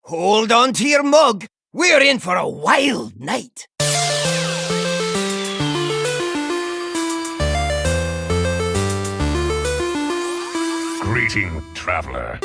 Hold on to your mug. We're in for a wild night. Greeting, traveler.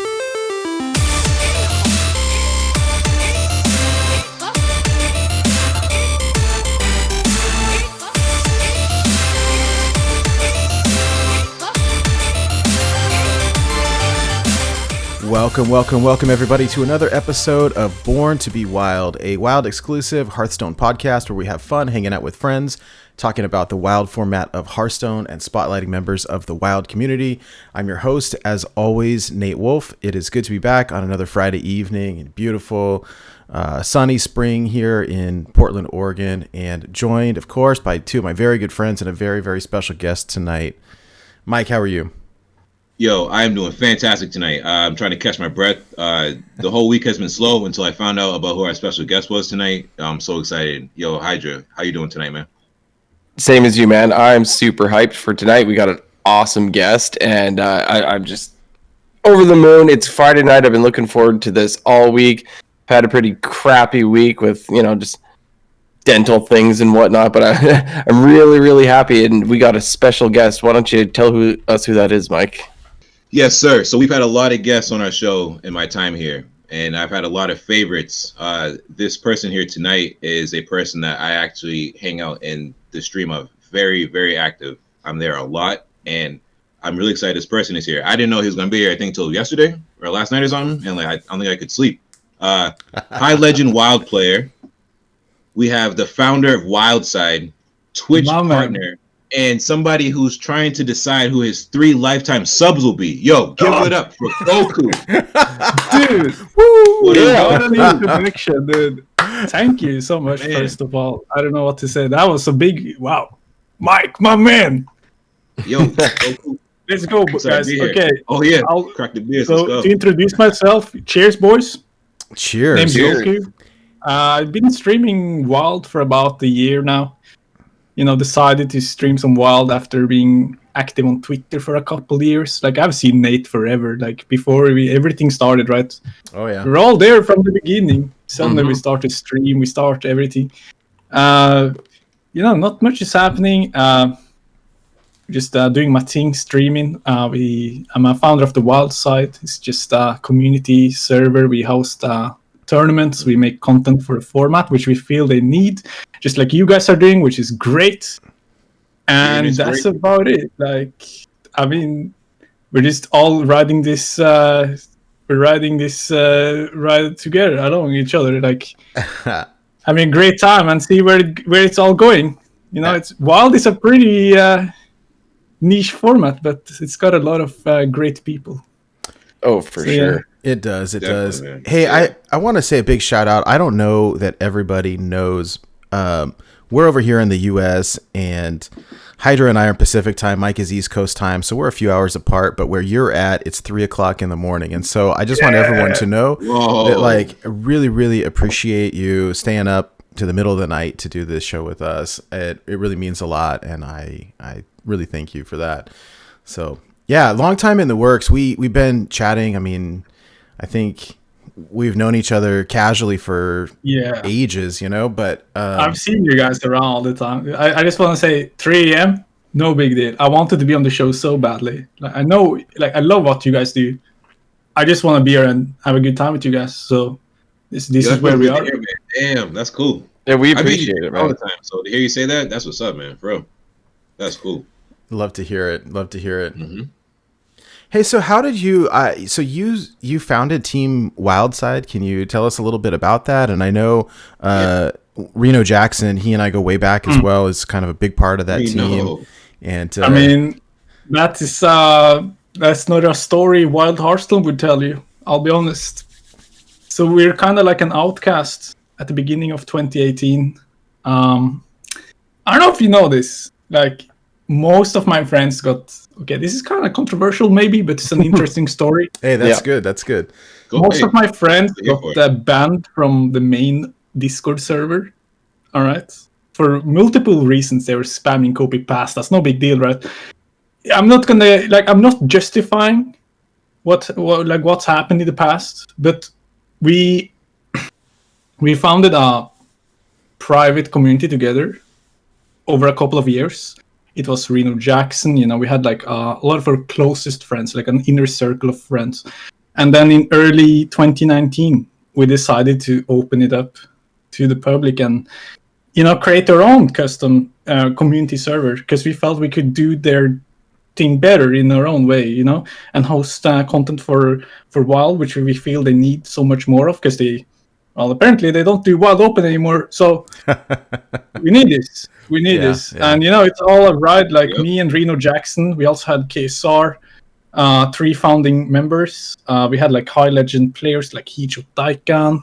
Welcome everybody to another episode of Born to be Wild, a Wild exclusive Hearthstone podcast where we have fun hanging out with friends, talking about the Wild format of Hearthstone and spotlighting members of the Wild community. I'm your host, as always, Nate Wolf. It is good to be back on another Friday evening in beautiful sunny spring here in Portland, Oregon, and joined, of course, by two of my very good friends and a very, very special guest tonight. Mike, how are you? Yo, I am doing fantastic tonight. I'm trying to catch my breath. The whole week has been slow until I found out about who our special guest was tonight. I'm so excited. Yo, Hydra, how you doing tonight, man? Same as you, man. I'm super hyped for tonight. We got an awesome guest, and I'm just over the moon. It's Friday night. I've been looking forward to this all week. I've had a pretty crappy week with, just dental things and whatnot, but I'm really, really happy, and we got a special guest. Why don't you tell us who that is, Mike? Yes, sir. So we've had a lot of guests on our show in my time here, and I've had a lot of favorites. This person here tonight is a person that I actually hang out in the stream of. Very, very active. I'm there a lot, and I'm really excited this person is here. I didn't know he was going to be here, I think, till yesterday or last night or something, and I don't think I could sleep. High legend Wild player. We have the founder of WildSide, Twitch partner, and somebody who's trying to decide who his 3 lifetime subs will be. Yo, give it up for Goku. Dude, what an introduction, dude. Thank you so much, first of all. I don't know what to say. That was a big, wow. Mike, my man. Yo, Goku. Let's go, guys. Okay. Oh, yeah. I'll crack the beers. So, to introduce myself, cheers, boys. Cheers. Name's Goku. I've been streaming Wild for about a year now. Decided to stream some Wild after being active on Twitter for a couple years. I've seen Nate forever, before everything started, right? Oh, yeah. We're all there from the beginning. Suddenly we start to stream, we start everything. Not much is happening. Just doing my thing, streaming. I'm a founder of the WildSide. It's just a community server. We host tournaments. We make content for a format which we feel they need, just like you guys are doing, which is great. And that's great. About it. We're just all riding this ride together along each other, having a great time and see where it's all going. It's Wild is a pretty niche format, but it's got a lot of great people. Oh, for sure. Yeah. It does. Definitely. Hey, I want to say a big shout out. I don't know that everybody knows. We're over here in the U.S. and Hydra and I are Pacific time. Mike is East Coast time, so we're a few hours apart. But where you're at, it's 3:00 in the morning, and so I just want everyone to know that, I really, really appreciate you staying up to the middle of the night to do this show with us. It really means a lot, and I really thank you for that. So yeah, long time in the works. We've been chatting. I think we've known each other casually for ages, but I've seen you guys around all the time. I just want to say 3 a.m., no big deal. I wanted to be on the show so badly. I know, I love what you guys do. I just want to be here and have a good time with you guys. So this is where we are. Here, man. Damn, that's cool. Yeah, we appreciate it, man. All the time. So to hear you say that, that's what's up, man, bro. That's cool. Love to hear it. Mm-hmm. Hey, so how did you? So you founded Team WildSide. Can you tell us a little bit about that? And I know Reno Jackson. He and I go way back as well. Is kind of a big part of that team. And that's not a story Wild Hearthstone would tell you. I'll be honest. So we're kind of like an outcast at the beginning of 2018. I don't know if you know this. Most of my friends got... Okay, this is kind of controversial maybe, but it's an interesting story. Hey, that's good. That's good. Most of my friends got banned from the main Discord server. All right? For multiple reasons, they were spamming copy past. That's no big deal, right? I'm not justifying what's happened in the past, but we we founded a private community together over a couple of years. It was Reno Jackson, we had like a lot of our closest friends, like an inner circle of friends. And then in early 2019, we decided to open it up to the public and, create our own custom community server, because we felt we could do their thing better in our own way, and host content for Wild, which we feel they need so much more of, because apparently they don't do Wild Open anymore. So we need this. We need this. Yeah. And, it's all a ride. Like me and Reno Jackson, we also had KSR, 3 founding members. We had like high legend players like Hicho Taikan.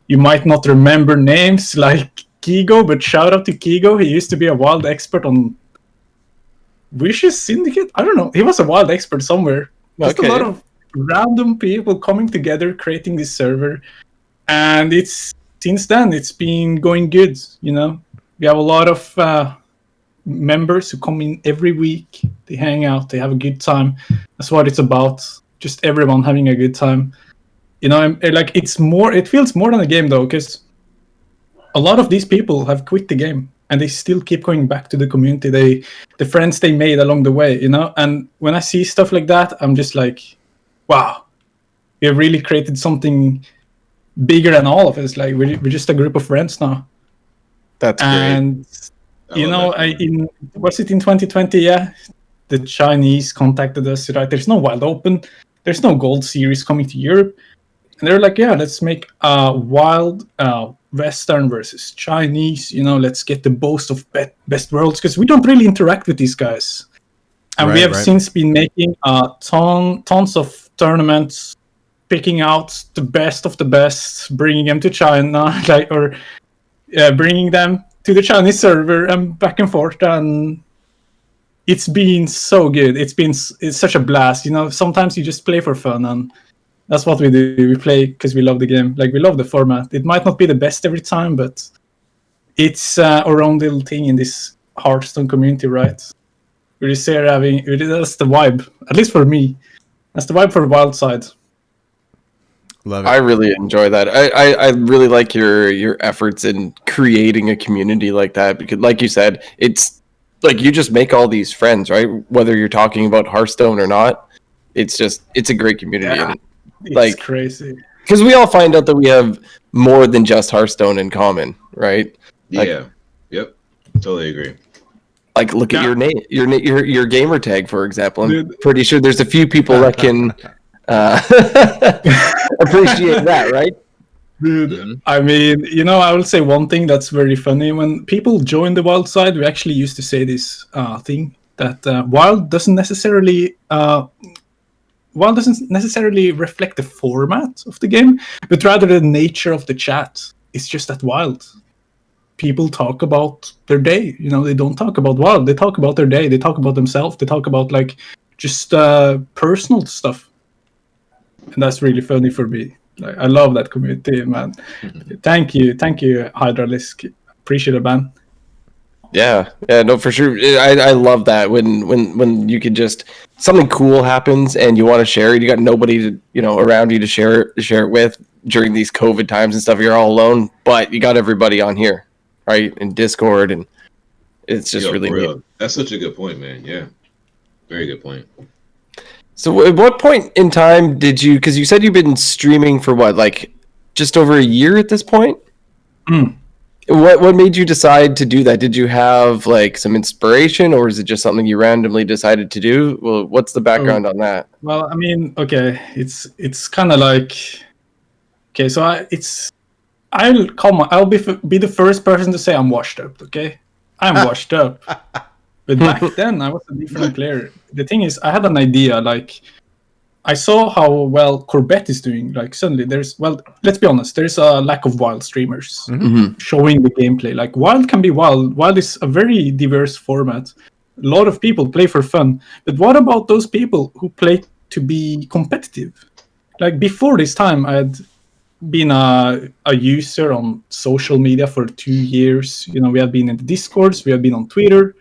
You might not remember names like Kigo, but shout out to Kigo. He used to be a Wild expert on Wishes Syndicate. I don't know. He was a Wild expert somewhere. Just a lot of random people coming together, creating this server. And since then, it's been going good. We have a lot of members who come in every week. They hang out. They have a good time. That's what it's about. Just everyone having a good time. It feels more than a game though, because a lot of these people have quit the game and they still keep going back to the community. The friends they made along the way, And when I see stuff like that, I'm just like, wow, we have really created something bigger than all of us. Like we're just a group of friends now. That's great. And was it in 2020? Yeah, the Chinese contacted us. Right, there's no Wild Open, there's no Gold Series coming to Europe, and they're like, yeah, let's make a Wild Western versus Chinese. Let's get the boast of best worlds, because we don't really interact with these guys, and we have since been making tons of tournaments, picking out the best of the best, bringing them to China, bringing them to the Chinese server and back and forth, and it's been so good. It's such a blast. Sometimes you just play for fun, and that's what we do. We play because we love the game. Like, we love the format. It might not be the best every time, but it's our own little thing in this Hearthstone community, right? We're just here that's the vibe, at least for me. That's the vibe for WildSide. Love it. I really enjoy that. I really like your efforts in creating a community like that, because like you said, it's like you just make all these friends, right? Whether you're talking about Hearthstone or not, it's a great community. Yeah, and, it's crazy. Because we all find out that we have more than just Hearthstone in common, right? Yeah. Yep. Totally agree. Like, look at your name, your gamer tag, for example. I'm pretty sure there's a few people that can appreciate that, right? Dude, I mean, I will say one thing that's very funny. When people join the Wild side, we actually used to say this thing that Wild doesn't necessarily reflect the format of the game, but rather the nature of the chat. It's just that Wild people talk about their day. They don't talk about Wild. They talk about their day. They talk about themselves. They talk about like just personal stuff. And that's really funny for me. Like, I love that community, man. Thank you, Hydralisk. Appreciate it, man. Yeah, no, for sure. I love that when you could just, something cool happens and you want to share it. You got nobody to around you to share it with during these COVID times and stuff. You're all alone, but you got everybody on here, right? In Discord, and it's just really neat. That's such a good point, man. Yeah, very good point. So at what point in time did you, because you said you've been streaming for what, like just over a year at this point? What made you decide to do that? Did you have like some inspiration, or is it just something you randomly decided to do? Well, what's the background on that? Well, I mean, okay, it's kind of like, okay, so I'll be the first person to say I'm washed up, okay? I'm washed up. But back then, I was a different player. The thing is, I had an idea. Like, I saw how well Corbett is doing. Like, suddenly let's be honest, there's a lack of Wild streamers showing the gameplay. Like, Wild can be Wild. Wild is a very diverse format. A lot of people play for fun. But what about those people who play to be competitive? Like, before this time, I had been a user on social media for 2 years. We had been in the Discords, we had been on Twitter.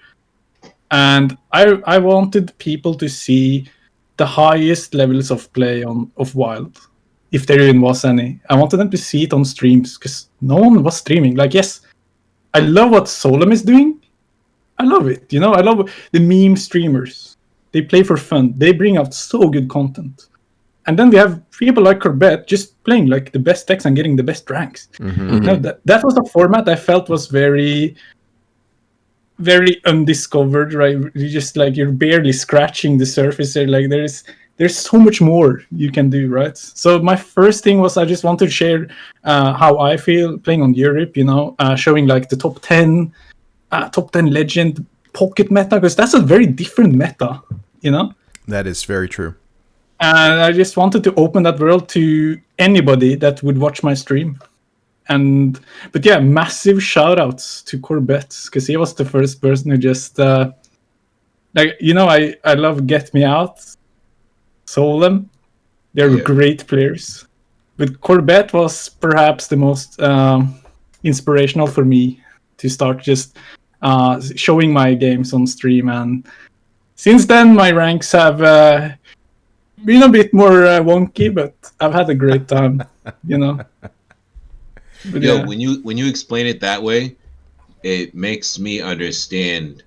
And I wanted people to see the highest levels of play of Wild. if there even was any. I wanted them to see it on streams because no one was streaming. Like, yes, I love what Solem is doing. I love it. You know, I love the meme streamers. They play for fun. They bring out so good content. And then we have people like Corbett just playing like the best decks and getting the best ranks. Now, that was a format I felt was very, very undiscovered, right? You just like you're barely scratching the surface there. Like there's so much more you can do, right? So my first thing was I just wanted to share how I feel playing on Europe, you know, showing like the top 10 legend pocket meta, because that's a very different meta, you know? That is very true. And I just wanted to open that world to anybody that would watch my stream. But yeah, massive shout outs to Corbett, because he was the first person who just like, you know, I love Get Me Out, Solem. They're great players. But Corbett was perhaps the most inspirational for me to start just showing my games on stream. And since then, my ranks have been a bit more wonky, but I've had a great time, you know. But Yo, when you explain it that way, it makes me understand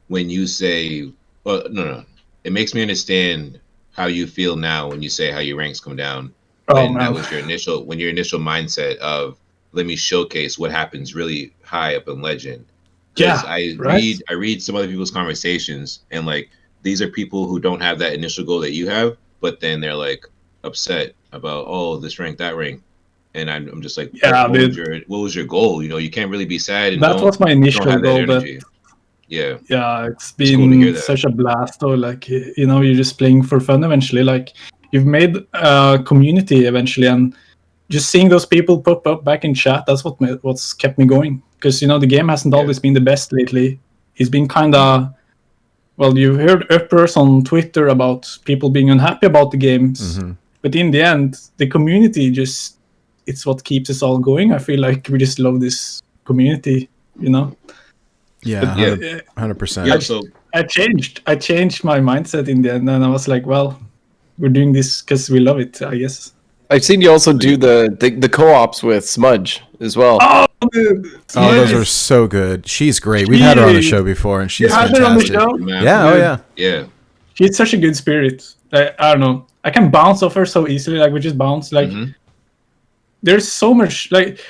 when you say, no, it makes me understand how you feel now when you say how your ranks come down. When that was your initial mindset of let me showcase what happens really high up in Legend. Because I read some other people's conversations, and like these are people who don't have that initial goal that you have, but then they're like upset about this rank, that rank. And I'm just like, what was your goal? You know, you can't really be sad. And that was my initial goal. But it's been such a blast. Though, like, you know, you're just playing for fun. Eventually, like, you've made a community eventually, and just seeing those people pop up back in chat, that's what's kept me going. Because you know, the game hasn't always been the best lately. It's been kind of, well, you've heard uppers on Twitter about people being unhappy about the games, but in the end, the community just. It's what keeps us all going. I feel like we just love this community, you know. Yeah, 100%. Yeah, so I changed my mindset in the end, and I was like, well, we're doing this because we love it, I guess. I've seen you also do the co-ops with Smudge as well. Oh, dude. Those are so good. She's great. We've had her on the show before, and she's fantastic. Yeah. She's such a good spirit. I don't know. I can bounce off her so easily. Like we just bounce. Like there's so much. Like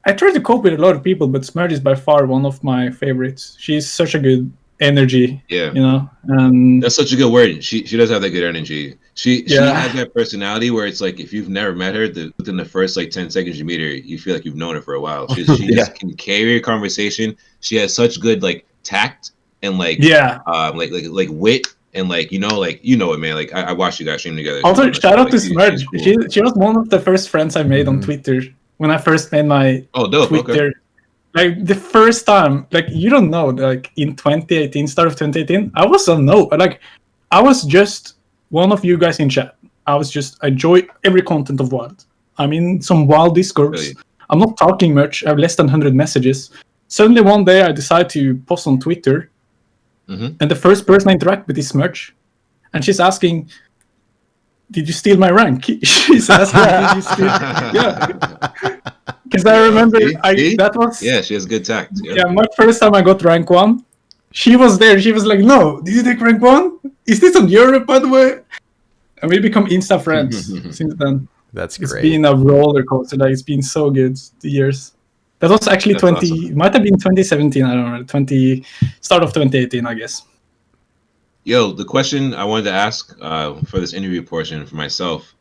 I try to cope with a lot of people, but Smudge is by far one of my favorites. She's such a good energy. Yeah. You know, and that's such a good word. She does have that good energy. She has that personality where it's like if you've never met her, within the first like 10 seconds you meet her, you feel like you've known her for a while. She just can carry a conversation. She has such good like tact and like like wit. And like you know it, man. Like I watched you guys stream together. Also, shout out to Smudge. Cool. She was one of the first friends I made on Twitter when I first made my Twitter. Okay. Like the first time, like you don't know, like in 2018, start of 2018, I was I was just one of you guys in chat. I enjoy every content of Wild. I'm in some Wild Discords. Really? I'm not talking much. I have less than 100 messages. Suddenly one day I decide to post on Twitter. And the first person I interact with is Smudge. And she's asking, did you steal my rank? She's asking, did you steal? Yeah. Because I remember that was... Yeah, she has good tact. Yeah, my first time I got rank 1, she was there. She was like, no, did you take rank 1? Is this on Europe, by the way? And we become Insta friends since then. That's great. It's been a roller coaster. Like, it's been so good, the years. That was actually awesome. Might have been 2017, I don't know, start of 2018, I guess. Yo, the question I wanted to ask for this interview portion for myself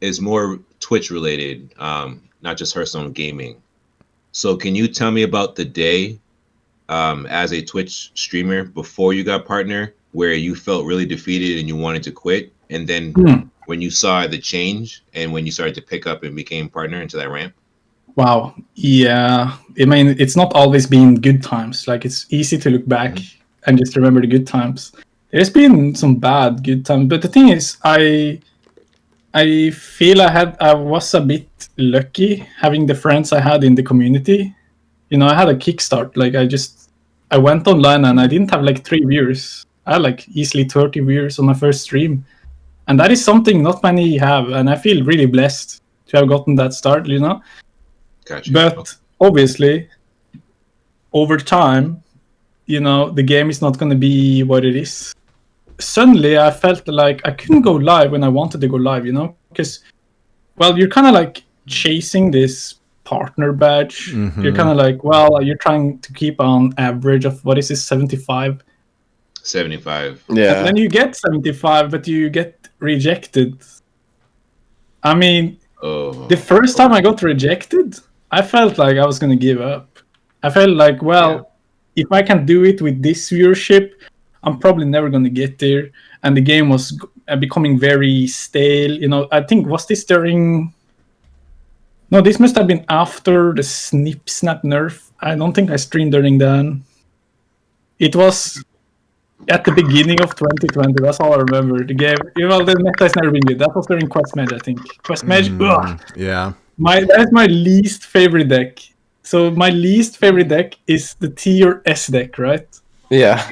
is more Twitch related, not just Hearthstone gaming. So can you tell me about the day as a Twitch streamer before you got partner where you felt really defeated and you wanted to quit? And then when you saw the change and when you started to pick up and became partner into that ramp? Wow. Yeah. I mean, it's not always been good times. Like, it's easy to look back and just remember the good times. There's been some bad good times. But the thing is, I feel I was a bit lucky having the friends I had in the community. You know, I had a kickstart. Like, I went online and I didn't have like 3 viewers. I had like easily 30 viewers on my first stream. And that is something not many have, and I feel really blessed to have gotten that start, you know. Gotcha. But obviously, over time, you know, the game is not going to be what it is. Suddenly, I felt like I couldn't go live when I wanted to go live, you know, because, well, you're kind of like chasing this partner badge. You're kind of like, well, you're trying to keep on average of, what is this, 75? 75. Yeah. And then you get 75, but you get rejected. I mean, the first time I got rejected, I felt like I was going to give up. I felt like, well, if I can do it with this viewership, I'm probably never going to get there. And the game was becoming very stale. You know, I think, was this during... No, this must have been after the Snip Snap nerf. I don't think I streamed during then. It was at the beginning of 2020. That's all I remember. The game, well, the meta has never been good. That was during Quest Mage, I think. Quest Mage, Yeah. that is my least favorite deck. So my least favorite deck is the T or S deck, right? Yeah.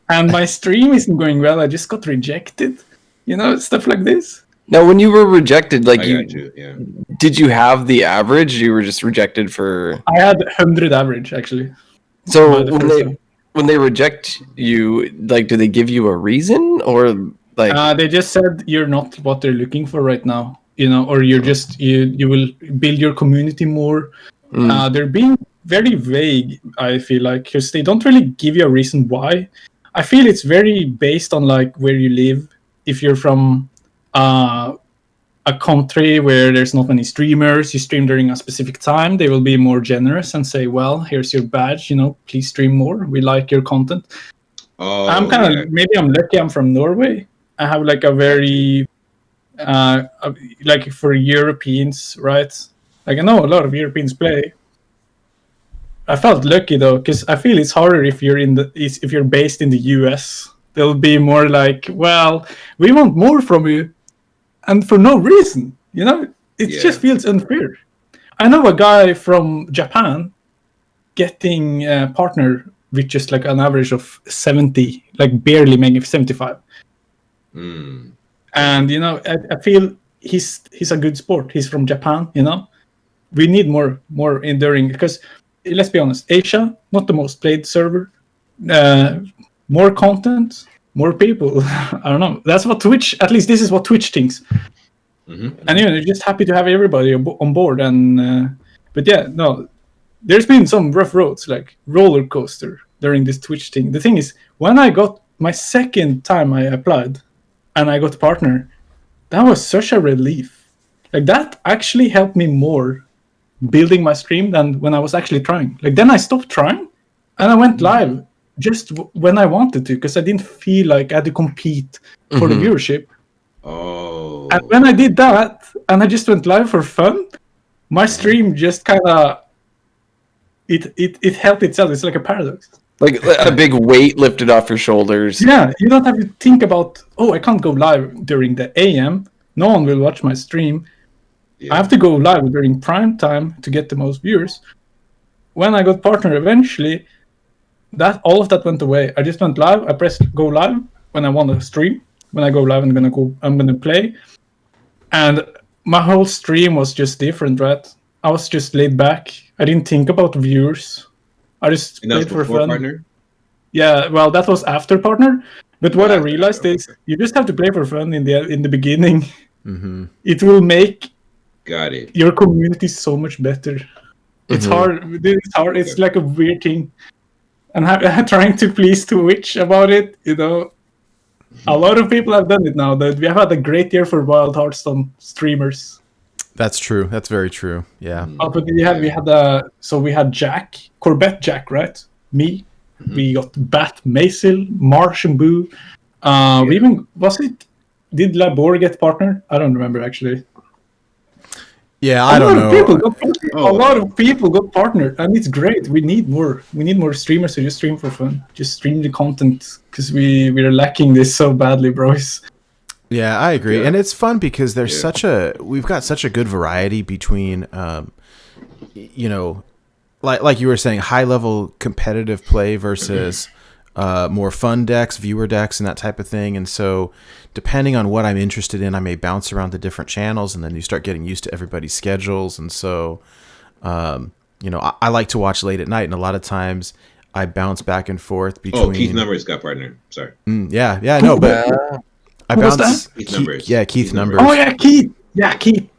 And my stream isn't going well. I just got rejected. You know, stuff like this. Now, when you were rejected, like Yeah. did you have the average? You were just rejected for. I had 100 average, actually. So the first time. when they reject you, like, do they give you a reason, or like? They just said you're not what they're looking for right now. You know, or you're just you will build your community more. They're being very vague, I feel like, because they don't really give you a reason why. I feel it's very based on like where you live. If you're from a country where there's not many streamers, you stream during a specific time, they will be more generous and say, well, here's your badge, you know, please stream more. We like your content. I'm kind of, maybe I'm lucky I'm from Norway. I have like a very, like for Europeans, right? Like I know a lot of Europeans play. I felt lucky though, because I feel it's harder if you're based in the US. They'll be more like, well, we want more from you, and for no reason. You know, it just feels unfair. I know a guy from Japan getting a partner with just like an average of 70, like barely making 75. And you know, I feel he's a good sport. He's from Japan. You know, we need more enduring, because let's be honest, Asia, not the most played server. More content, more people. I don't know. That's what Twitch, at least this is what Twitch thinks. And you know, they're just happy to have everybody on board. And but yeah, no, there's been some rough roads, like roller coaster during this Twitch thing. The thing is, when I got my second time I applied and I got a partner, that was such a relief. Like that actually helped me more building my stream than when I was actually trying. Like then I stopped trying and I went live just when I wanted to, because I didn't feel like I had to compete for the viewership. And when I did that and I just went live for fun, my stream just kind of it helped itself. It's like a paradox. Like a big weight lifted off your shoulders. Yeah, you don't have to think about, oh, I can't go live during the AM. No one will watch my stream. I have to go live during prime time to get the most viewers. When I got partner eventually, all of that went away. I just went live. I pressed go live when I want to stream. When I go live, I'm gonna play. And my whole stream was just different, right? I was just laid back. I didn't think about viewers. I just played for fun. Partner? Yeah, well, that was after partner. But what I realized is you just have to play for fun in the beginning. It will make your community so much better. It's hard. It's hard. It's like a weird thing. And I'm trying to please Twitch about it. You know, a lot of people have done it now. That we have had a great year for Wild Hearthstone streamers. That's true. That's very true. Yeah. But we had Jack, Corbett Jack, right? Me. We got Bat, Masil, Marsh, and Boo. We even did Labor get partner? I don't remember actually. Yeah, I don't know. A lot of people got partnered, and it's great. We need more. We need more streamers to just stream for fun. Just stream the content, because we're lacking this so badly, bros. Yeah, I agree. And it's fun because there's we've got such a good variety between you know, like you were saying, high level competitive play versus more fun decks, viewer decks, and that type of thing. And so depending on what I'm interested in, I may bounce around the different channels, and then you start getting used to everybody's schedules. And so, I like to watch late at night, and a lot of times I bounce back and forth between. Oh, Keith Numbers got partner. Sorry. Yeah, no, but I Who was bounce. that? Keith Numbers. Yeah, Keith Numbers. Oh yeah, Keith. Yeah, Keith.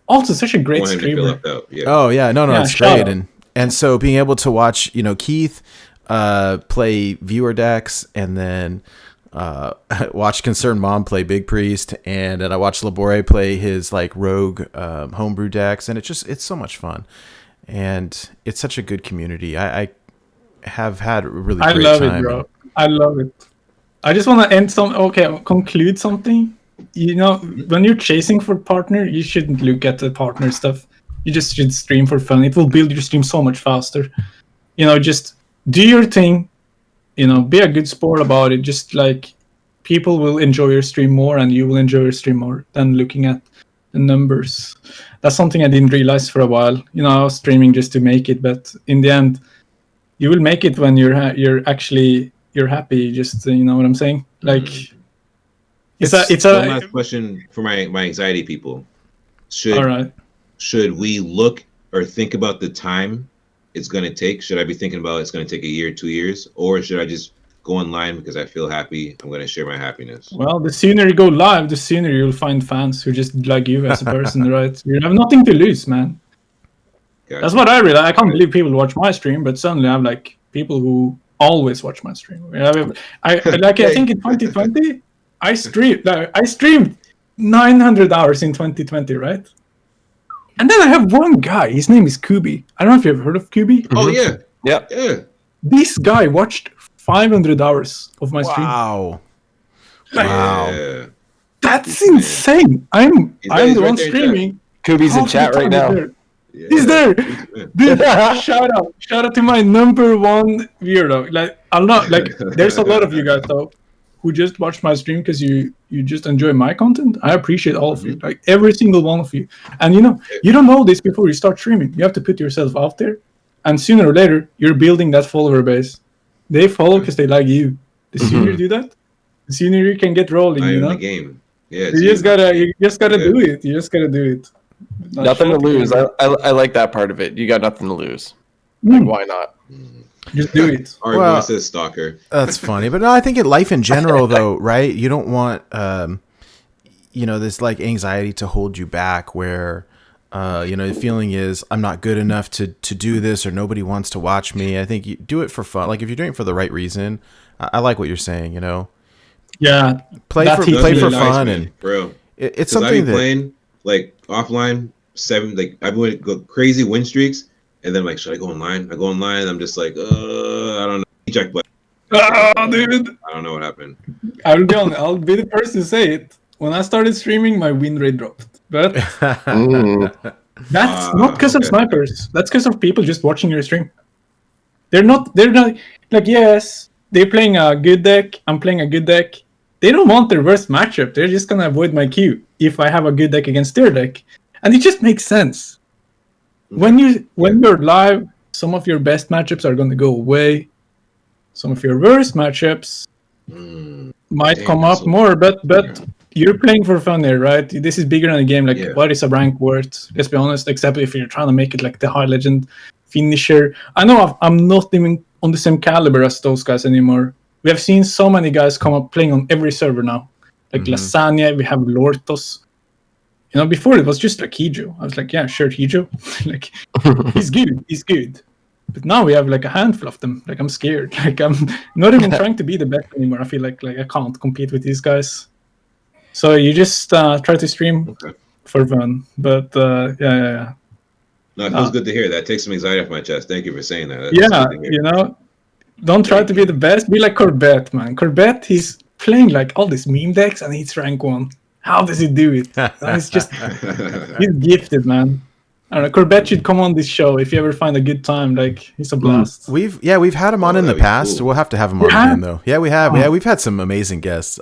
Also such a great Want him to fill streamer. up though. Yeah. Oh yeah, no, Yeah, it's shout great, out. and so being able to watch, Keith play viewer decks, and then watch Concerned Mom play Big Priest, and then I watch Labore play his like rogue homebrew decks, and it's so much fun, and it's such a good community. I have had a really I great love time. it, bro. I love it. I just want to conclude something. When you're chasing for partner, you shouldn't look at the partner stuff. You just should stream for fun. It will build your stream so much faster. Just do your thing. Be a good sport about it. Just like people will enjoy your stream more, and you will enjoy your stream more than looking at the numbers. That's something I didn't realize for a while. I was streaming just to make it, but in the end, you will make it when you're happy. Just you know what I'm saying? Like it's One last question for my anxiety people. All right. Should we look or think about the time it's going to take? Should I be thinking about it's going to take a year, 2 years, or should I just go online because I feel happy? I'm going to share my happiness. Well, the sooner you go live, the sooner you'll find fans who just like you as a person, right? You have nothing to lose, man. Gotcha. That's what I realize. I can't believe people watch my stream, but suddenly I have like people who always watch my stream. I think in 2020, I streamed 900 hours in 2020, right? And then I have one guy. His name is Kubi. I don't know if you've heard of Kubi. Oh yeah, Yeah. This guy watched 500 hours of my stream. Wow. yeah. That's insane. I'm He's the right one there in streaming. Kubi's in Half the chat right time now. He's there. Dude, shout out to my number one viewer though. Like I'm not like there's a lot of you guys though who just watch my stream because you just enjoy my content. I appreciate all of you, like every single one of you. And you don't know this before you start streaming. You have to put yourself out there, and sooner or later you're building that follower base. They follow because they like you. The sooner you do that, the sooner you can get rolling. I am the game. Yeah. You just gotta do it. You just gotta do it. Nothing to lose. I like that part of it. You got nothing to lose. Mm. Like, why not? Just do it. Our Well- boss says stalker. That's funny, but no, I think in life in general, though, right? You don't want, this like anxiety to hold you back, where, the feeling is I'm not good enough to do this, or nobody wants to watch me. I think you do it for fun. Like if you're doing it for the right reason, I like what you're saying. Yeah. Play That for teaches play me for life, fun, man, and bro. it's Because I something be that playing like offline I've been go crazy win streaks, and then like, should I go online? I go online, and I'm just like, I don't know. Check, but Oh, dude. I don't know what happened. I'll be the person to say it. When I started streaming, my win rate dropped. But that's not because of okay. snipers. That's because of people just watching your stream. They're not like, yes, they're playing a good deck. I'm playing a good deck. They don't want their worst matchup. They're just gonna avoid my queue if I have a good deck against their deck. And it just makes sense. When you're live, some of your best matchups are gonna go away. Some of your worst matchups might come up more, but you're playing for fun here, right? This is bigger than a game. Like, what is a rank worth? Let's be honest. Except if you're trying to make it like the high legend finisher. I know I'm not even on the same caliber as those guys anymore. We have seen so many guys come up playing on every server now. Like Lasagna, we have Lortos. Before it was just like Hijo. I was like, yeah, sure, Hijo. Like, he's good. But now we have like a handful of them. Like, I'm scared. Like, I'm not even trying to be the best anymore. I feel like I can't compete with these guys. So you just try to stream for fun. But yeah. No, it feels good to hear that. Takes some anxiety off my chest. Thank you for saying that. That's good to hear. Don't try to be the best. Be like Corbett, man. Corbett, he's playing like all these meme decks and he's rank 1. How does he do it? It's just he's gifted, man. I don't know. Corbett should come on this show if you ever find a good time. Like, he's a blast. we've had him on in the that'd be past. cool. We'll have to have him on again, though. Yeah, we have. Yeah, we've had some amazing guests.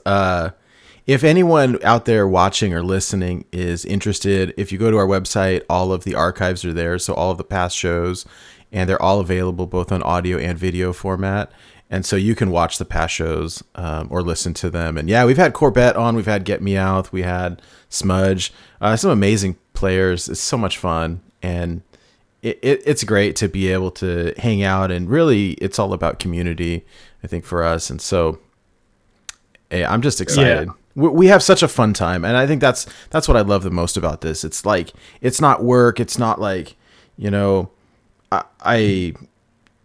If anyone out there watching or listening is interested, if you go to our website, all of the archives are there. So all of the past shows, and they're all available both on audio and video format. And so you can watch the past shows or listen to them. And yeah, we've had Corbett on, we've had Get Me Out, we had Smudge, some amazing players. It's so much fun, and it's great to be able to hang out, and really it's all about community, I think, for us. And so I'm just excited. We have such a fun time, and I think that's what I love the most about this. It's like, it's not work. It's not like, you know,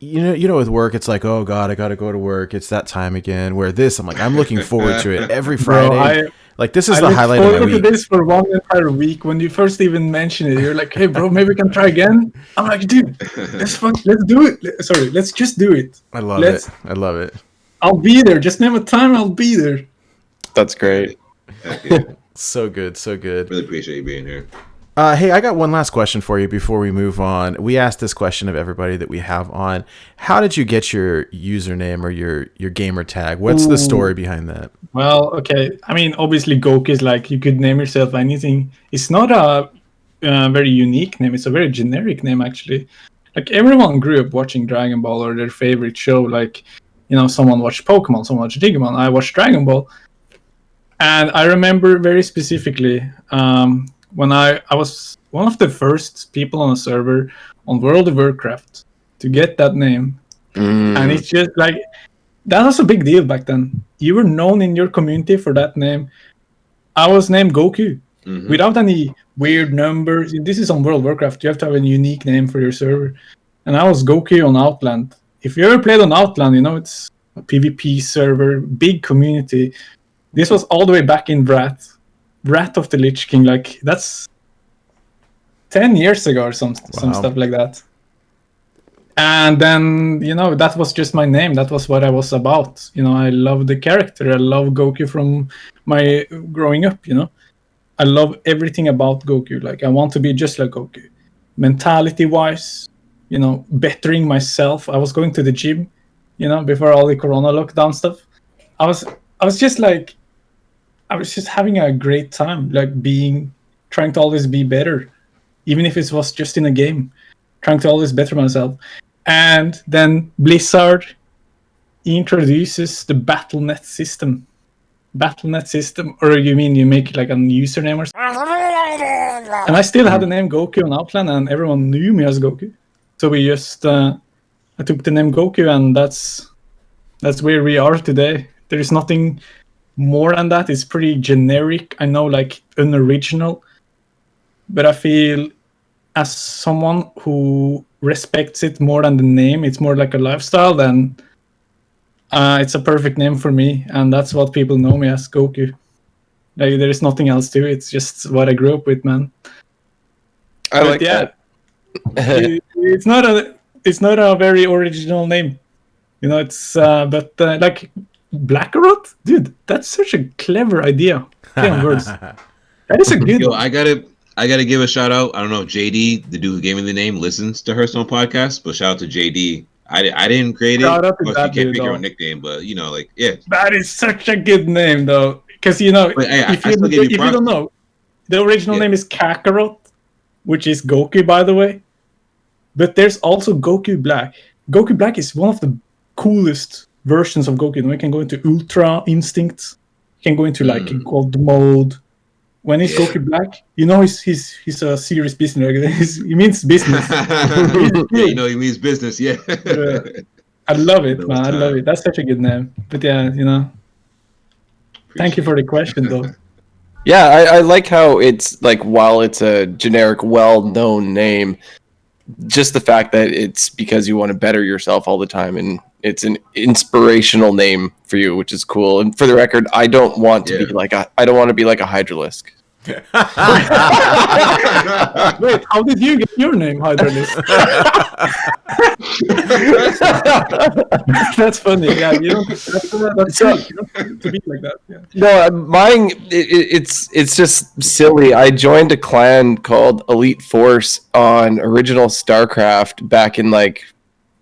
with work, it's like, oh God, I got to go to work. It's that time again. Where this, I'm like, I'm looking forward to it every Friday. Like, this is the highlight of my week. I look forward to this for one entire week. When you first even mentioned it, you're like, hey bro, maybe we can try again. I'm like, dude, let's do it. Sorry, let's just do it. I love it. I'll be there. Just name a time, I'll be there. That's great. So good. Really appreciate you being here. Hey, I got one last question for you before we move on. We asked this question of everybody that we have on. How did you get your username or your gamer tag? What's the story behind that? Well, okay. I mean, obviously, Goku is like, you could name yourself anything. It's not a very unique name. It's a very generic name, actually. Like, everyone grew up watching Dragon Ball or their favorite show. Like, you know, someone watched Pokemon, someone watched Digimon. I watched Dragon Ball. And I remember very specifically when I was one of the first people on a server on World of Warcraft to get that name. And it's just like, that was a big deal back then. You were known in your community for that name. I was named Goku without any weird numbers. This is on World of Warcraft. You have to have a unique name for your server. And I was Goku on Outland. If you ever played on Outland, you know, it's a PvP server, big community. This was all the way back in Wrath of the Lich King. Like, that's 10 years ago or some stuff like that. And then, you know, that was just my name. That was what I was about. You know, I love the character. I love Goku from my growing up, you know. I love everything about Goku. Like, I want to be just like Goku. Mentality-wise, you know, bettering myself. I was going to the gym, you know, before all the Corona lockdown stuff. I was just like, I was just having a great time, like trying to always be better, even if it was just in a game, trying to always better myself. And then Blizzard introduces the Battle.net system. Battle.net system, or you mean you make like a username or something? And I still had the name Goku on Outland, and everyone knew me as Goku. So we just, I took the name Goku, and that's where we are today. There is nothing more than that. It's pretty generic. I know, like, unoriginal, but I feel as someone who respects it more than the name, it's more like a lifestyle, then it's a perfect name for me, and that's what people know me as, Goku. Like, there is nothing else to it. It's just what I grew up with, man. I like that. It's not a very original name, you know. It's like Blakarot, dude. That's such a clever idea. Words. That is a good. Yo, I gotta give a shout out. I don't know if JD, the dude who gave me the name, listens to Hearthstone podcast, but shout out to JD. I didn't create it. Of course, you can't pick your own nickname, but you know, like, yeah. That is such a good name, though, because you know, if you don't know, the original name is Kakarot, which is Goku, by the way. But there's also Goku Black. Goku Black is one of the coolest versions of Goku. You can go into Ultra Instincts. You can go into like Gold mode. When he's Goku Black, you know he's a serious business. He means business. Yeah, you know he means business. Yeah. I love it, man. I love it. That's such a good name. But yeah, you know. Thank you for the question, though. Yeah, I like how it's like, while it's a generic, well-known name, just the fact that it's because you want to better yourself all the time, and it's an inspirational name for you, which is cool. And for the record, I don't want to be like a Hydralisk. Wait, how did you get your name, Hydralisk? That's funny. Yeah, you know, that's to be like that. Yeah. No, mine. It's just silly. I joined a clan called Elite Force on original StarCraft back in like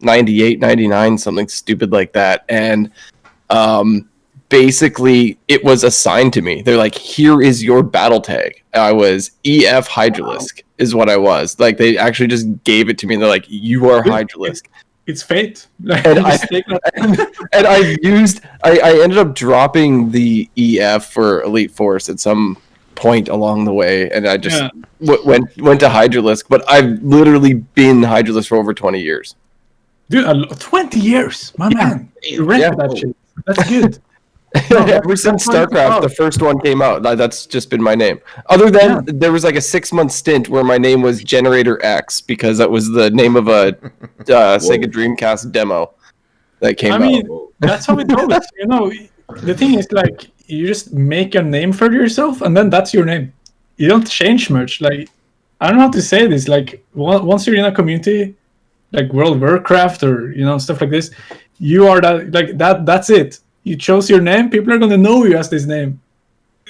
98, 99, something stupid like that, and basically it was assigned to me. They're like, here is your battle tag. I was EF Hydralisk is what I was. Like, they actually just gave it to me, and they're like, you are Hydralisk. it's fate. Like, And you just take that. and I ended up dropping the EF for Elite Force at some point along the way, and I just went to Hydralisk. But I've literally been Hydralisk for over 20 years. Dude, 20 years, my man. You read that shit. That's good. Ever since StarCraft, the first one came out, that's just been my name. Other than there was like a 6-month stint where my name was Generator X because that was the name of a Sega Dreamcast demo that came out. I mean, that's how it goes. You know, the thing is, like, you just make a name for yourself, and then that's your name. You don't change much. Like, I don't know how to say this. Like, once you're in a community, like World of Warcraft or stuff like this, you are that. Like that. That's it. You chose your name, people are gonna know you as this name.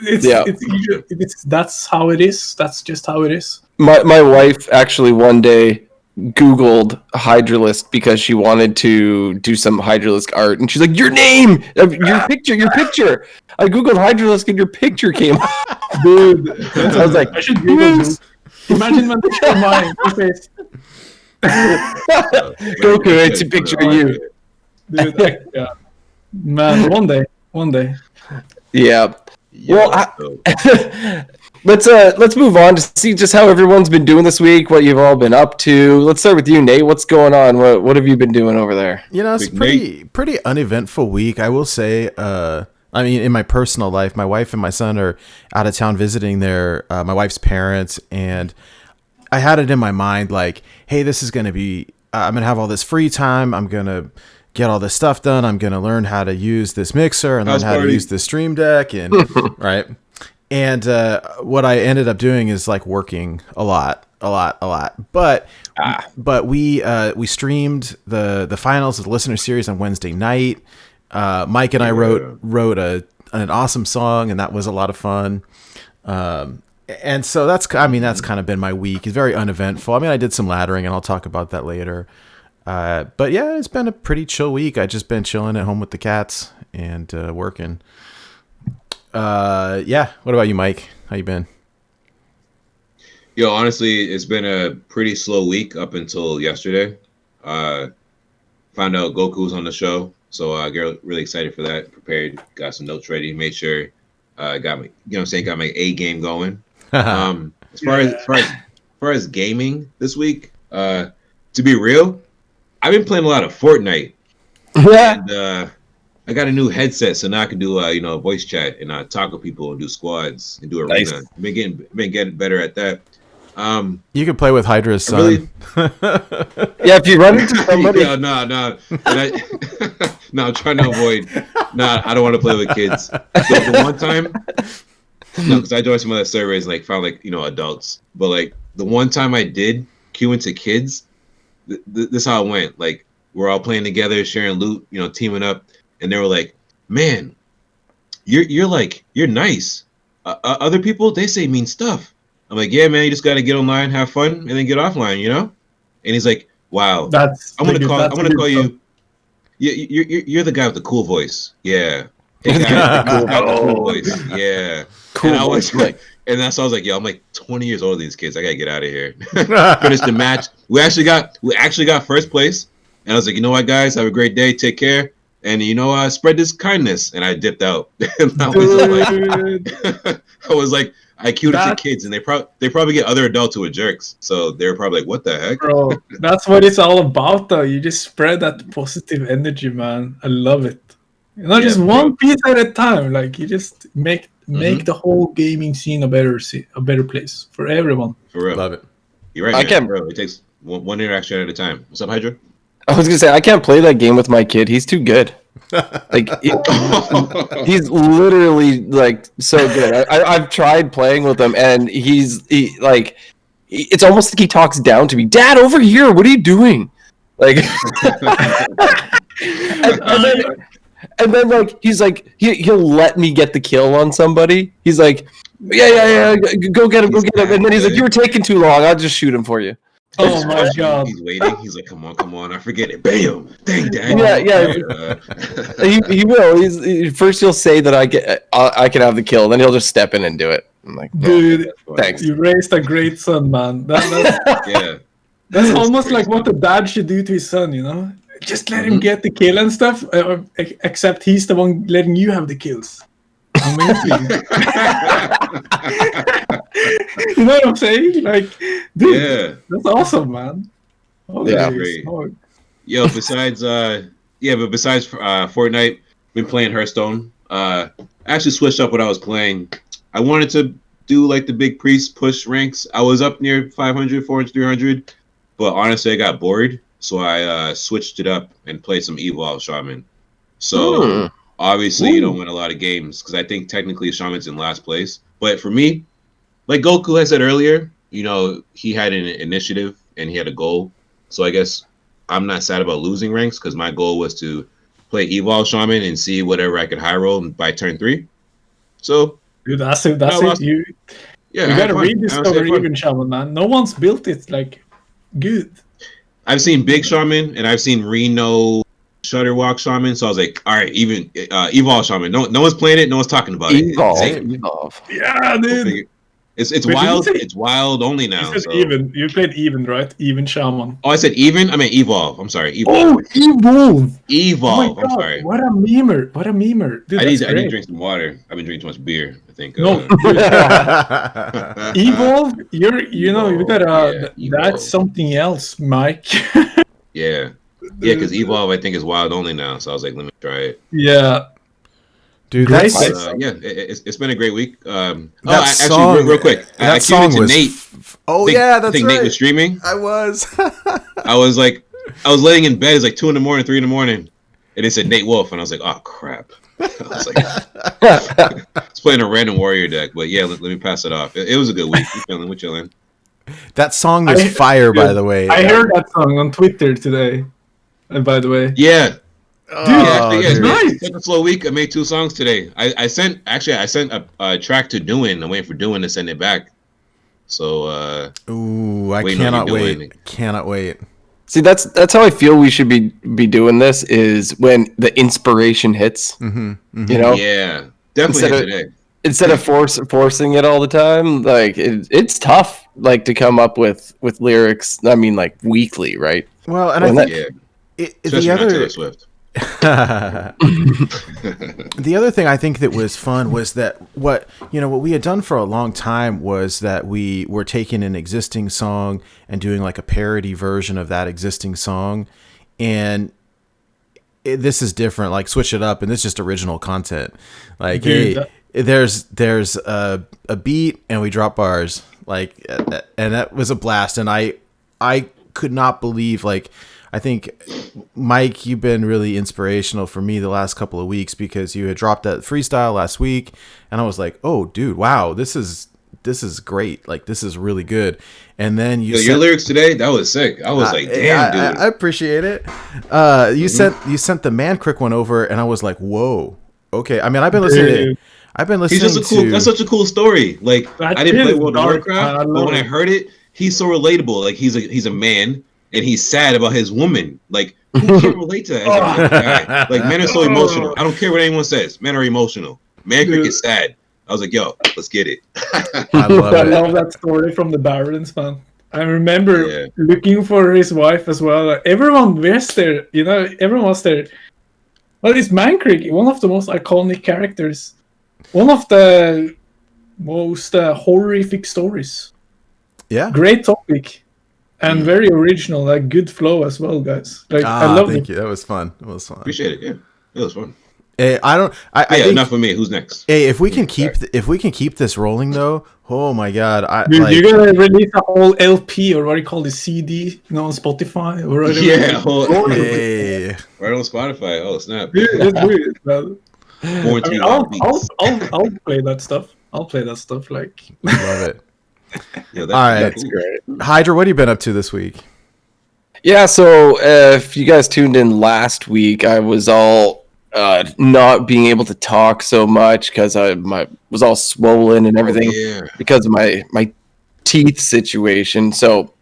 That's how it is. That's just how it is. My wife actually one day Googled Hydralisk because she wanted to do some Hydralisk art, and she's like, "Your name, your picture." I Googled Hydralisk, and your picture came up. Dude, I was like, I should Google this. Imagine my picture of mine. Goku, it's a picture of you. Dude, yeah. Man, one day. Yeah. Well, let's move on to see just how everyone's been doing this week, what you've all been up to. Let's start with you, Nate. What's going on? What have you been doing over there? It's pretty uneventful week, I will say. I mean, in my personal life, my wife and my son are out of town visiting my wife's parents, and I had it in my mind like, hey, this is going to be, I'm going to have all this free time. I'm going to get all this stuff done. I'm going to learn how to use this mixer and learn how to use the Stream Deck and right. And what I ended up doing is like working a lot. But we streamed the finals of the listener series on Wednesday night. Mike and I wrote an awesome song, and that was a lot of fun. And so that's kind of been my week. It's very uneventful. I mean, I did some laddering, and I'll talk about that later. But yeah, it's been a pretty chill week. I just been chilling at home with the cats and working. Yeah. What about you, Mike? How you been? Yo, honestly, it's been a pretty slow week up until yesterday. Found out Goku was on the show, so I get really excited for that. Prepared, got some notes ready, made sure got my, got my A game going. As far as gaming this week, to be real, I've been playing a lot of Fortnite. Yeah. And I got a new headset, so now I can do voice chat and talk with people and do squads and do arena. Nice. Been getting better at that. You can play with Hydra's son. Yeah, if you run into somebody. No. I'm trying to avoid. I don't want to play with kids. The one time, because I joined some other servers and found adults. But the one time I did queue into kids, this is how it went. We're all playing together, sharing loot, teaming up, and they were like, "Man, you're nice. Other people, they say mean stuff." I'm like, "Yeah, man, you just gotta get online, have fun, and then get offline, And he's like, "Wow, I'm gonna call you. You're the guy with the cool voice, yeah. Hey, guy, the cool voice, yeah." Cool. And I was like, and that's why I was like, "Yo, I'm 20 years older than these kids. I gotta get out of here." Finished the match. We actually got first place, and I was like, "You know what, guys? Have a great day. Take care." And spread this kindness, and I dipped out. And I was like, I queued it to kids, and they probably get other adults who are jerks. So they're probably like, "What the heck?" Bro, that's what it's all about, though. You just spread that positive energy, man. I love it. Just one piece at a time. You just make the whole gaming scene a better place for everyone. For real, love it. You're right. Man. It takes one interaction at a time. What's up, Hydra? I was gonna say I can't play that game with my kid. He's too good. He's literally so good. I've tried playing with him, and it's almost like he talks down to me. "Dad, over here. What are you doing?" And then he's he'll let me get the kill on somebody. He's like, yeah, go get him, and then he's like, "You were taking too long. I'll just shoot him for you." Oh my god! He's waiting. He's like, "Come on! I forget it. Bam! Dang, Dad!" Yeah. He will. First, he'll say that I can have the kill. Then he'll just step in and do it. I'm like, dude, thanks. You raised a great son, man. Yeah. That's almost like what a dad should do to his son. just let him get the kill and stuff. Except he's the one letting you have the kills. Amazing. You know what I'm saying? Like, dude, that's awesome, man. Holy great. smoke. Yo, besides Fortnite, been playing Hearthstone. I actually switched up what I was playing. I wanted to do like the big priest push ranks. I was up near 500, 400, 300, but honestly I got bored, so I switched it up and played some Evovle Shaman. So obviously you don't win a lot of games because I think technically Shaman's in last place. But for me, like Goku had said earlier, you know, he had an initiative and he had a goal. So I guess I'm not sad about losing ranks because my goal was to play Evovle Shaman and see whatever I could high roll by turn 3. So, dude, that's it. You gotta rediscover even Shaman, man. No one's built it like good. I've seen Big Shaman and I've seen Reno Shutterwalk Shaman. So I was like, all right, even Evovle Shaman. No one's playing it. No one's talking about it. Evolve. Yeah, dude. It's wild. It's wild only now. You said even. You played even, right? Even Shaman. Oh, I said even. I mean Evolve. I'm sorry. Evolve. Evolve. Oh I'm sorry. What a memer. Dude, I need to drink some water. I've been drinking too much beer. I think. No. Evolve. You gotta. That's something else, Mike. Yeah, because Evolve I think is wild only now. So I was like, let me try it. Yeah. Dude, it's been a great week. Song, real quick, I song was Nate. that's right. I think Nate was streaming. I was. I was laying in bed. It's like 2 in the morning, 3 in the morning, and it said Nate Wolf, and I was like, oh crap. I was like, I was playing a random warrior deck, but yeah, let me pass it off. It was a good week. We're chilling. That song was fire, by the way. I heard that song on Twitter today. And by the way, yeah. It's nice. Such a slow week. I made 2 songs today. I sent a track to Doin. I'm waiting for Doin to send it back. So I cannot wait. Cannot wait. See, that's how I feel we should be doing this, is when the inspiration hits. You know? Yeah. Definitely instead of forcing it all the time. Like it's tough like to come up with lyrics, I mean like weekly, right? Well, and I think especially not Taylor Swift. The other thing I think that was fun was that what we had done for a long time was that we were taking an existing song and doing like a parody version of that existing song, and this is different. Like switch it up, and it's just original content. Like there's a beat and we drop bars, like, and that was a blast. And I could not believe, like, I think, Mike, you've been really inspirational for me the last couple of weeks because you had dropped that freestyle last week, and I was like, oh, dude, wow, this is great. Like, this is really good. And then your lyrics today, that was sick. I was like, damn, dude. I appreciate it. You sent the Man Crick one over, and I was like, whoa, okay. I mean, I've been listening. That's such a cool story. Like, I didn't play World of Warcraft, but when I heard it, he's so relatable. Like, he's a man. And he's sad about his woman. Like, who can relate to that as a guy? Like, men are so emotional. I don't care what anyone says. Men are emotional. Man Crick is sad. I was like, yo, let's get it. I love that story from the Barons, man. I remember looking for his wife as well. Everyone was there. Everyone was there. Well, it's Man Crick, one of the most iconic characters. One of the most horrific stories. Yeah. Great topic. And very original, like good flow as well, guys. Like I love it. Thank you. That was fun. Appreciate it. Yeah, it was fun. Hey, I think, enough for me. Who's next? Hey, if we can keep this rolling though, oh my god, you're gonna release a whole LP or what do you call it, CD, on Spotify or whatever. Yeah, right on Spotify. Oh snap! I'll play that stuff. Like, love it. Yeah, all right, that's great. Hydra, what have you been up to this week? Yeah, so if you guys tuned in last week, I was all not being able to talk so much because I was all swollen and everything because of my teeth situation. So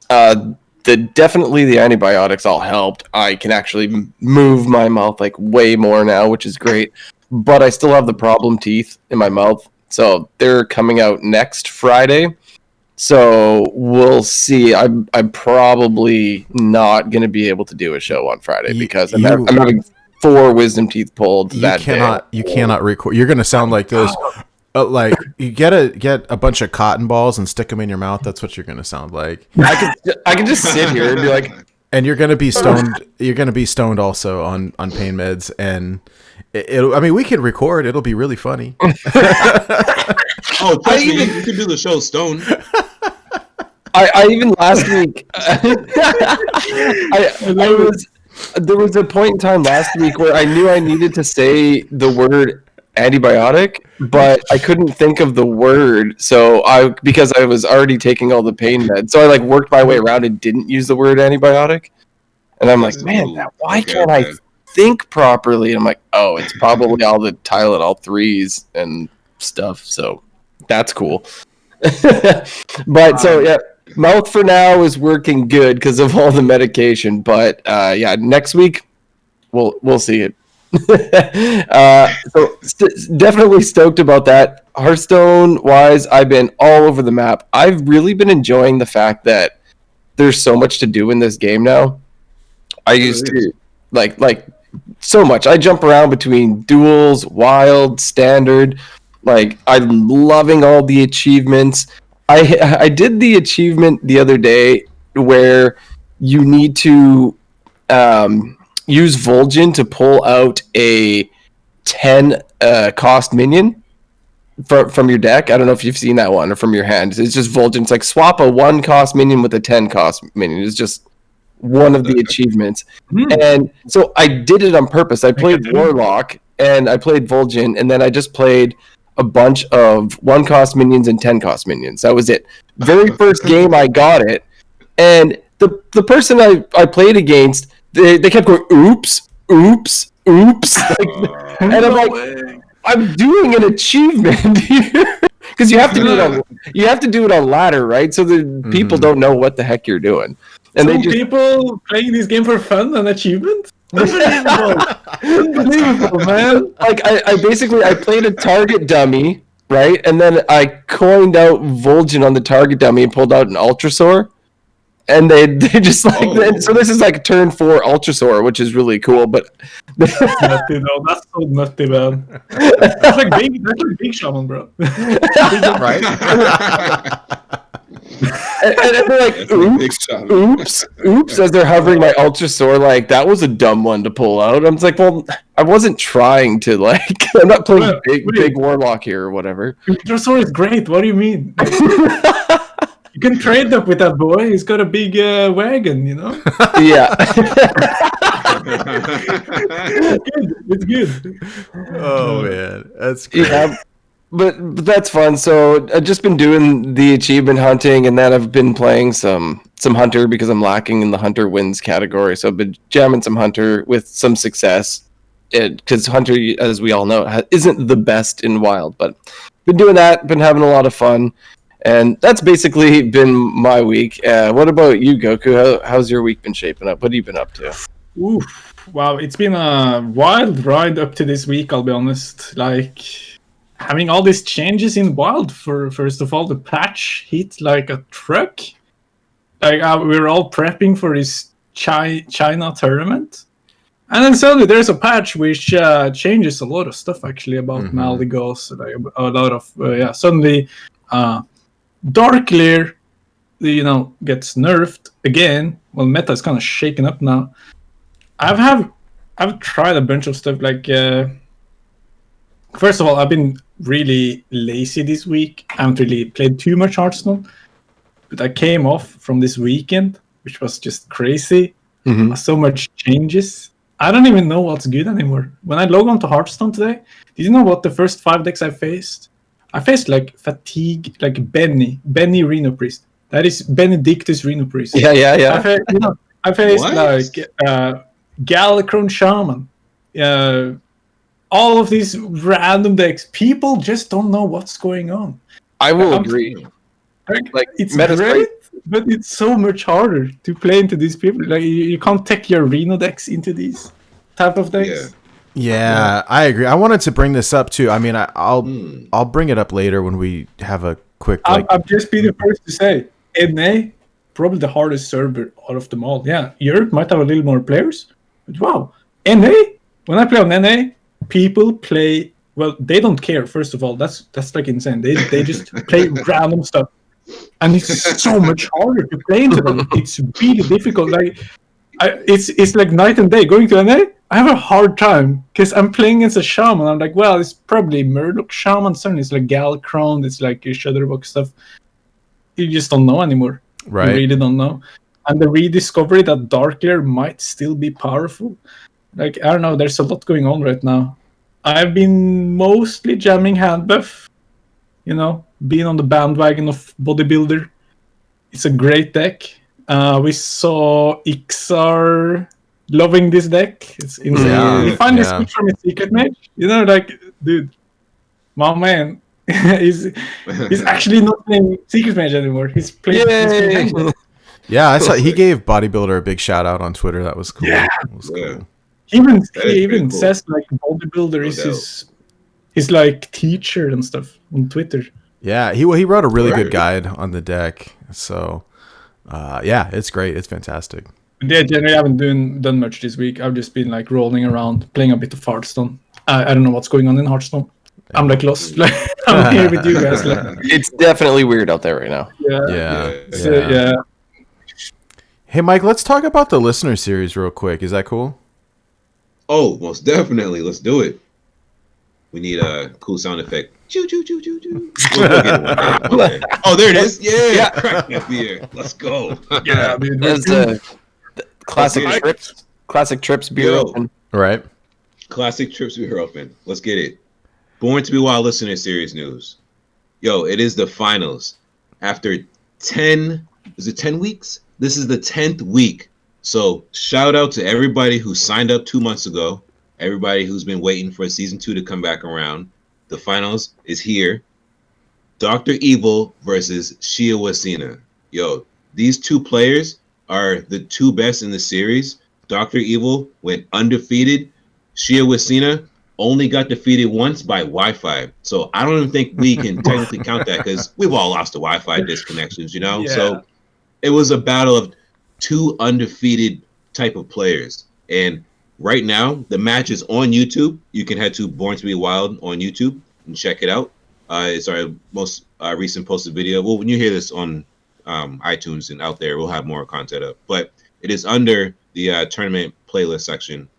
definitely the antibiotics all helped. I can actually move my mouth like way more now, which is great. But I still have the problem teeth in my mouth. So they're coming out next Friday. So we'll see. I'm probably not going to be able to do a show on Friday because I'm having 4 wisdom teeth pulled that day. You cannot record. You're going to sound like this. Like you get a bunch of cotton balls and stick them in your mouth. That's what you're going to sound like. I can just sit here and be like, and you're going to be stoned. You're going to be stoned also on pain meds, and I mean, we can record. It'll be really funny. Oh, trust me, you can do the show stoned. I even last week, there was a point in time last week where I knew I needed to say the word antibiotic, but I couldn't think of the word. Because I was already taking all the pain meds, so I like worked my way around and didn't use the word antibiotic. And I'm like, man, why can't I think properly? And I'm like, oh, it's probably all the Tylenol 3s and stuff. So that's cool. But so yeah, mouth for now is working good because of all the medication. But yeah, next week we'll see it. Definitely stoked about that. Hearthstone wise, I've been all over the map. I've really been enjoying the fact that there's so much to do in this game now. I used to like so much. I jump around between duels, wild, standard. Like I'm loving all the achievements. I did the achievement the other day where you need to use Vol'jin to pull out a 10 cost minion from your deck. I don't know if you've seen that one or from your hand. It's just Vol'jin. It's like swap a 1 cost minion with a 10 cost minion. It's just one of the achievements. And so I did it on purpose. I played Warlock and I played Vol'jin, and then I just played a bunch of 1 cost minions and 10 cost minions. That was it. Very first game I got it, and the person I played against, they kept going, oops. And I'm like, I'm doing an achievement here. Because you have to do it on ladder, right? So the people don't know what the heck you're doing. And some people playing this game for fun and achievement? Unbelievable, man. Like I basically played a target dummy, right? And then I coined out Vol'jin on the target dummy and pulled out an Ultrasaur. And they just like so this is like turn 4 Ultrasaur, which is really cool. But that's nutty, though. That's so nutty, man. That's like big Shaman, bro. Right? and they're like, oops, as they're hovering my Ultrasaur, like that was a dumb one to pull out. I'm like, well, I wasn't trying to like. I'm not playing big Warlock here or whatever. Ultrasaur is great. What do you mean? You can trade up with that boy. He's got a big wagon, you know? Yeah. It's good. Oh, man. That's great. Yeah, but that's fun. So I've just been doing the achievement hunting, and then I've been playing some Hunter because I'm lacking in the Hunter wins category. So I've been jamming some Hunter with some success. Because Hunter, as we all know, isn't the best in Wild. But been doing that, been having a lot of fun. And that's basically been my week. What about you, Goku? How's your week been shaping up? What have you been up to? Oof. Wow, it's been a wild ride up to this week, I'll be honest. Like, having all these changes in Wild, first of all, the patch hit like a truck. Like, we were all prepping for this China tournament. And then suddenly there's a patch which changes a lot of stuff, actually, about Maldigos. Like, a lot of, suddenly... Dark Lair, gets nerfed again. Well, meta is kind of shaken up now. I've tried a bunch of stuff. Like, first of all, I've been really lazy this week. I haven't really played too much Hearthstone, but I came off from this weekend, which was just crazy. So much changes. I don't even know what's good anymore. When I log on to Hearthstone today, did you know what the first 5 decks I faced? I faced like Fatigue, like Benny Reno Priest. That is Benedictus Reno Priest. Yeah. I faced like Galacron Shaman. All of these random decks. People just don't know what's going on. I will agree. Like it's great, but it's so much harder to play into these people. Like you can't take your Reno decks into these type of decks. Yeah, I agree. I wanted to bring this up too. I mean, I'll bring it up later when we have a quick. Like, I'll just be the first to say, NA, probably the hardest server out of them all. Yeah, Europe might have a little more players, but wow, NA. When I play on NA, people play. Well, they don't care. First of all, that's like insane. They just play random stuff, and it's so much harder to play into them. It's really difficult. Like, it's like night and day. Going to NA, I have a hard time because I'm playing as a shaman. I'm like, well, it's probably Murloc Shaman. Something. It's like Galcron. It's like Shudderbox stuff. You just don't know anymore. right. You really don't know. And the rediscovery that Dark Lair might still be powerful. Like, I don't know. There's a lot going on right now. I've been mostly jamming hand buff. You know, being on the bandwagon of Bodybuilder. It's a great deck. We saw Ixar loving this deck. It's insane. Yeah, He finally yeah. switched from his secret mage. You know, like, dude, my man, he's actually not playing secret mage anymore. He's playing. Yay! Yeah, I saw he gave Bodybuilder a big shout out on Twitter. That was cool. Yeah. That was cool. He even pretty cool. says like Bodybuilder is his like teacher and stuff on Twitter. Yeah, he wrote a really good Right. guide on the deck. So, yeah, it's great. It's fantastic. Yeah, generally I haven't done much this week. I've just been like rolling around, playing a bit of Hearthstone. I don't know what's going on in Hearthstone. I'm like lost. Like, I'm here with you guys. Like, It's definitely weird out there right now. Yeah. So, yeah. Hey, Mike, let's talk about the listener series real quick. Is that cool? Oh, most definitely. Let's do it. We need a cool sound effect. Choo choo choo choo choo. We'll get it one day. Oh, there it is. Yeah. Crack me up here. Let's go. Yeah, dude. That's the classic Okay. trips. Classic trips beer Yo. open. Right. Classic trips we hear open. Let's get it. Born to be Wild listener series news. Yo, it is the finals. After 10 weeks? This is the 10th week. So shout out to everybody who signed up 2 months ago. Everybody who's been waiting for season 2 to come back around. The finals is here. Dr. Evil versus Shia Wasina. Yo, these two players are the two best in the series. Dr. Evil went undefeated. Shia Wasina only got defeated once by Wi-Fi. So I don't even think we can technically count that because we've all lost to Wi-Fi disconnections, you know? Yeah. So it was a battle of two undefeated type of players. And right now, the match is on YouTube. You can head to Born to be Wild on YouTube and check it out. It's our most recent posted video. Well, when you hear this on iTunes and out there, we'll have more content up. But it is under the tournament playlist section.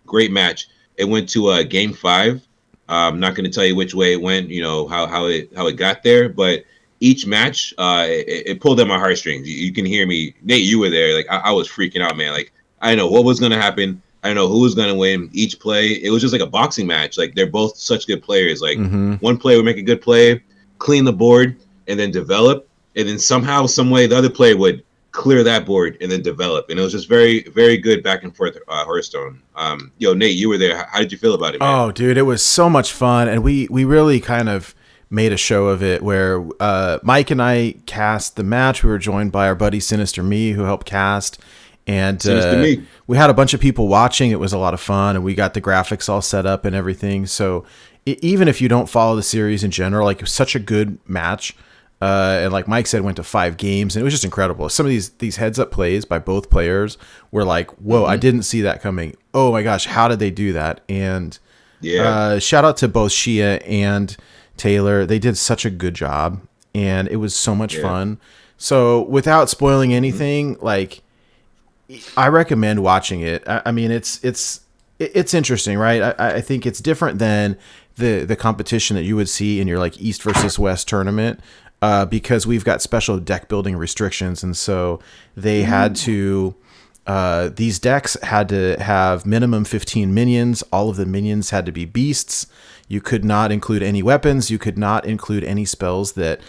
Great match. It went to game 5. I'm not going to tell you which way it went. You know how it got there, but each match it pulled at my heartstrings. You can hear me, Nate. You were there. Like I was freaking out, man. Like I didn't know what was going to happen. I don't know who was going to win each play. It was just like a boxing match. Like they're both such good players. Like one player would make a good play, clean the board, and then develop. And then somehow, some way, the other player would clear that board and then develop. And it was just very, very good back and forth Hearthstone. Yo, Nate, you were there. How did you feel about it, man? Oh, dude, it was so much fun. And we really kind of made a show of it where Mike and I cast the match. We were joined by our buddy Sinister Me, who helped cast. And we had a bunch of people watching. It was a lot of fun, and we got the graphics all set up and everything. So even if you don't follow the series in general, like it was such a good match. And like Mike said, went to 5 games, and it was just incredible. Some of these heads up plays by both players were like, whoa, I didn't see that coming. Oh my gosh, how did they do that? And shout out to both Shia and Taylor. They did such a good job, and it was so much fun. So without spoiling anything, like, I recommend watching it. I mean, it's interesting, right? I think it's different than the competition that you would see in your like East versus West tournament, because we've got special deck building restrictions, and so they had to. These decks had to have minimum 15 minions. All of the minions had to be beasts. You could not include any weapons. You could not include any spells that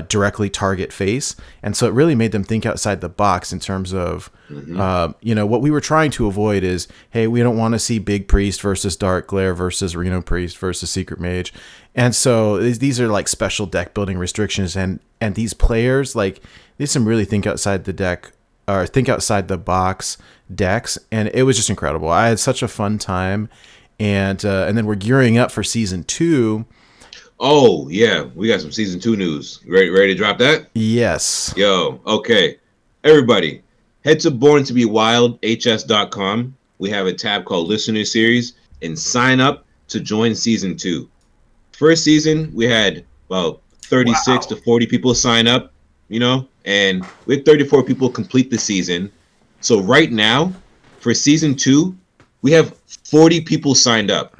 directly target face. And so it really made them think outside the box in terms of, what we were trying to avoid is, hey, we don't want to see Big Priest versus Dark Glare versus Reno Priest versus Secret Mage. And so these are like special deck building restrictions. And these players, like, they some really think outside the deck or think outside the box decks. And it was just incredible. I had such a fun time. And then we're gearing up for season 2. Oh yeah, we got some season 2 news. Ready to drop that? Yes. Yo, okay. Everybody, head to borntobewildhs.com. We have a tab called Listener Series and sign up to join season 2. First season, we had about 36 to 40 people sign up, and we had 34 people complete the season. So right now, for season 2, we have 40 people signed up.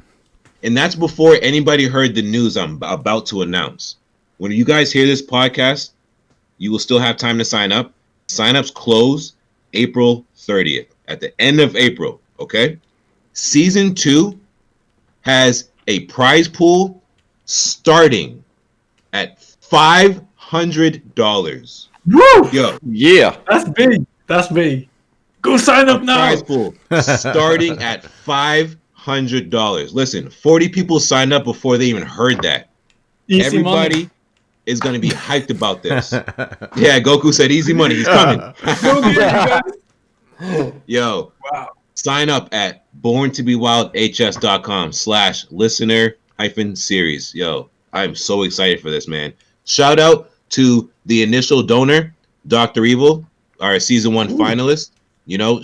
And that's before anybody heard the news I'm about to announce. When you guys hear this podcast, you will still have time to sign up. Sign-ups close April 30th, at the end of April, okay? Season 2 has a prize pool starting at $500. Woo! Yo, Yeah. That's big. That's big. Go sign up now. prize pool starting at $500. Listen, 40 people signed up before they even heard that. Easy Everybody money. is going to be hyped about this. Yeah, Goku said easy money. He's coming. Go get it, guys. Yo, Wow. sign up at borntobewildhs.com/listener-series. Yo, I'm so excited for this, man. Shout out to the initial donor, Dr. Evil, our season 1 finalist.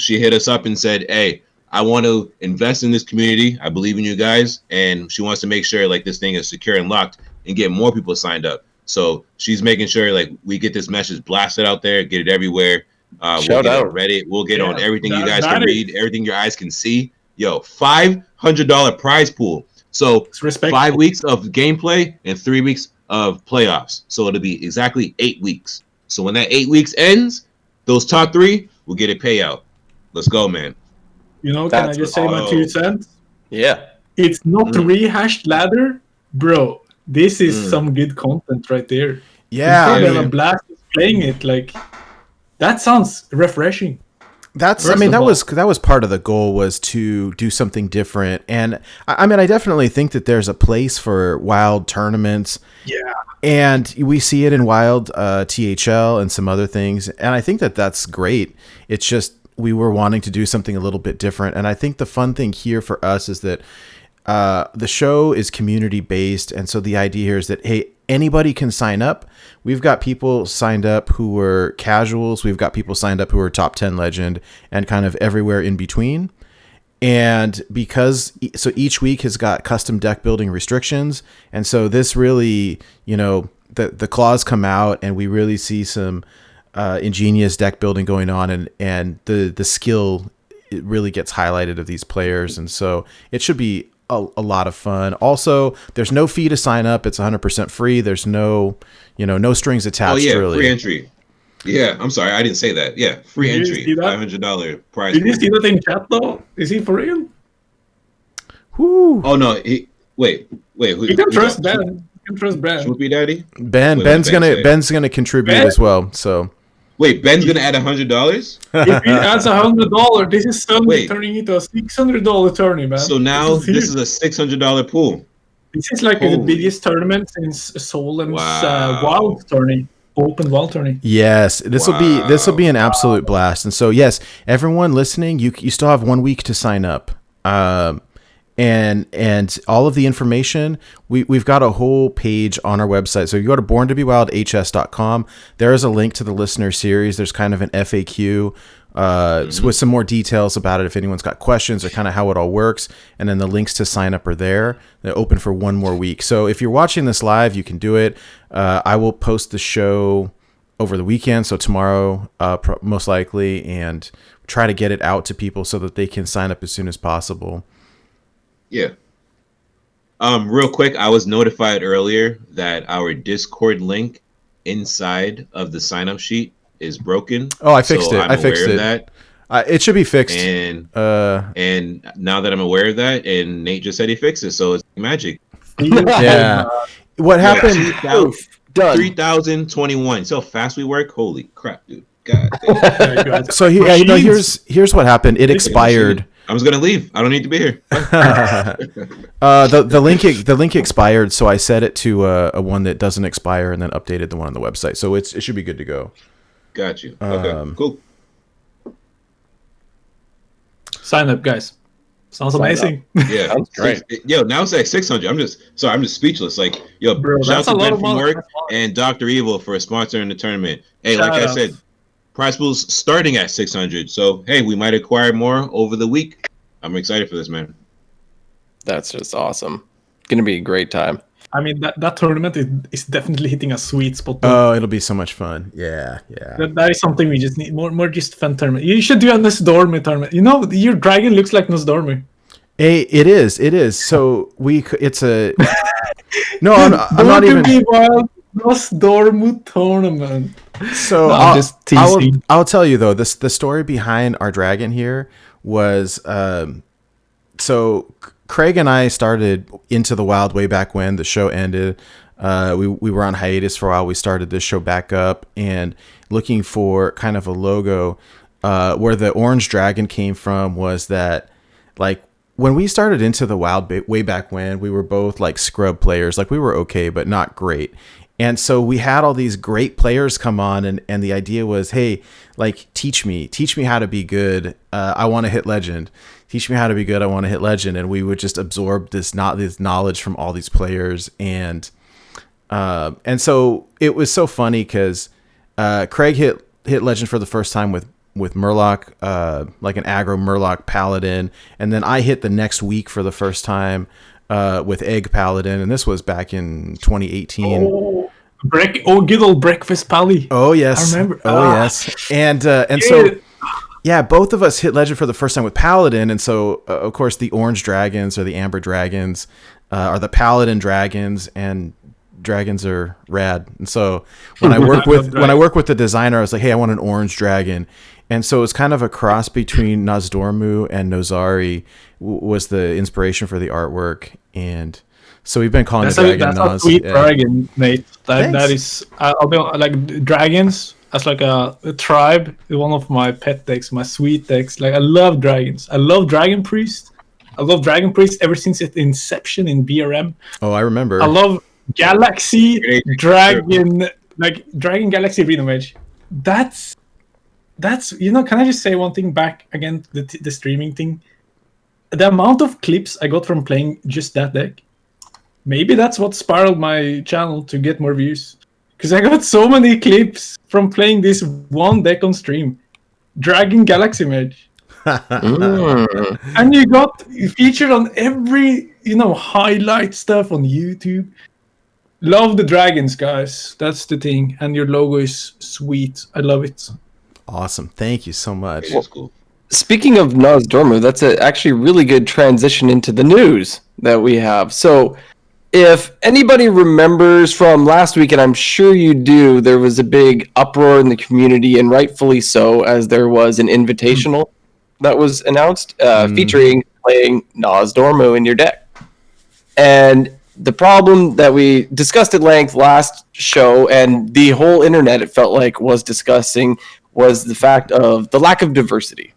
She hit us up and said, hey, I want to invest in this community. I believe in you guys. And she wants to make sure like this thing is secure and locked and get more people signed up. So she's making sure like we get this message blasted out there, get it everywhere. We'll Shout get out. on Reddit. We'll get on everything you that- guys can that read, everything your eyes can see. Yo, $500 prize pool. So It's respectful. 5 weeks of gameplay and 3 weeks of playoffs. So it'll be exactly 8 weeks. So when that 8 weeks ends, those top 3 will get a payout. Let's go, man. Can I That's just say my what- 2 cents? Yeah. It's not rehashed ladder, bro. This is some good content right there. Yeah, People I have a mean, blast playing it. Like that sounds refreshing. that's. I First mean, of that all- was part of the goal, was to do something different. And I mean, I definitely think that there's a place for wild tournaments. Yeah. And we see it in Wild THL and some other things. And I think that that's great. It's just we were wanting to do something a little bit different. And I think the fun thing here for us is that the show is community based. And so the idea here is that, hey, anybody can sign up. We've got people signed up who were casuals. We've got people signed up who are top 10 legend and kind of everywhere in between. And so each week has got custom deck building restrictions. And so this really, the claws come out and we really see some ingenious deck building going on, and the skill, it really gets highlighted of these players. And so it should be a lot of fun. Also, there's no fee to sign up. It's 100% free. There's no strings attached. Oh, yeah, really. free entry. Yeah, I'm sorry, I didn't say that. Yeah, free Did you entry, see that? $500 prize Did you pool. see that in chat though? Is he for real? Whoo. Oh, no, wait. Who, You can who's trust that? Ben. You can trust Ben. Swoopy Daddy? Ben, Wait, Ben's what did Ben say? Ben's gonna contribute Ben? as well. So Wait, Ben's going to add $100? If he adds $100, this is suddenly Wait. turning into a $600 tourney, man. So now huge. this is a $600 pool. This is like the Holy. biggest tournament since Solemn's Wow. Wild tourney, Open Wild tourney. yes, this will be an absolute blast. And so yes, everyone listening, you still have 1 week to sign up. And all of the information, we've got a whole page on our website. So if you go to borntobewildhs.com, there is a link to the listener series. There's kind of an FAQ with some more details about it if anyone's got questions or kind of how it all works. And then the links to sign up are there. They're open for 1 more week. So if you're watching this live, you can do it. I will post the show over the weekend, so tomorrow most likely, and try to get it out to people so that they can sign up as soon as possible. Yeah. Real quick, I was notified earlier that our Discord link inside of the sign-up sheet is broken. Oh, I fixed it. I'm I fixed aware it. of that. It should be fixed. And And now that I'm aware of that, and Nate just said he fixed it, so it's magic. yeah, what happened? Done. 3,021. So fast we work. Holy crap, dude. God damn. So here's what happened. It expired. I was gonna leave. I don't need to be here. The link expired, so I set it to a one that doesn't expire, and then updated the one on the website. So it should be good to go. Got you. Okay, cool. Sign up, guys. Sounds amazing. Yeah, Sounds great. Yo, now it's at 600. I'm just speechless. Like, yo, Bro, shout that's out a to lot Ben of from money. work That's a lot. and Dr. Evil for sponsoring the tournament. Hey, Shout like I out. said, prize pool's starting at 600. So hey, we might acquire more over the week. I'm excited for this, man. That's just awesome. Gonna be a great time. I mean, that tournament is definitely hitting a sweet spot. Though. Oh, it'll be so much fun. Yeah. That is something we just need more just fun tournament. You should do a Nosdormu tournament. You know, your dragon looks like Nosdormu. Hey, it is. So it's a no. I'm not even. Wild Nosdormu tournament. So No, I'm just teasing. I'll tell you though, the story behind our dragon here was so Craig and I started Into the Wild way back when the show ended. We were on hiatus for a while. We started this show back up and looking for kind of a logo. Where the orange dragon came from was that, like, when we started Into the Wild way back when, we were both like scrub players. Like, we were okay, but not great. And so we had all these great players come on, and the idea was, hey, like, teach me how to be good. I want to hit legend. Teach me how to be good. I want to hit legend. And we would just absorb this knowledge from all these players. And so it was so funny because Craig hit legend for the first time with Murloc, like an aggro Murloc Paladin, and then I hit the next week for the first time with Egg Paladin, and this was back in 2018. Good old Breakfast Pally. Oh yes, I remember. Yes, and so yeah, both of us hit legend for the first time with Paladin, and so of course the orange dragons or the amber dragons are the Paladin dragons, and dragons are rad. And so when I work with the designer, I was like, hey, I want an orange dragon. And so it's kind of a cross between Nosdormu and Nozari was the inspiration for the artwork. And so we've been calling the dragon That's a sweet dragon, mate. That is, I'll be like dragons as like a tribe. One of my pet decks, my sweet decks. Like, I love dragons. I love Dragon Priest. Ever since its inception in BRM. Oh, I remember. I love Galaxy Dragon, like Dragon Galaxy Arena Mage. That's can I just say one thing back again, the streaming thing? The amount of clips I got from playing just that deck, maybe that's what spiraled my channel to get more views. Because I got so many clips from playing this one deck on stream, Dragon Galaxy Mage. And you got featured on every highlight stuff on YouTube. Love the dragons, guys. That's the thing. And your logo is sweet. I love it. Awesome. Thank you so much. That's cool. Speaking of Nosdormu, that's actually really good transition into the news that we have. So if anybody remembers from last week, and I'm sure you do, there was a big uproar in the community, and rightfully so, as there was an invitational that was announced featuring playing Nosdormu in your deck. And the problem that we discussed at length last show, and the whole internet, it felt like, was discussing, was the fact of the lack of diversity.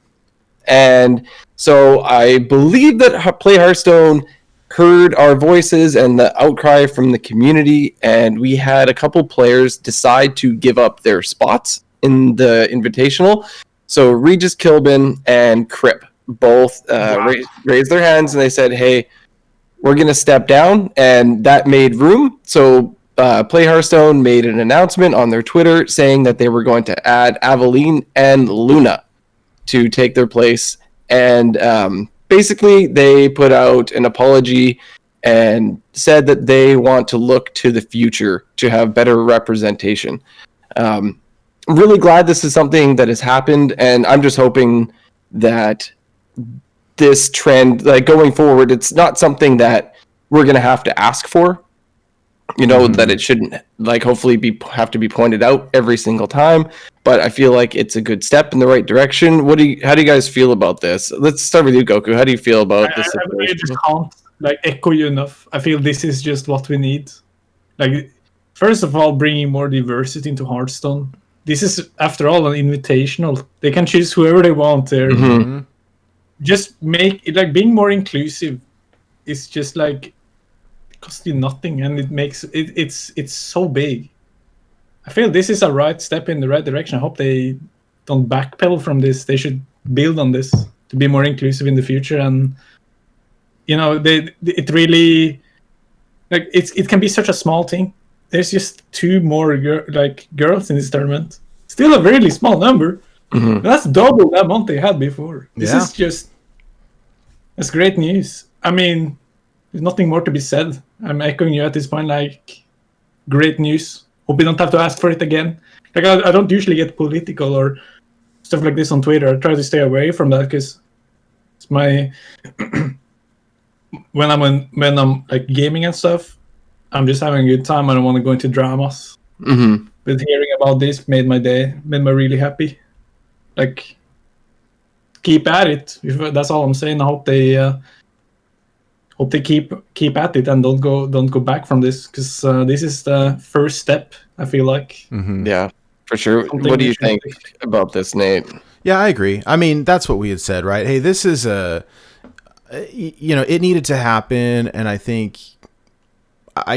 And so I believe that Play Hearthstone heard our voices and the outcry from the community, and we had a couple players decide to give up their spots in the invitational. So Regis Kilbin and Crip both raised their hands, and they said, hey, we're going to step down, and that made room. So Play Hearthstone made an announcement on their Twitter saying that they were going to add Aveline and Luna to take their place. And basically, they put out an apology and said that they want to look to the future to have better representation. I'm really glad this is something that has happened, and I'm just hoping that this trend, like going forward, it's not something that we're going to have to ask for. That it shouldn't, like, hopefully have to be pointed out every single time. But I feel like it's a good step in the right direction. How do you guys feel about this? Let's start with you, Goku. How do you feel about this? I just can't echo you enough. I feel this is just what we need. Like, first of all, bringing more diversity into Hearthstone. This is, after all, an invitational. They can choose whoever they want there. Mm-hmm. Just make it, like, being more inclusive is just like cost you nothing, and it makes it's so big. I feel this is a right step in the right direction. I hope they don't backpedal from this. They should build on this to be more inclusive in the future. And it really, like, it can be such a small thing. There's just 2 more girls in this tournament. Still a really small number. That's double the amount they had before. This is just, that's great news. I mean, there's nothing more to be said. I'm echoing you at this point, like, great news. Hope we don't have to ask for it again. Like, I don't usually get political or stuff like this on Twitter. I try to stay away from that because it's my when I'm like gaming and stuff, I'm just having a good time. I don't want to go into dramas. But hearing about this made my day, made me really happy. Like, keep at it. That's all I'm saying. I hope they keep at it and don't go back from this, because this is the first step, I feel like. Yeah, for sure. What do you think about this, Nate? Yeah, I agree. I mean, that's what we had said, right? Hey, this is it needed to happen, and I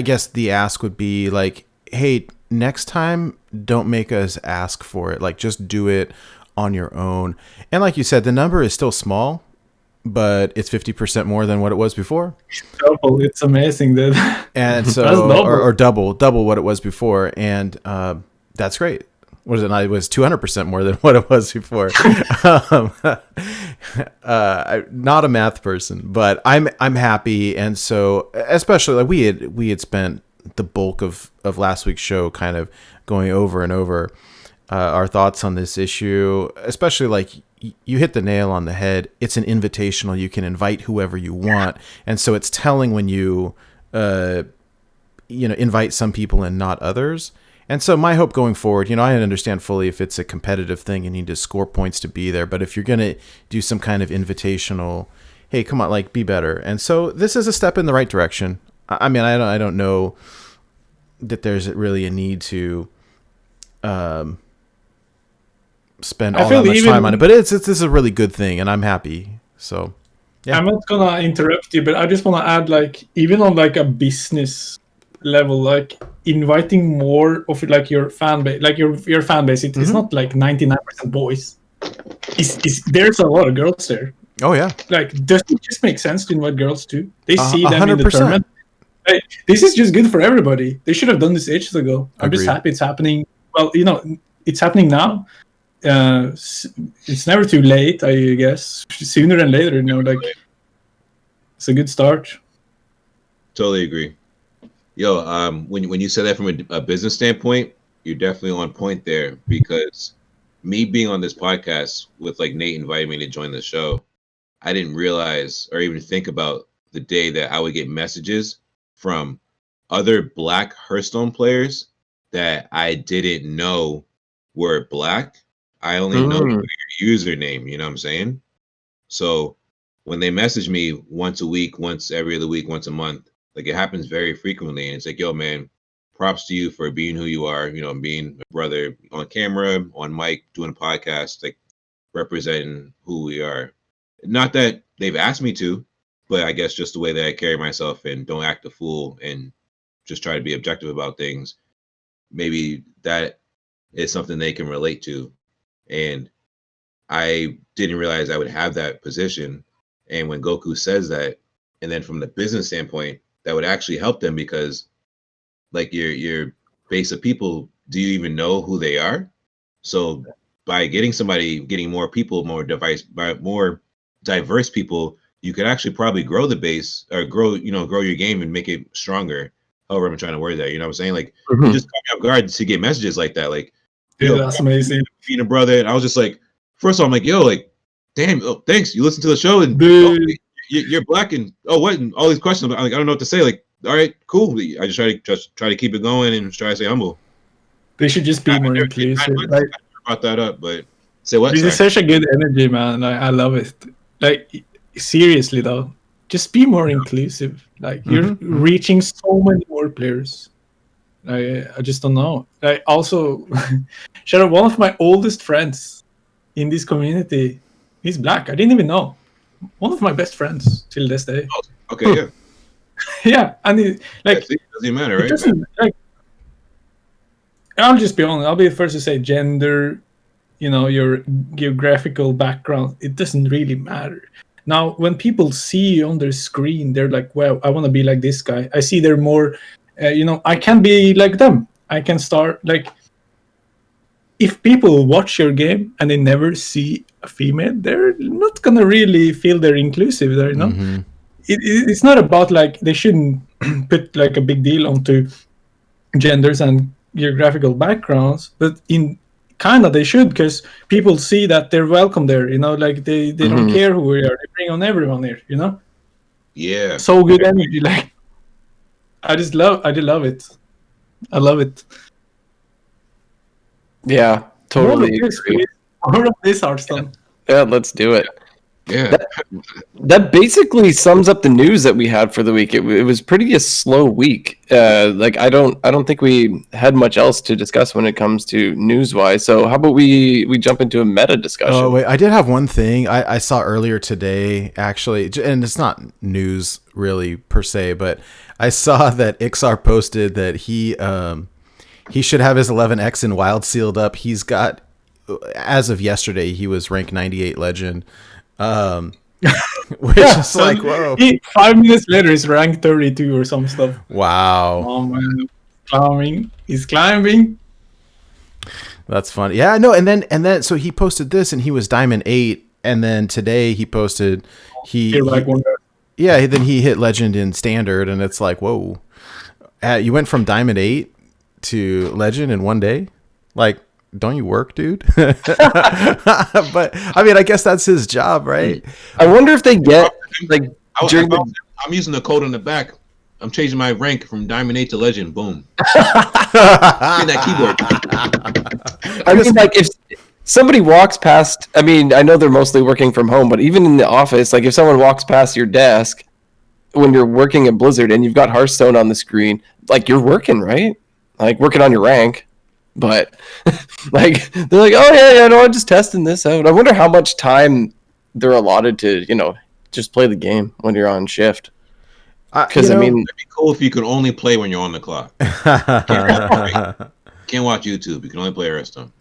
guess the ask would be like, hey, next time, don't make us ask for it. Like, just do it on your own. And like you said, the number is still small, but it's 50% more than what it was before. Double, it's amazing, dude. And so, or double what it was before, and that's great. What is it? It was 200% more than what it was before. Not a math person, but I'm happy, and so especially like we had spent the bulk of last week's show kind of going over and over our thoughts on this issue, especially like you hit the nail on the head. It's an invitational. You can invite whoever you want. And so it's telling when you invite some people and not others. And so my hope going forward, I understand fully if it's a competitive thing, you need to score points to be there. But if you're going to do some kind of invitational, hey, come on, like, be better. And so this is a step in the right direction. I mean, I don't know that there's really a need to spend all that much time on it, but this is a really good thing, and I'm happy. So, yeah. I'm not gonna interrupt you, but I just want to add, like, even on like a business level, like inviting more of like your fan base, like your fan base. It's not like 99% boys. There's a lot of girls there. Oh yeah. Like, does it just make sense to invite girls too? They see them 100%. in the tournament. Like, this is just good for everybody. They should have done this ages ago. I'm just happy it's happening. Well, it's happening now. It's never too late, I guess. Sooner than later, like, it's a good start. Totally agree. Yo, when you said that from a business standpoint, you're definitely on point there, because me being on this podcast with like Nate inviting me to join the show, I didn't realize or even think about the day that I would get messages from other Black Hearthstone players that I didn't know were Black. I only know your username, you know what I'm saying? So when they message me once a week, once every other week, once a month, like, it happens very frequently. And it's like, yo, man, props to you for being who you are, being a brother on camera, on mic, doing a podcast, like, representing who we are. Not that they've asked me to, but I guess just the way that I carry myself and don't act a fool and just try to be objective about things. Maybe that is something they can relate to. And I didn't realize I would have that position. And when Goku says that, and then from the business standpoint, that would actually help them, because like your base of people, do you even know who they are? So by getting more people, more diverse people, you could actually probably grow the base, or grow your game and make it stronger. However, I'm trying to word that, you know what I'm saying? Like, it just caught me off guard to get messages like that. Like, yeah, that's amazing. Being a brother, and I was just like, first of all, I'm like, yo, like, damn, thanks, you listen to the show, and you're Black, and what, and all these questions. I'm like, I don't know what to say. Like, all right, cool. I just try to keep it going and try to stay humble. They should just be more inclusive. I brought that up, but say what? This is such a good energy, man. I love it. Like, seriously though, just be more inclusive. Like, you're reaching so many more players. I just don't know. I also shout out one of my oldest friends in this community. He's Black. I didn't even know. One of my best friends till this day. Oh, okay, yeah. Yeah, and it doesn't matter, right? It doesn't, like, I'll just be honest. I'll be the first to say gender, your geographical background. It doesn't really matter. Now, when people see you on their screen, they're like, "Well, I want to be like this guy." I see they're more, I can be like them. I can start like. If people watch your game and they never see a female, they're not gonna really feel they're inclusive there. It's not about like they shouldn't put like a big deal onto genders and geographical backgrounds, but in kinda they should, because people see that they're welcome there. Like they don't care who we are. They bring on everyone here. Yeah. So good energy. Like I love it. I love it. Yeah, totally agree. More of this, Hearthstone. Yeah, let's do it. Yeah. That basically sums up the news that we had for the week. It was pretty a slow week. Like I don't think we had much else to discuss when it comes to news wise. So how about we jump into a meta discussion? Oh wait, I did have one thing I saw earlier today actually, and it's not news really per se, but I saw that Ixar posted that he should have his 11X in Wild sealed up. He's got, as of yesterday, he was rank 98 legend. Which is like, whoa. 5 minutes later, he's rank 32 or some stuff. Wow. Oh man, he's climbing. That's funny. Yeah, no, and then so he posted this and he was Diamond 8, and then today he posted then he hit legend in standard, and it's like, whoa. You went from Diamond 8 to legend in one day? Like, don't you work, dude? But I mean, I guess that's his job, right? I wonder if they get like I'm using the code on the back. I'm changing my rank from Diamond 8 to Legend. Boom. In that keyboard. I mean, like if somebody walks past, I mean, I know they're mostly working from home, but even in the office, like if someone walks past your desk when you're working at Blizzard and you've got Hearthstone on the screen, like you're working, right? Like working on your rank, but like they're like, oh yeah, no, I'm just testing this out. I wonder how much time they're allotted to, just play the game when you're on shift. Because I mean, it'd be cool if you could only play when you're on the clock. Can't watch YouTube. You can only play Hearthstone.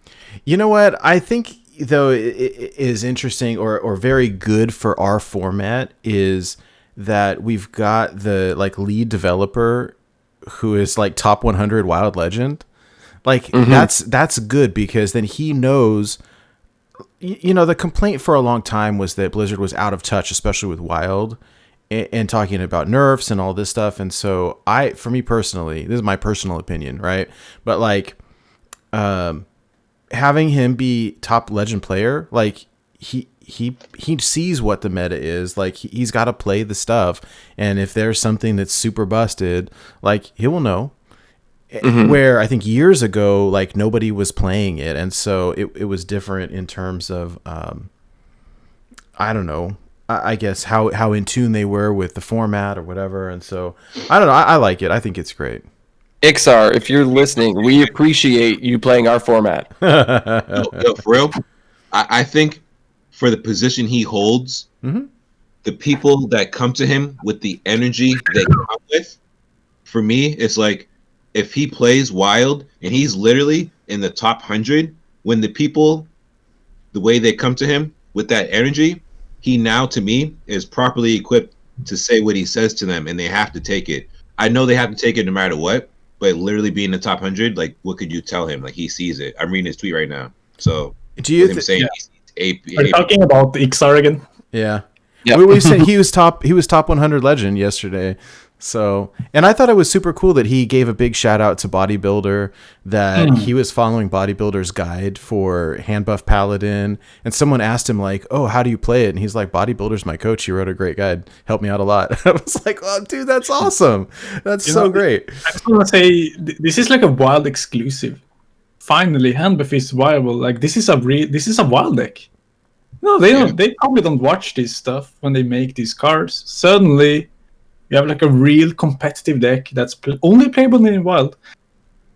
You know what? I think though it is interesting or very good for our format is that we've got the like lead developer who is like top 100 Wild Legend. Like that's good, because then he knows, the complaint for a long time was that Blizzard was out of touch, especially with Wild and talking about nerfs and all this stuff. And so for me personally, this is my personal opinion, right? But like, having him be top Legend player, like he sees what the meta is. Like he's got to play the stuff, and if there's something that's super busted, like he will know. Where I think years ago, like nobody was playing it, and so it was different in terms of I don't know, I guess how in tune they were with the format or whatever. And so I don't know, I like it. I think it's great. Ixar, if you're listening, we appreciate you playing our format. Yo, for real, I think for the position he holds, the people that come to him with the energy they come with, for me, it's like if he plays Wild and he's literally in the top 100, when the people, the way they come to him with that energy, he now, to me, is properly equipped to say what he says to them, and they have to take it. I know they have to take it no matter what, but literally being in the top 100, like, what could you tell him? Like, he sees it. I'm reading his tweet right now. So, do you saying Are you talking about the Ixar again? Yeah. Yep. We said he was top 100 legend yesterday. So, and I thought it was super cool that he gave a big shout out to Bodybuilder, that he was following Bodybuilder's guide for hand buff Paladin, and someone asked him like, "Oh, how do you play it?" And he's like, "Bodybuilder's my coach. He wrote a great guide. Helped me out a lot." I was like, "Oh, dude, that's awesome. That's so great." I just want to say this is like a Wild exclusive. Finally, hand buff is viable. Like this is a Wild deck. No, they don't. They probably don't watch this stuff when they make these cards. Suddenly, you have like a real competitive deck that's only playable in Wild.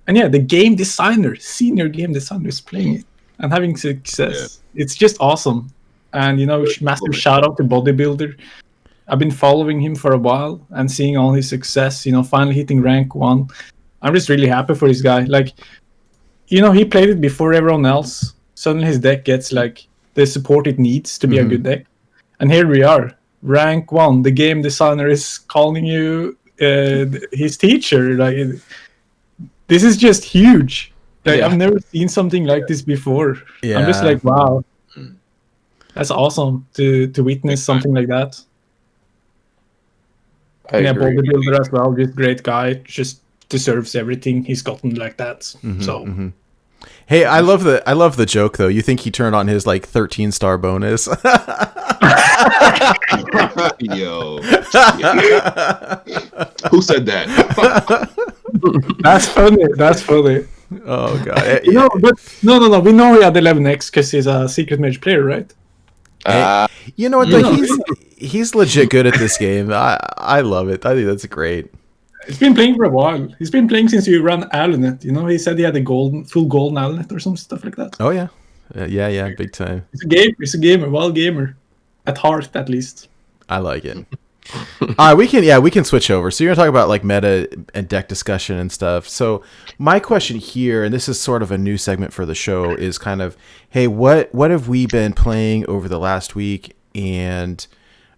And yeah, the game designer, senior game designer, is playing it and having success. Yeah. It's just awesome. And massive shout out to Bodybuilder. I've been following him for a while and seeing all his success. Finally hitting rank 1. I'm just really happy for this guy. Like, he played it before everyone else. Suddenly his deck gets like the support it needs to be a good deck. And here we are. rank 1. The game designer is calling you his teacher. Like, this is just huge. Like, I've never seen something like this before. I'm just like, wow, that's awesome to witness something like that. Bodybuilder as well, just great guy, just deserves everything he's gotten like that. Hey, I love the joke though. You think he turned on his like 13-star bonus? Yo. Who said that? That's funny. Oh god. But no. We know he had 11x because he's a secret mage player, right? You know what? Like, he's legit good at this game. I love it. I think that's great. He's been playing for a while. He's been playing since you ran Alnet. You know, he said he had a full golden Alnet or some stuff like that. Oh yeah, yeah, big time. He's a gamer, wild gamer, at heart at least. I like it. All right, we can switch over. So you're gonna talk about like meta and deck discussion and stuff. So my question here, and this is sort of a new segment for the show, is kind of, hey, what have we been playing over the last week? And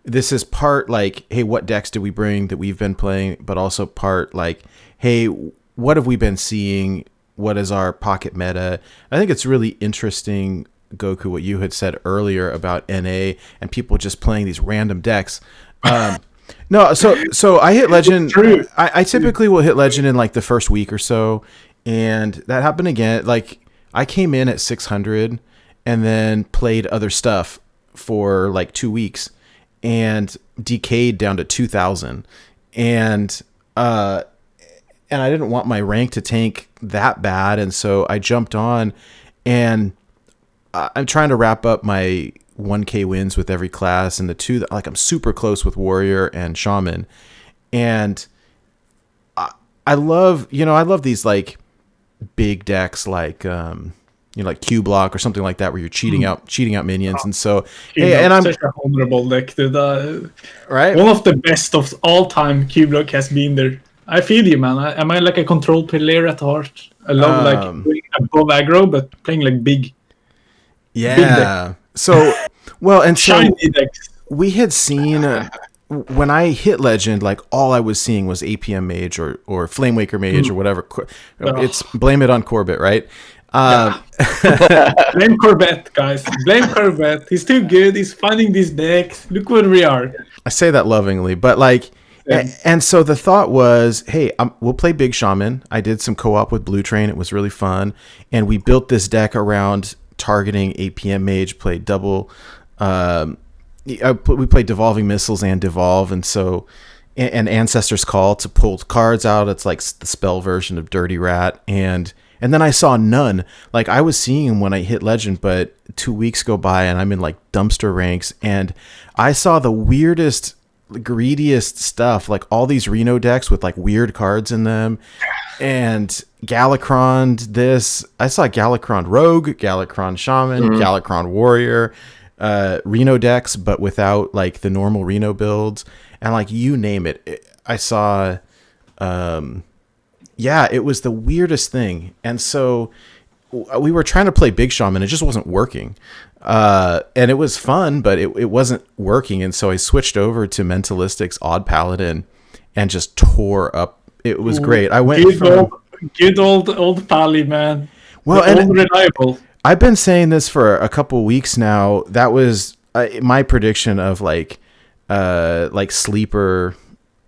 this is part like, hey, what decks did we bring that we've been playing, but also part like, hey, what have we been seeing? What is our pocket meta? I think it's really interesting, Goku, what you had said earlier about NA and people just playing these random decks. No, so I hit Legend. I typically will hit Legend in like the first week or so, and that happened again. Like, I came in at 600 and then played other stuff for like 2 weeks and decayed down to 2,000, and I didn't want my rank to tank that bad, and so I jumped on, and I'm trying to wrap up my 1K wins with every class, and the two that like I'm super close with Warrior and Shaman, and I love these like big decks like like Q Block or something like that, where you're cheating out minions, and so and I'm such a honorable deck, dude. Right, one of the best of all time. Q Block has been there. I feel you, man. Am I like a control player at heart? I love like going above aggro, but playing like big. Yeah. So, well, and so shiny decks. We had seen when I hit Legend, like all I was seeing was APM Mage or Flamewaker Mage or whatever. It's blame it on Corbett, right? Blame Corbett, guys. Blame Corbett. He's too good. He's finding these decks. Look where we are. I say that lovingly, but like, and so the thought was, hey, we'll play Big Shaman. I did some co-op with Blue Train. It was really fun, and we built this deck around targeting APM Mage. Played double. We played Devolving Missiles and Devolve, and so and Ancestor's Call to pull cards out. It's like the spell version of Dirty Rat, and then I saw none. Like, I was seeing him when I hit Legend, but 2 weeks go by and I'm in like dumpster ranks, and I saw the weirdest, greediest stuff, like all these Reno decks with like weird cards in them, and Galakrond this. I saw Galakrond Rogue, Galakrond Shaman, Galakrond Warrior, Reno decks, but without like the normal Reno builds, and like you name it. I saw, it was the weirdest thing, and so we were trying to play Big Shaman. It just wasn't working, and it was fun, but it wasn't working, and so I switched over to Mentalistic's Odd Paladin and just tore up. It was great. I went good old Pally, man. Well, and reliable. I've been saying this for a couple weeks now. That was my prediction of like sleeper.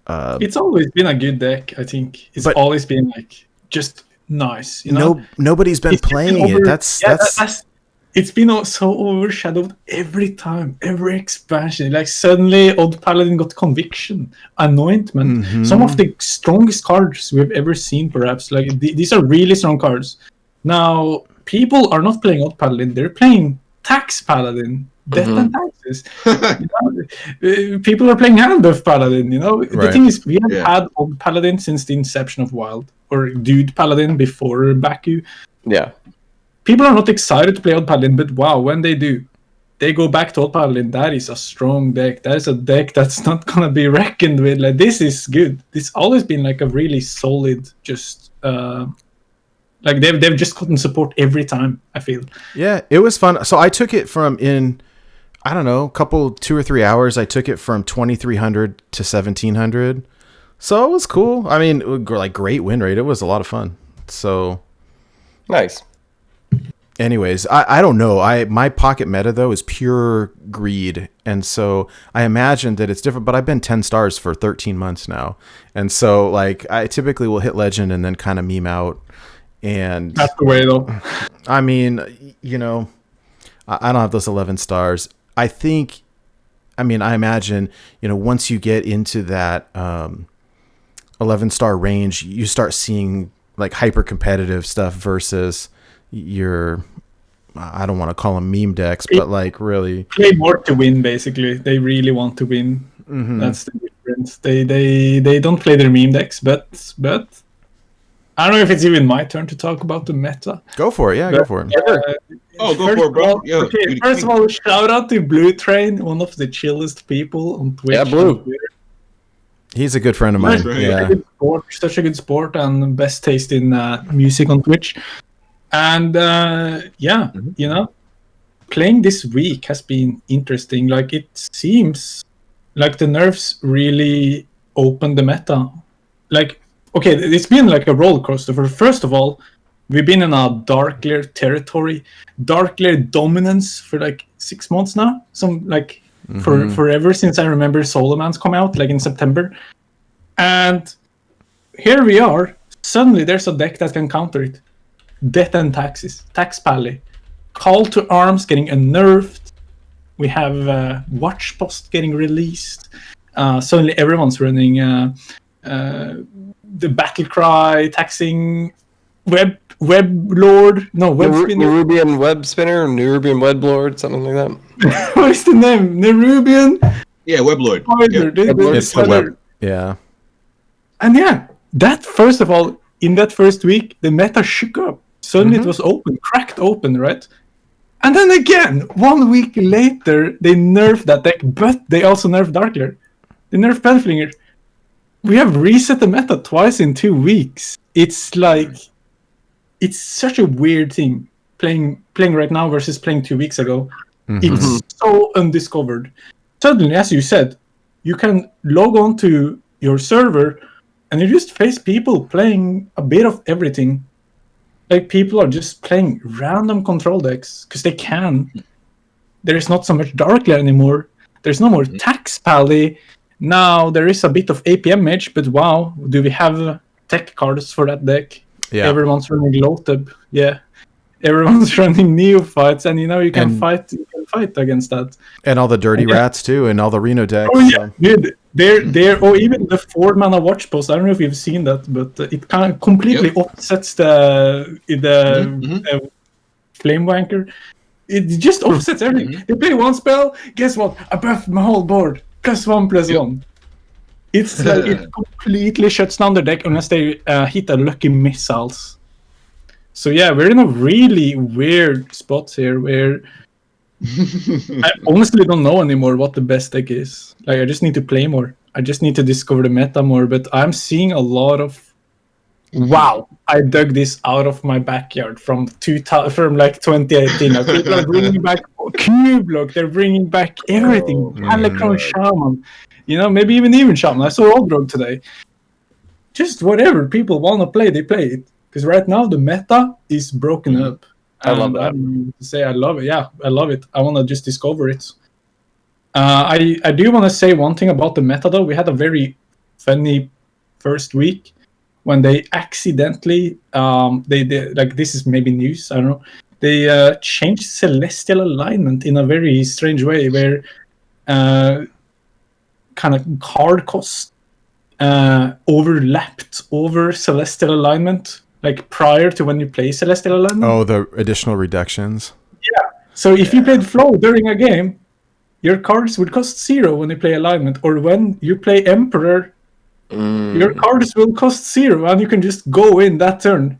It's always been a good deck. I think it's always been like just nice. You know, nobody's been playing it. That's it's been so overshadowed every time, every expansion. Like suddenly, Old Paladin got Conviction, Anointment. Mm-hmm. Some of the strongest cards we've ever seen, perhaps. Like these are really strong cards. Now, people are not playing Old Paladin; they're playing Tax Paladin, Death and Taxes. People are playing Hand of Paladin. You know, the thing is, we have had Old Paladin since the inception of Wild, or Dude Paladin before Baku. Yeah. People are not excited to play Old Paladin, but wow, when they do, they go back to Old Paladin. That is a strong deck. That is a deck that's not gonna be reckoned with. Like, this is good. It's always been like a really solid, just like they've just gotten support every time, I feel. Yeah, it was fun. So I took it from I don't know, 2 or 3 hours. I took it from 2,300 to 1,700. So it was cool. I mean, like great win rate. It was a lot of fun. So Nice. anyways, I don't know. My pocket meta though is pure greed, and so I imagine that it's different. But I've been 10 stars for 13 months now, and so like I typically will hit legend and then kind of meme out. And That's the way, though. I mean, you know, I don't have those 11 stars. I imagine, you know, once you get into that 11-star range, you start seeing like hyper competitive stuff versus your, I don't want to call them meme decks, but like really Play more to win, basically. They really want to win. Mhm. That's the difference. They don't play their meme decks, but I don't know if it's even my turn to talk about the meta. Go for it. Yeah, go for it. Oh, go for it, bro. Yo, Okay, first of all, shout out to Blue Train, one of the chillest people on Twitch. Yeah, Blue. and Twitter. He's a good friend of mine. That's right. Yeah. Such a good sport and best taste in music on Twitch. And you know, playing this week has been interesting. Like, it seems like the nerfs really opened the meta. Like, okay, it's been like a roller coaster. First of all, we've been in a dark lair territory, dark lair dominance for like 6 months now. For forever since I remember Solo Man's come out, like in September. And here we are. Suddenly there's a deck that can counter it. Death and Taxes, Tax Pally. Call to Arms getting nerfed. We have Watch Post getting released. Suddenly everyone's running the Battle Cry, taxing Web Lord. No, Web Spinner. Nerubian Web Spinner, Nerubian Web Lord, something like that. What is the name? Nerubian? Yeah, Weblord. It's the web. Yeah. And yeah, that first of all, in that first week, the meta shook up. Suddenly it was open, cracked open, right? And then again, 1 week later, they nerfed that deck, but they also nerfed Darkler. They nerfed Penflinger. We have reset the meta twice in 2 weeks. It's like, it's such a weird thing playing right now versus playing 2 weeks ago. It's so undiscovered. Suddenly, as you said, you can log on to your server and you just face people playing a bit of everything. Like, people are just playing random control decks because they can. There's not so much Darkler anymore. There's no more Tax Pally. Now there is a bit of APM Mage, but wow, do we have tech cards for that deck? Yeah. Everyone's running Loatheb. Yeah. Everyone's running Neophytes, and you know you can fight against that. And all the dirty rats too, and all the Reno decks. Oh yeah, dude. They're even the 4-mana Watch Post. I don't know if you've seen that, but it kind of completely offsets the Flame Wanker. It just offsets everything. They play one spell, guess what? I buff my whole board. +1/+1. It's like it completely shuts down the deck unless they hit a lucky missiles. So yeah, we're in a really weird spot here where I honestly don't know anymore what the best deck is. Like, I just need to play more. I just need to discover the meta more. But I'm seeing a lot of, wow, I dug this out of my backyard from like 2018. Like, people are bringing back Q-Block. They're bringing back everything. Alecron Shaman. You know, maybe even Shaman. I saw Oldroad today. Just whatever people want to play, they play it. Because right now the meta is broken up. I love that. I love it. Yeah, I love it. I want to just discover it. I do want to say one thing about the meta though. We had a very funny first week when they accidentally they like, this is maybe news, I don't know. They changed celestial alignment in a very strange way where kind of card cost overlapped over celestial alignment, like prior to when you play celestial alignment. Oh, the additional reductions. Yeah. So if you played Flow during a game, your cards would cost 0 when you play alignment, or when you play Emperor, your cards will cost 0, and you can just go in that turn.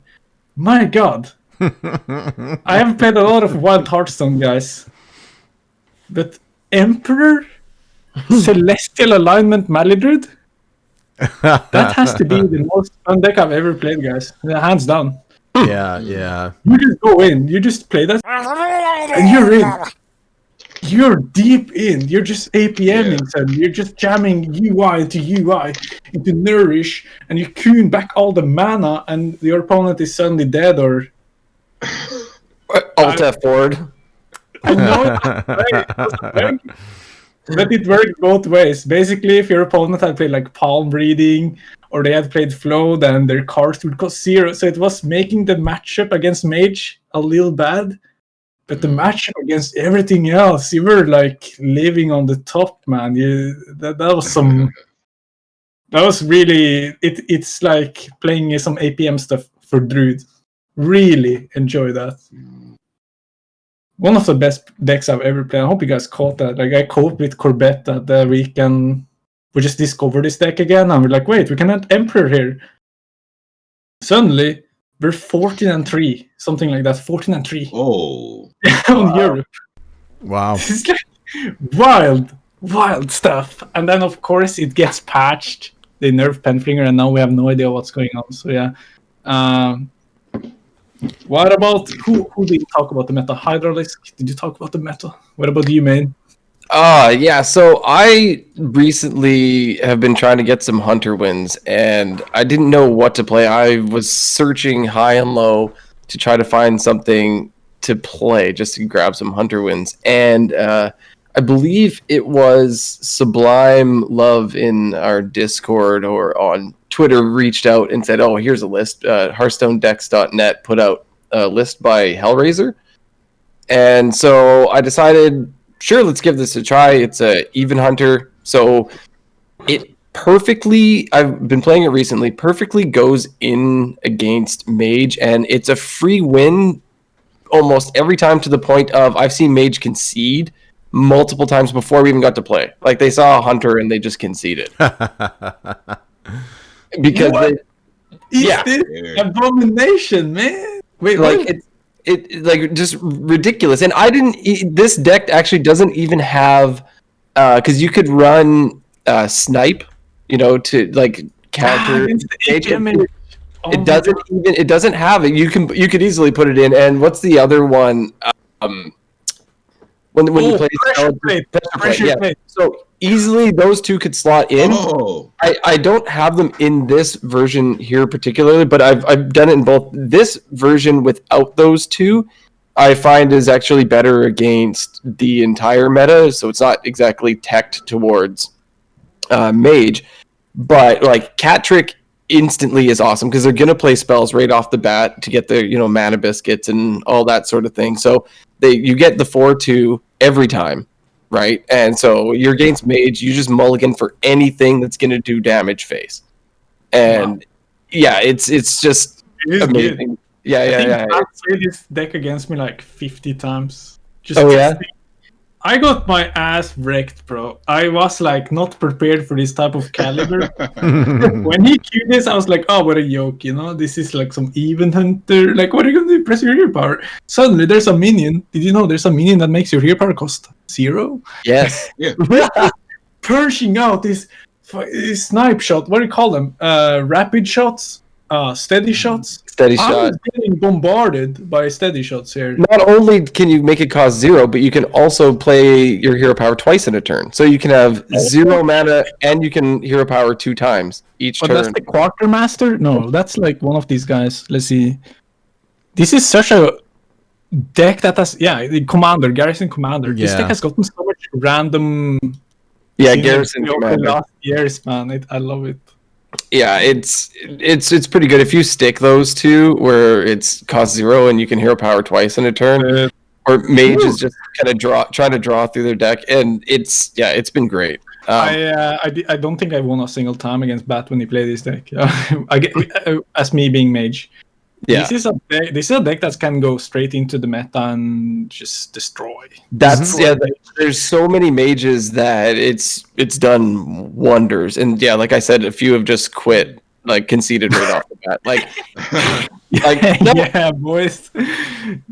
My God. I have played a lot of Wild Hearthstone, guys. But Emperor, Celestial Alignment Malidred, that has to be the most fun deck I've ever played, guys. Hands down. Yeah. You just go in, you just play that, and you're in. you're deep in. You're just APMing, so you're just jamming UI into UI into Nourish, and you queue back all the mana, and your opponent is suddenly dead or Alt F forward. I know but it worked both ways. Basically, if your opponent had played like palm reading or they had played flow, then their cards would cost 0. So it was making the matchup against Mage a little bad. But the matchup against everything else, you were like living on the top, man. That was some. That was really It's like playing some APM stuff for Druid. Really enjoy that. One of the best decks I've ever played. I hope you guys caught that. Like I coped with Corbett at the weekend. We just discovered this deck again, and we're like, wait, we can add Emperor here. Suddenly, we're 14-3, something like that. 14-3. Oh, on Europe. Wow. It's like wild stuff. And then of course it gets patched. They nerf Penflinger, and now we have no idea what's going on. So yeah. What about who did you talk about the meta? Hydralisk, did you talk about the meta? What about you, man? Yeah, so I recently have been trying to get some Hunter wins, and I didn't know what to play. I was searching high and low to try to find something to play, just to grab some Hunter wins. And I believe it was Sublime Love in our Discord or on Twitter reached out and said, oh, here's a list. HearthstoneDecks.net put out a list by Hellraiser. And so I decided, sure, let's give this a try. It's a even hunter, so it perfectly, I've been playing it recently, perfectly goes in against Mage, and it's a free win almost every time, to the point of I've seen Mage concede multiple times before we even got to play. Like they saw a hunter and they just conceded. Because This abomination, man. Wait, like it like just ridiculous. And I didn't. This deck actually doesn't even have, because you could run snipe, to like counter. It doesn't even. It doesn't have it. You could easily put it in. And what's the other one? When you play pressure plate. So easily those two could slot in. I don't have them in this version here particularly, but I've done it in both. This version without those two, I find is actually better against the entire meta. So it's not exactly teched towards Mage, but like Cat Trick instantly is awesome because they're gonna play spells right off the bat to get their mana biscuits and all that sort of thing. So you get the 4/2 every time, right? And so you're against Mage, you just mulligan for anything that's gonna do damage face. And yeah, it's just amazing. Good. I played this deck against me like 50 times. Yeah. I got my ass wrecked, bro. I was like not prepared for this type of caliber. When he queued this, I was like, oh, what a joke, This is like some even hunter. Like, what are you going to do? Press your hero power. Suddenly, there's a minion. Did you know there's a minion that makes your hero power cost 0? Yes. Yeah. Pershing out this snipe shot. What do you call them? Rapid shots? Steady shots? Steady I shot. was getting bombarded by steady shots here. Not only can you make it cost 0, but you can also play your hero power twice in a turn. So you can have 0 mana and you can hero power 2 times each turn. That's the Quartermaster? No, that's like one of these guys. Let's see. This is such a deck that has, the Commander, Garrison Commander. This deck has gotten so much random. Yeah, Garrison Commander. Last years, man. I love it. Yeah, it's pretty good if you stick those two where it's cost 0 and you can hero power twice in a turn. Or Mage is just kind of trying to draw through their deck, and it's been great. I don't think I won a single time against Bat when he played this deck. As me being Mage. Yeah. This is a deck that can go straight into the meta and just destroy. There's so many mages that it's done wonders, and like I said, a few have just quit, like conceded right off the bat. Yeah, boys.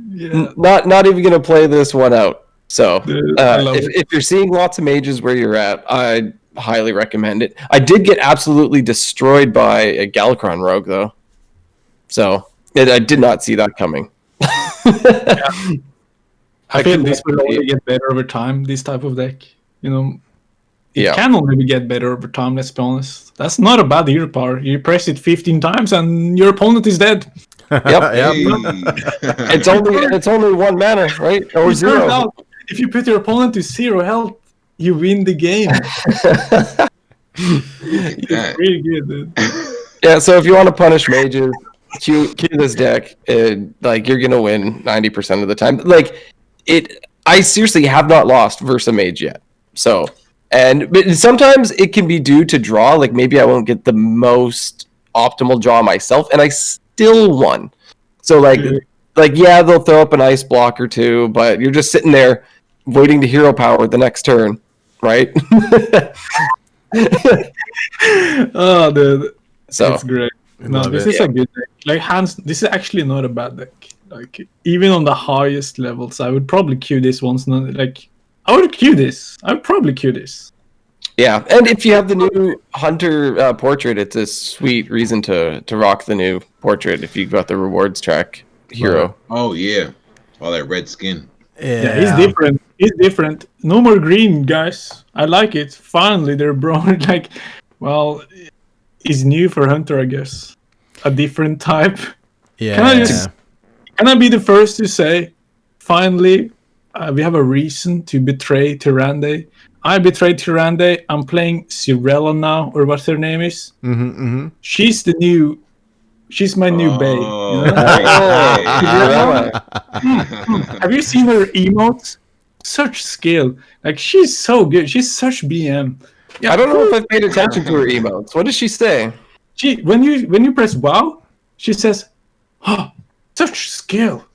Yeah. Not even gonna play this one out. So if you're seeing lots of mages where you're at, I highly recommend it. I did get absolutely destroyed by a Galakron rogue though, so I did not see that coming. I feel this will only get better over time, this type of deck. It can only get better over time, let's be honest. That's not a bad hero power. You press it 15 times and your opponent is dead. Yep. Hey. It's only 1 mana, right? Or 0. Out, if you put your opponent to 0 health, you win the game. It's really good, dude. Yeah, so if you want to punish mages, cue this deck, and you're gonna win 90% of the time. I seriously have not lost versus a mage yet. So, but sometimes it can be due to draw. Like maybe I won't get the most optimal draw myself, and I still won. So yeah, they'll throw up an ice block or two, but you're just sitting there waiting to hero power the next turn, right? Oh, dude. So it's great. No, this is a good deck. This is actually not a bad deck. Even on the highest levels, I would probably queue this once. I would queue this. I would probably queue this. Yeah, and if you have the new Hunter portrait, it's a sweet reason to rock the new portrait if you got the rewards track hero. Oh yeah, all that red skin. Yeah, he's different. He's different. No more green, guys. I like it. Finally, they're brown. He's new for Hunter, I guess. A different type. Yeah. Can I be the first to say, finally, we have a reason to betray Tyrande. I betrayed Tyrande. I'm playing Cirella now, or what her name is. She's my new bae. Have you seen her emotes? Such skill. She's so good. She's such BM. Yeah, I don't know if I've paid attention to her emotes. What does she say? When you press WoW, she says, "Oh, such skill."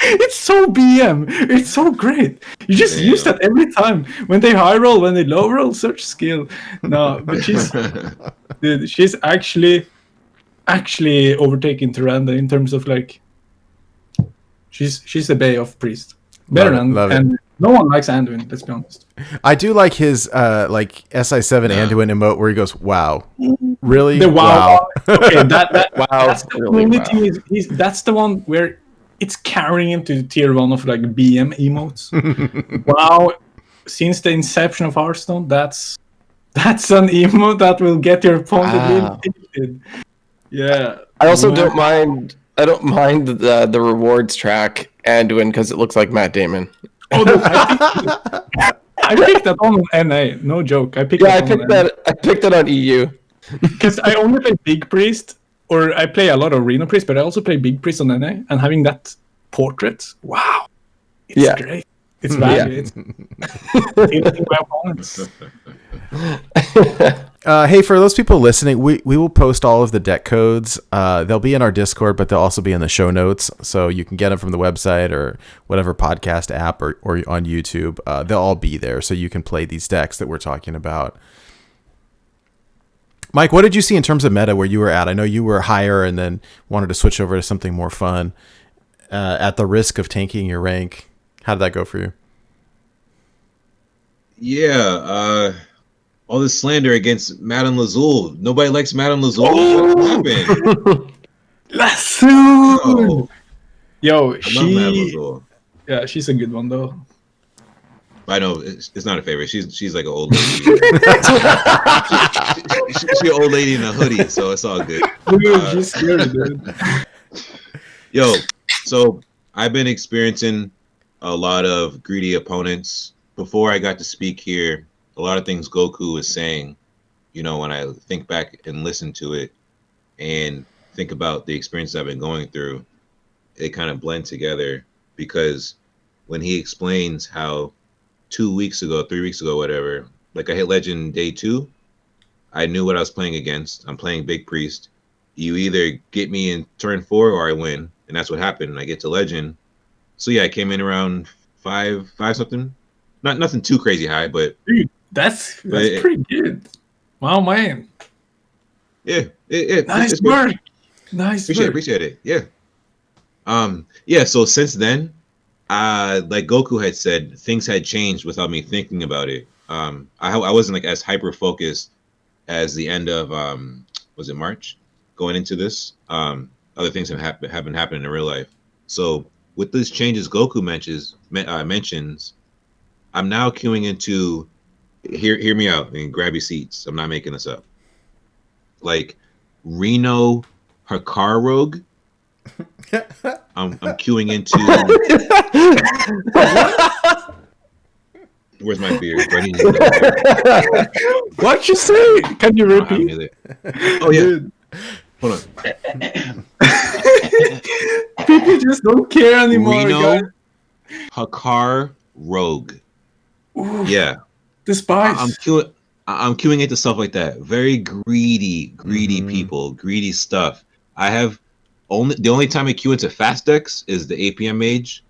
It's so BM. It's so great. You just use that every time when they high roll, when they low roll. Such skill. No, but she's actually overtaking Tyrande in terms of she's a bae of priest. Better and no one likes Anduin, let's be honest. I do like his SI7 Anduin emote where he goes, "Wow, really? The wow." Okay, that wow. That's the only thing that's the one where it's carrying him to tier 1 of BM emotes. Wow, since the inception of Hearthstone, that's an emote that will get your opponent really tilted. Yeah. I also don't mind the rewards track Anduin because it looks like Matt Damon. Oh, no, I picked that on NA. No joke. I picked that on EU. Because I only play Big Priest, or I play a lot of Reno Priest, but I also play Big Priest on NA, and having that portrait, wow, it's great. It's value. It's tilting my opponents. Hey, for those people listening, we will post all of the deck codes. They'll be in our Discord, but they'll also be in the show notes, so you can get them from the website or whatever podcast app or on YouTube. They'll all be there, so you can play these decks that we're talking about. Mike, what did you see in terms of meta where you were at? I know you were higher and then wanted to switch over to something more fun at the risk of tanking your rank. How did that go for you? Yeah, all this slander against Madame Lazul. Nobody likes Madame Lazul. What happened? Lazul! Yo, I love Madame Lazul. Yeah, she's a good one though. I know it's not a favorite. She's like an old lady. she's an old lady in a hoodie, so it's all good. Dude, she's scary, dude. Yo, so I've been experiencing a lot of greedy opponents. Before I got to speak here, a lot of things Goku was saying, when I think back and listen to it and think about the experiences I've been going through, they kind of blend together because when he explains how 2 weeks ago, 3 weeks ago, whatever, I hit Legend day 2, I knew what I was playing against. I'm playing Big Priest. You either get me in turn 4 or I win. And that's what happened. And I get to Legend. So yeah, I came in around 5 something. Not nothing too crazy high, but dude, that's pretty good. Wow, man. Yeah. Nice work. Nice work. Appreciate it. Yeah. Yeah, so since then, like Goku had said, things had changed without me thinking about it. I wasn't as hyper focused as the end of was it March going into this. Other things have been happening in real life. So with these changes Goku mentions, I'm now queuing into. Hear me out and grab your seats. I'm not making this up. Like Reno Rogue. I'm queuing into. Where's my beard? What you say? Can you repeat? Oh yeah. Hold on. People just don't care anymore. Reno Rogue. Ooh, Yeah. the spice. I'm queuing into stuff like that. Very greedy people, greedy stuff. I have the only time I queue into fast decks is the APM mage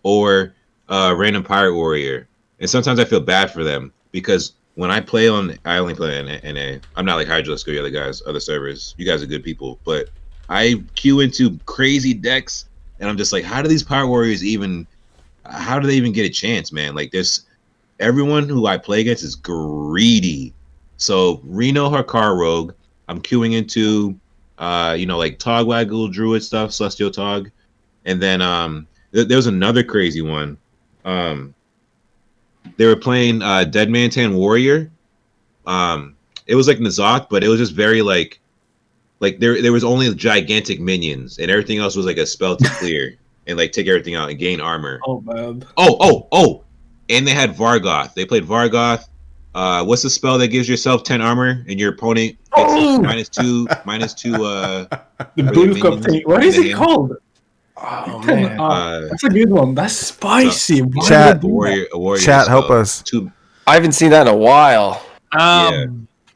or random pirate warrior. And sometimes I feel bad for them because when I only play in NA. I'm not like Hydralisk or the other guys, other servers. You guys are good people, but I queue into crazy decks, and I'm just like, how do these pirate warriors how do they even get a chance, man? Like, everyone who I play against is greedy. So Reno Rogue, I'm queuing into, like Togwaggle Druid stuff, Celestial Tog, and then there's another crazy one. They were playing Dead Mantan Warrior. It was like Nuzak, but it was just very like there was only gigantic minions, and everything else was like a spell to clear and like take everything out and gain armor. Oh man. Oh! And they had Vargoth. They played Vargoth. What's the spell that gives yourself 10 armor and your opponent gets -2? The Bulk thing. What is it called? Oh man, that's a good one. That's spicy. Chat, warrior chat, help spell. us. I haven't seen that in a while.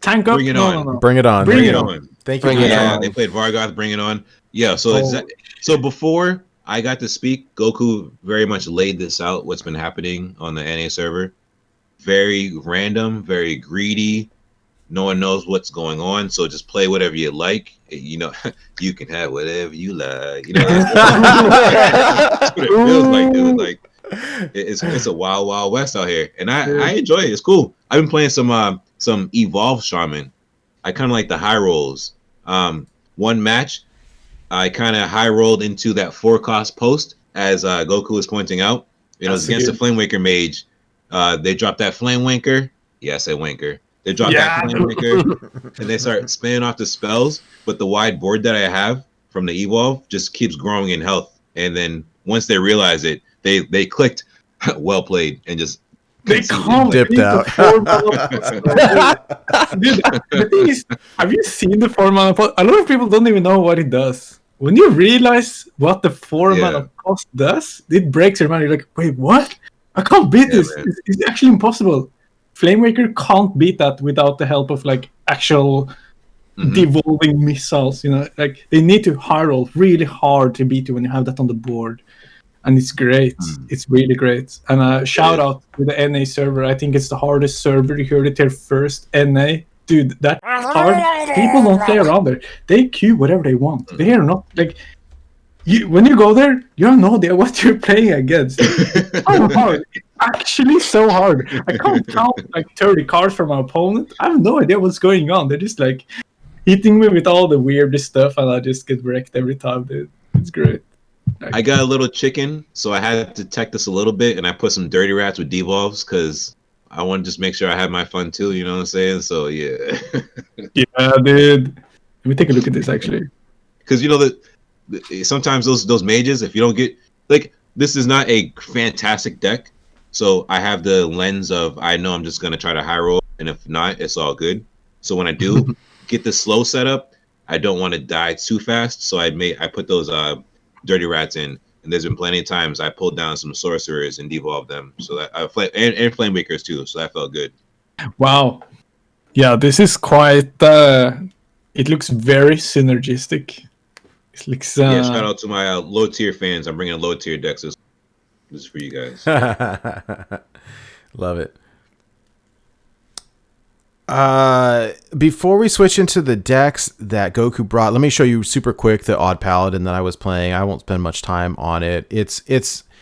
Tank up. Bring it on. No. Bring it on. Bring it on. Thank you. Bring it on. They played Vargoth. Bring it on. Yeah. So before I got to speak, Goku very much laid this out. What's been happening on the NA server? Very random, very greedy. No one knows what's going on, so just play whatever you like. You know, you can have whatever you like. You know, that's what it feels like, dude. Like it's a wild west out here, and I enjoy it. It's cool. I've been playing some Evolve Shaman. I kind of like the high rolls. One match, I kind of high rolled into that 4-cost post, as Goku was pointing out. You know, it was against the Flame Wanker mage. They dropped that Flame Wanker. Yeah, I said Wanker. They drop that Flame Wanker, and they start spinning off the spells. But the wide board that I have from the Evolve just keeps growing in health. And then once they realize it, they clicked, well played, and just dipped out. Dude, the thing is, have you seen the 4-mana pot? A lot of people don't even know what it does. When you realize what the 4-mana cost does, it breaks your mind. You're like, wait, what? I can't beat this. It's actually impossible. Flamewaker can't beat that without the help of like actual devolving missiles. You know, like they need to high roll really hard to beat you when you have that on the board, and it's great. It's really great. And shout out to the NA server. I think it's the hardest server. You heard it here first. NA, dude, that hard. People don't play around there. They queue whatever they want. They are not like. When you go there, you have no idea what you're playing against. It's so hard. It's actually so hard. I can't count like 30 cards from my opponent. I have no idea what's going on. They're just like hitting me with all the weirdest stuff, and I just get wrecked every time, dude. It's great. I got a little chicken, so I had to tech this a little bit, and I put some dirty rats with devolves because I want to just make sure I have my fun too. You know what I'm saying? So yeah. Yeah, dude. Let me take a look at this actually. Because you know that. Sometimes those mages, if you don't get like, this is not a fantastic deck, so I have the lens of I know I'm just gonna try to high roll, and if not, it's all good. So when I do get the slow setup, I don't want to die too fast, so I put those dirty rats in, and there's been plenty of times I pulled down some sorcerers and devolved them, so that and flame wakers too, so that felt good. Wow, yeah, this is quite. It looks very synergistic. Yeah, shout out to my low tier fans. I'm bringing low tier decks. This is for you guys. Love it. Before we switch into the decks that Goku brought, let me show you super quick the Odd Paladin that I was playing. I won't spend much time on it. It's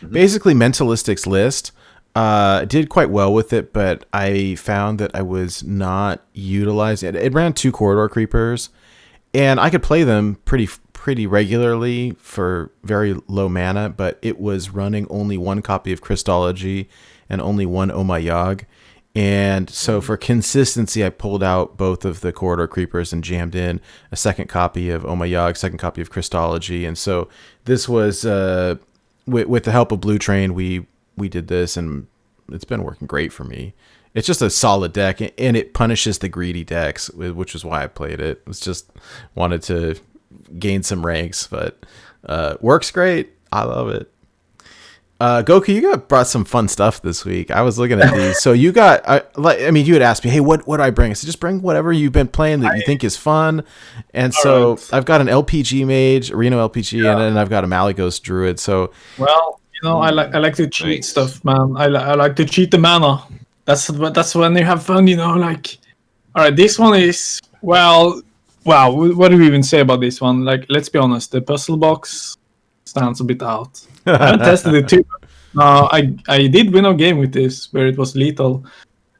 basically Mentalistic's list. Did quite well with it, but I found that I was not utilizing it. It ran 2 corridor creepers, and I could play them pretty pretty regularly for very low mana, but it was running only one copy of Christology and only one Oh My Yogg. And so for consistency, I pulled out both of the Corridor Creepers and jammed in a second copy of Oh My Yogg, second copy of Christology. And so this was, with the help of Blue Train, we did this, and it's been working great for me. It's just a solid deck, and it punishes the greedy decks, which is why I played it. It's just wanted to gain some ranks, but works great. I love it. Goku, you brought some fun stuff this week. I was looking at these. So you got, you had asked me, hey, what do I bring? I said, just bring whatever you've been playing that you think is fun. And so I've got an LPG mage, a Reno LPG, and then I've got a Malygos Druid. So, well, I like to cheat stuff, man. I like to cheat the mana. That's when you have fun, like, all right, this one is, wow, what do we even say about this one? Like, let's be honest, the puzzle box stands a bit out. I haven't tested it too. I did win a game with this where it was lethal.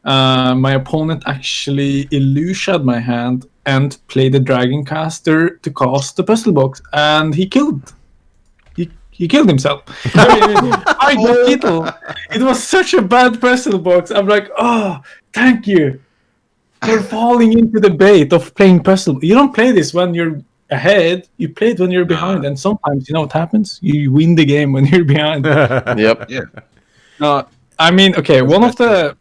My opponent actually illusioned my hand and played the Dragon Caster to cast the puzzle box, and he killed. He killed himself. I got lethal. It was such a bad puzzle box. I'm like, oh, thank you for falling into the bait of playing puzzle. You don't play this when you're ahead, you play it when you're behind, and sometimes what happens? You win the game when you're behind. Yep. Yeah. Okay, one of the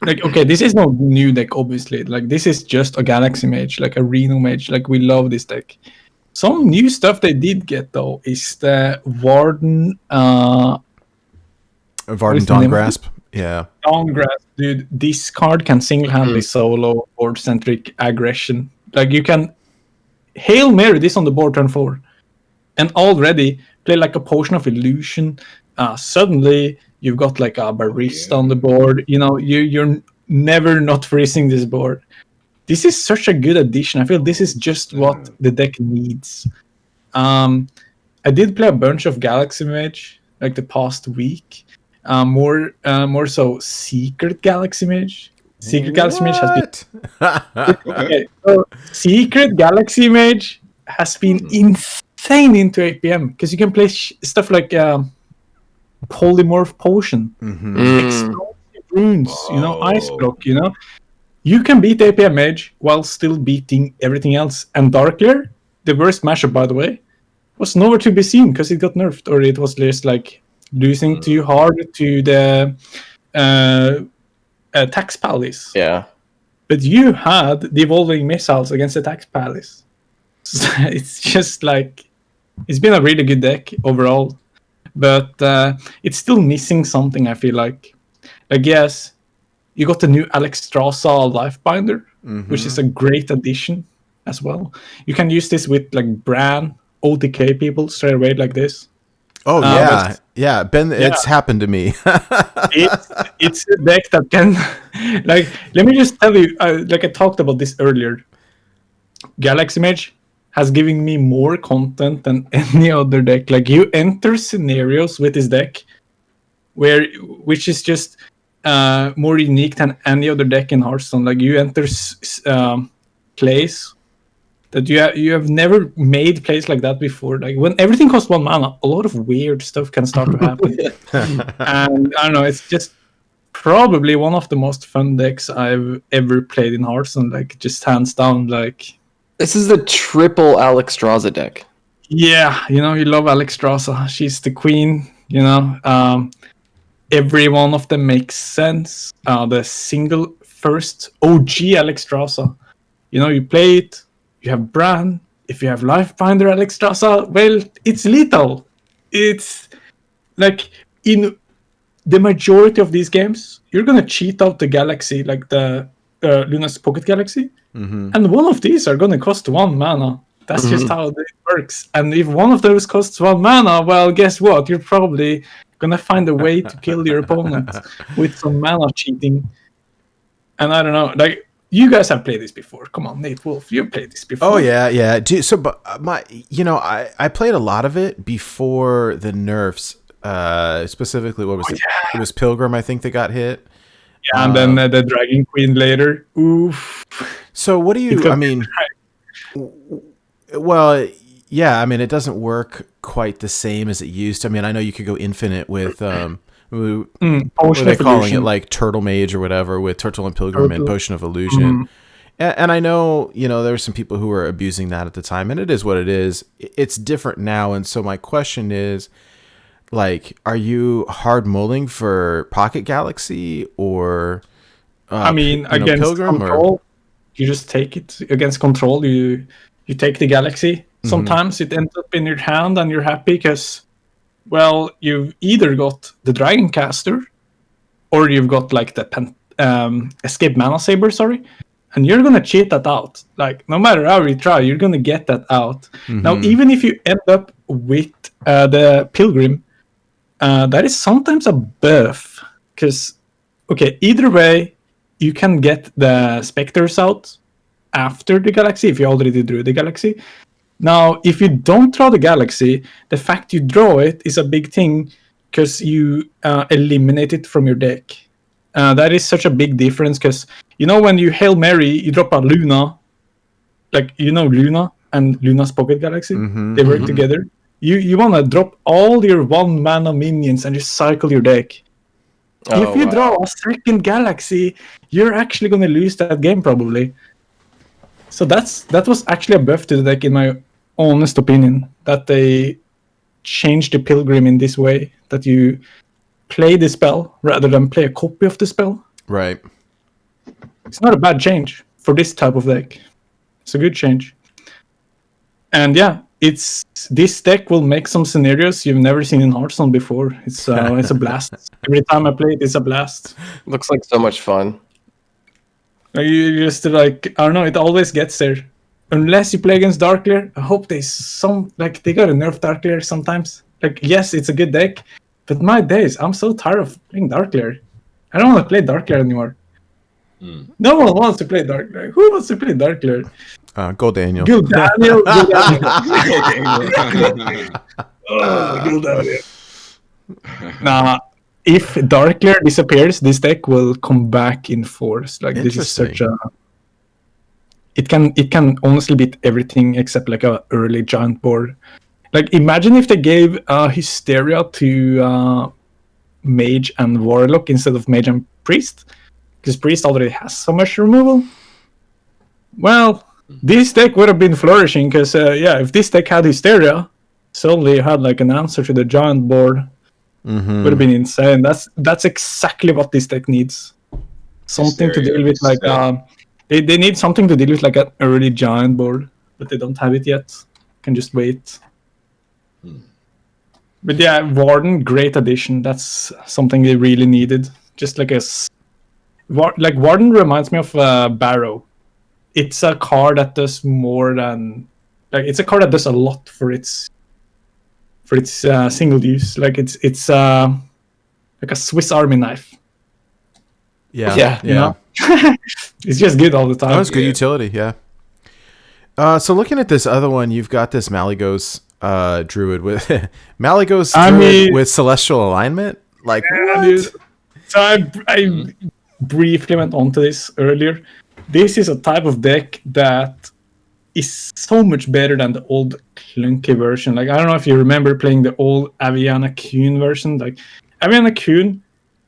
this is no new deck, obviously. Like, this is just a Galaxy Mage, like a Reno Mage. Like, we love this deck. Some new stuff they did get though is the Varden Dawngrasp. Yeah. Dawngrasp, dude. This card can single-handedly solo board-centric aggression. Like, you can Hail Mary this on the board turn 4 and already play like a Potion of Illusion. Suddenly you've got like a Barista on the board. You're never not freezing this board. This is such a good addition. I feel this is just what the deck needs. I did play a bunch of Galaxy Mage like the past week. More so Secret Galaxy Mage. Secret Galaxy Mage has been okay. So Secret Galaxy Mage has been insane into APM because you can play stuff like Polymorph Potion, Explosive Runes, Ice Block. You can beat APM Mage while still beating everything else. And Darkleer, the worst matchup by the way, was nowhere to be seen because it got nerfed, or it was just like losing too hard to the Tax Palace. Yeah. But you had the Evolving Missiles against the Tax Palace. So it's just like, it's been a really good deck overall. But it's still missing something, I feel like. Like, yes, you got the new Alexstrasza Lifebinder, which is a great addition as well. You can use this with like Bran, OTK people straight away like this. Oh yeah, Ben. Yeah. It's happened to me. it's a deck that can, like, let me just tell you, like I talked about this earlier. Galaxy Mage has given me more content than any other deck. Like, you enter scenarios with this deck, which is just more unique than any other deck in Hearthstone. Like, you enter plays that you have never made plays like that before. Like, when everything costs 1 mana, a lot of weird stuff can start to happen. And I don't know, it's just probably one of the most fun decks I've ever played in Hearthstone. Like, just hands down. Like, this is the triple Alexstrasza deck. Yeah, you love Alexstrasza. She's the queen. Every one of them makes sense. The single first OG Alexstrasza. You play it. You have Bran. If you have Lifebinder Alexstrasza, well, it's lethal. It's like, in the majority of these games, you're gonna cheat out the Galaxy, like the Luna's Pocket Galaxy, and one of these are gonna cost 1 mana. That's just how it works. And if one of those costs 1 mana, well, guess what? You're probably gonna find a way to kill your opponent with some mana cheating. And I don't know, like, you guys have played this before. Come on, Nate Wolf, you've played this before. Oh yeah. So, but I played a lot of it before the nerfs. Specifically, what was it? It was Pilgrim, I think, that got hit. Yeah, and then the Dragon Queen later. Oof. So, what do you? I mean, well, Yeah, I mean, it doesn't work quite the same as it used to. I mean, I know you could go infinite with what Potion are they of calling it, Illusion. like Turtle Mage or whatever, with Turtle and Pilgrim and Turtle. Potion of Illusion. And I know, there were some people who were abusing that at the time, and it is what it is. It's different now, and so my question is, like, are you hard mulling for Pocket Galaxy or I mean, against Pilgrim? control, you just take it. Against control, you take the Galaxy. Sometimes it ends up in your hand, and you're happy because, well, you've either got the Dragon Caster, or you've got like the Escape Mana Saber, and you're gonna cheat that out. Like, no matter how you try, you're gonna get that out. Now, even if you end up with the Pilgrim, that is sometimes a buff, because, okay, either way, you can get the Spectres out after the Galaxy if you already drew the Galaxy. Now, if you don't draw the Galaxy, the fact you draw it is a big thing because you eliminate it from your deck. That is such a big difference because, when you Hail Mary, you drop a Luna, like, Luna and Luna's Pocket Galaxy, they work together. You want to drop all your 1-mana minions and just cycle your deck. If you draw a second Galaxy, you're actually going to lose that game probably. So that was actually a buff to the deck, in my honest opinion, that they changed the Pilgrim in this way, that you play the spell rather than play a copy of the spell. Right. It's not a bad change for this type of deck. It's a good change. And yeah, this deck will make some scenarios you've never seen in Hearthstone before. It's a blast. Every time I play it, it's a blast. Looks like so much fun. You just like, I don't know, it always gets there. Unless you play against Darkleer, I hope they gotta nerf Darkleer sometimes. Like, yes, it's a good deck, but my days, I'm so tired of playing Darkleer. I don't want to play Darkleer anymore. No one wants to play Darkleer. Who wants to play Darkleer? Go Daniel. Go Daniel. Go Daniel. Go Daniel. Nah, if Darkleer disappears, this deck will come back in force. Like, this is such a... It can honestly beat everything except like a early giant board. Like, imagine if they gave Hysteria to Mage and Warlock instead of Mage and Priest, because Priest already has so much removal. Well, this deck would have been flourishing, because if this deck had Hysteria, suddenly you had like an answer to the giant board. Would have been insane. That's exactly what this deck needs. Something to deal with, like they need something to deal with, like an early giant board, but they don't have it yet. Can just wait. But yeah, Warden, great addition. That's something they really needed. Just like Warden reminds me of Barrow. It's a card that does more than, like, it's a card that does a lot for its single use. Like, it's like a Swiss Army knife. Yeah. It's just good all the time. That was good utility. Yeah. So looking at this other one, you've got this Malygos druid with druid with celestial alignment. Like, what? Dude. So I briefly went on to this earlier. This is a type of deck that is so much better than the old clunky version. Like, I don't know if you remember playing the old Aviana Kuhn version. Like, Aviana Kuhn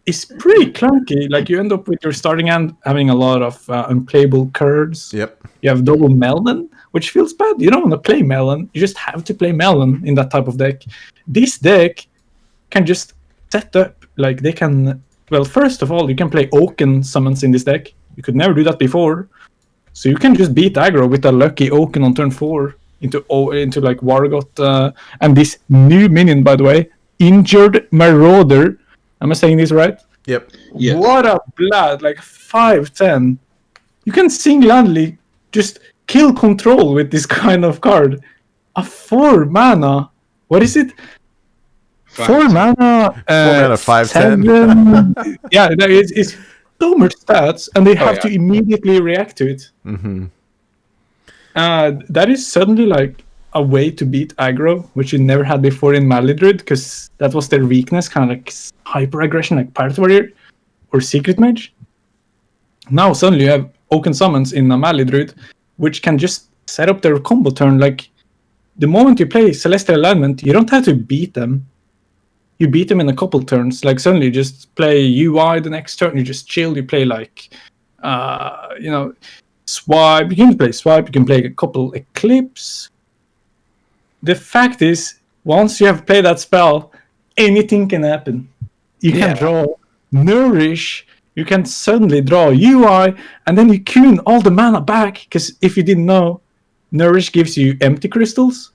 is pretty clunky. Like, you end up with your starting hand having a lot of unplayable cards. Yep. You have double Melon, which feels bad. You don't want to play Melon. You just have to play Melon in that type of deck. This deck can just set up, like, they can... Well, first of all, you can play Oaken summons in this deck. You could never do that before. So you can just beat aggro with a lucky Oaken on turn 4 into like Wargot. And this new minion, by the way, Injured Marauder. Am I saying this right? Yep. Yeah. What a blood, like 5/10. You can single-handedly just kill control with this kind of card. A 4-mana. What is it? 4 mana. 5/10. Yeah, it's so much stats, and they have to immediately react to it. That is suddenly like a way to beat aggro, which you never had before in Malydruid, because that was their weakness, kind of like hyper aggression, like Pirate Warrior or Secret Mage. Now suddenly you have Oaken summons in a Malydruid, which can just set up their combo turn. Like, the moment you play Celestial Alignment, you don't have to beat them. You beat them in a couple turns. Like suddenly you just play UI the next turn, you just chill, you play like swipe. You can play swipe, you can play a couple Eclipse. The fact is, once you have played that spell, anything can happen. You can draw Nourish, you can suddenly draw UI, and then you Coon all the mana back, because if you didn't know, Nourish gives you empty crystals,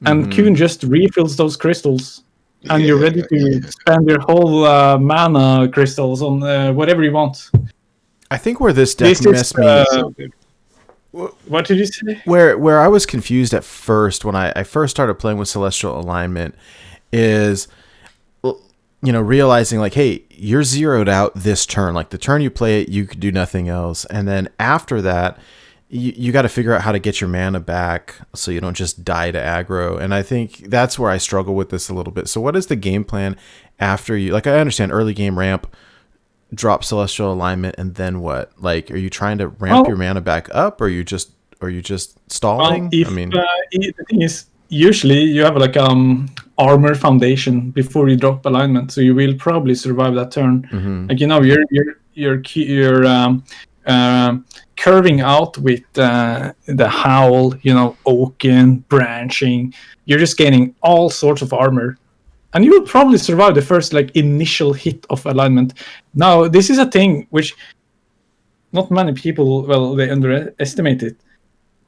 and Coon just refills those crystals, and you're ready to spend your whole mana crystals on whatever you want. I think where this deck messed me. What did you say? Where I was confused at first when I first started playing with Celestial Alignment is, realizing like, hey, you're zeroed out this turn. Like the turn you play it, you could do nothing else, and then after that, you got to figure out how to get your mana back so you don't just die to aggro. And I think that's where I struggle with this a little bit. So what is the game plan after you? Like I understand early game ramp, drop Celestial Alignment, and then what? Like, are you trying to ramp your mana back up, or are you just stalling? The thing is, usually you have like armor foundation before you drop alignment, so you will probably survive that turn. Like you're curving out with the howl, oaken branching. You're just gaining all sorts of armor, and you will probably survive the first like initial hit of alignment. Now, this is a thing which not many people, they underestimate it.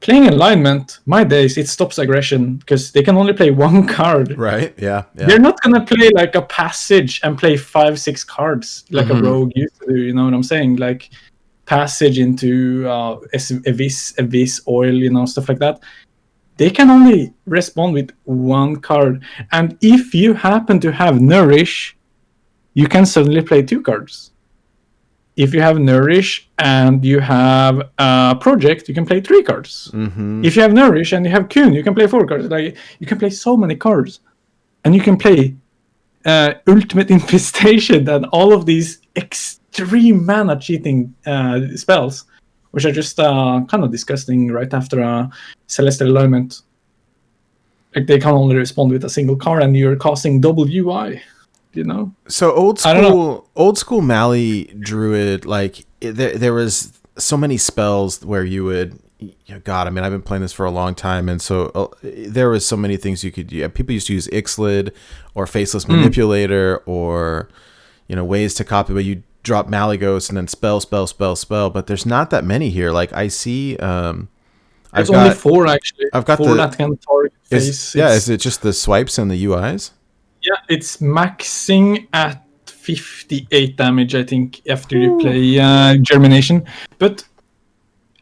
Playing alignment, my days, it stops aggression because they can only play one card. Right? Yeah. They're not gonna play like a passage and play 5-6 cards like a rogue used to do. You know what I'm saying? Like passage into Abyss oil, stuff like that. They can only respond with one card, and if you happen to have Nourish, you can suddenly play 2 cards. If you have Nourish and you have Project, you can play 3 cards. If you have Nourish and you have Coon, you can play 4 cards. Like you can play so many cards, and you can play Ultimate Infestation and all of these extreme mana cheating spells, which are just kind of disgusting right after Celestial Alignment. Like they can only respond with a single card, and you're casting double UI. So old school Mali Druid, like there was so many spells where you would, God, I mean, I've been playing this for a long time, and so there was so many things you could do. People used to use Ixlid or Faceless Manipulator, or ways to copy, but you drop Malygos and then spell, but there's not that many here. Like I see, there's only 4 actually. I've got 4 that can target face. Is it just the swipes and the UIs? Yeah, it's maxing at 58 damage, I think, after you play Germination. But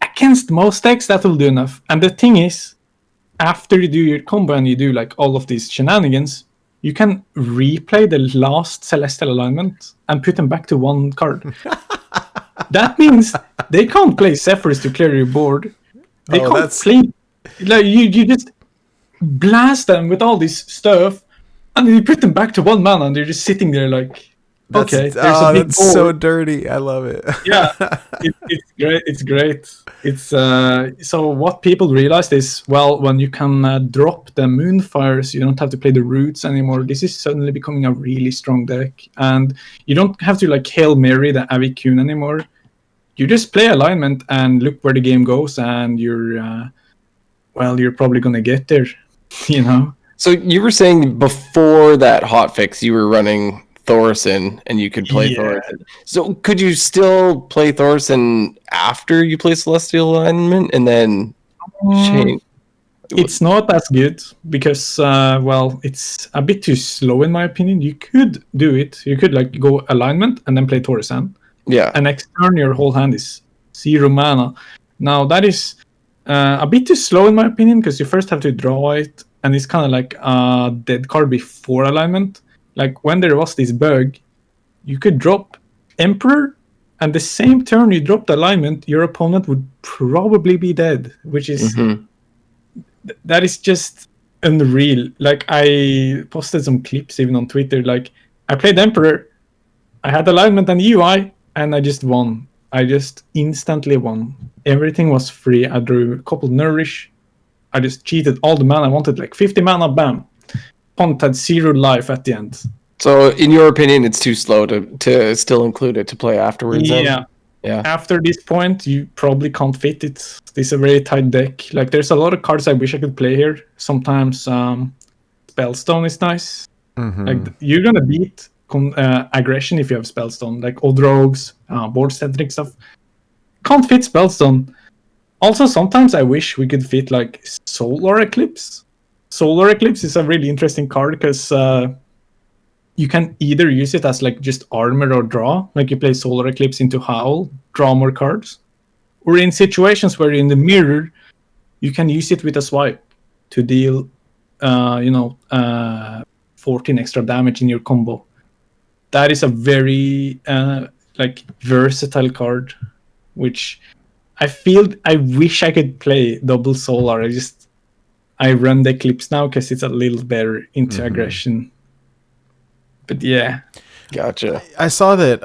against most decks, that will do enough. And the thing is, after you do your combo and you do like all of these shenanigans, you can replay the last Celestial Alignment and put them back to 1 card. That means they can't play Zephyrs to clear your board. They can't play... Like, you just blast them with all this stuff, and then you put them back to 1 mana, and they're just sitting there like, okay, there's a big that's board. so dirty. I love it. Yeah, it's great. It's great. It's so what people realized is, when you can drop the Moonfires, you don't have to play the Roots anymore. This is suddenly becoming a really strong deck, and you don't have to like Hail Mary the Avikun anymore. You just play alignment and look where the game goes, and you're probably gonna get there, So you were saying before that hotfix, you were running Thorson, and you could play Thorson. So could you still play Thorson after you play Celestial Alignment and then change? It's not as good because, it's a bit too slow in my opinion. You could do it. You could like go alignment and then play Thorson. Yeah. And next turn your whole hand is 0 mana. Now that is a bit too slow in my opinion because you first have to draw it. And it's kind of like a dead card before alignment. Like when there was this bug, you could drop Emperor, and the same turn you dropped alignment, your opponent would probably be dead, which is that is just unreal. Like I posted some clips even on Twitter. Like I played Emperor, I had alignment and UI, and I just won. I just instantly won. Everything was free. I drew a couple Nourish. I just cheated all the mana I wanted, like 50 mana, bam. Opponent had 0 life at the end. So, in your opinion, it's too slow to still include it to play afterwards? Yeah. Yeah. After this point, you probably can't fit it. This is a very tight deck. Like, there's a lot of cards I wish I could play here. Sometimes Spellstone is nice. Like, you're gonna beat aggression if you have Spellstone. Like old rogues, board-centric stuff. Can't fit Spellstone. Also, sometimes I wish we could fit like Solar Eclipse. Solar Eclipse is a really interesting card because you can either use it as like just armor or draw, like you play Solar Eclipse into Howl, draw more cards, or in situations where you're in the mirror, you can use it with a swipe to deal, 14 extra damage in your combo. That is a very like versatile card, which I wish I could play double Solar. I run the Eclipse now because it's a little better into aggression. But yeah. Gotcha. I saw that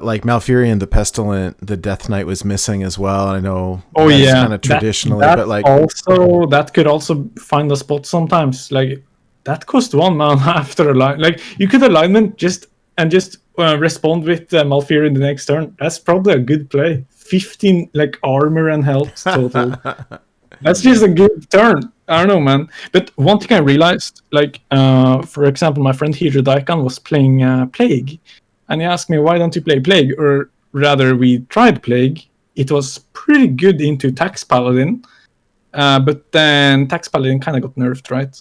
like Malfurion the Pestilent, the Death Knight was missing as well. I know kind of traditionally, but like also that could also find a spot sometimes. Like that cost 1 mana after align. Like you could alignment just respond with Malfurion the next turn. That's probably a good play. 15 like armor and health total. That's just a good turn. I don't know, man. But one thing I realized, like, for example, my friend Hydra was playing Plague. And he asked me, why don't you play Plague? Or rather, we tried Plague. It was pretty good into Tax Paladin. But then Tax Paladin kind of got nerfed, right?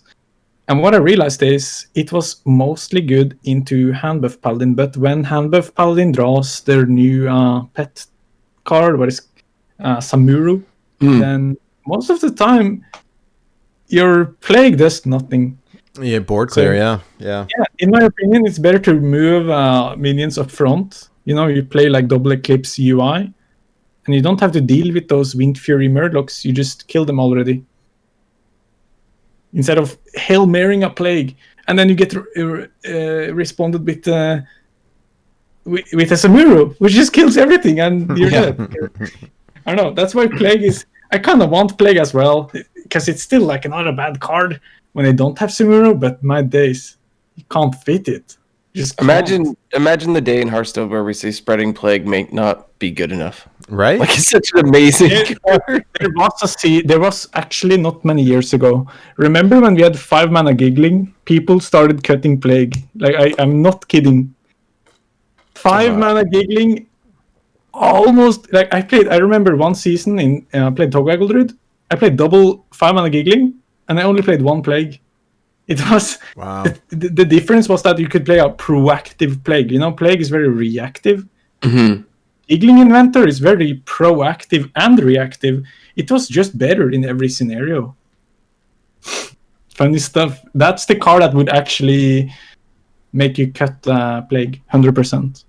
And what I realized is it was mostly good into Handbuff Paladin. But when Handbuff Paladin draws their new pet card, what is Samuru, then most of the time your Plague does nothing. Yeah, board clear. Yeah. In my opinion, it's better to move minions up front. You play like double Eclipse UI, and you don't have to deal with those Wind Fury Murlocs. You just kill them already. Instead of Hail Marying a Plague, and then you get responded with a Samuru, which just kills everything, and you're dead. I don't know. That's why Plague is. I kind of want Plague as well, because it's still like not a bad card when they don't have Samuru, but my days, you can't fit it. Just imagine the day in Hearthstone where we say spreading Plague may not be good enough. Right? Like it's such an amazing card. There was actually not many years ago. Remember when we had 5 mana Giggling? People started cutting Plague. Like I'm not kidding. 5 mana Giggling. Almost like I remember one season I played Togwaggle Druid. I played double 5 mana Giggling, and I only played 1 Plague. It was the difference was that you could play a proactive Plague. Plague is very reactive. Giggling Inventor is very proactive and reactive. It was just better in every scenario. Funny stuff. That's the card that would actually make you cut Plague 100%.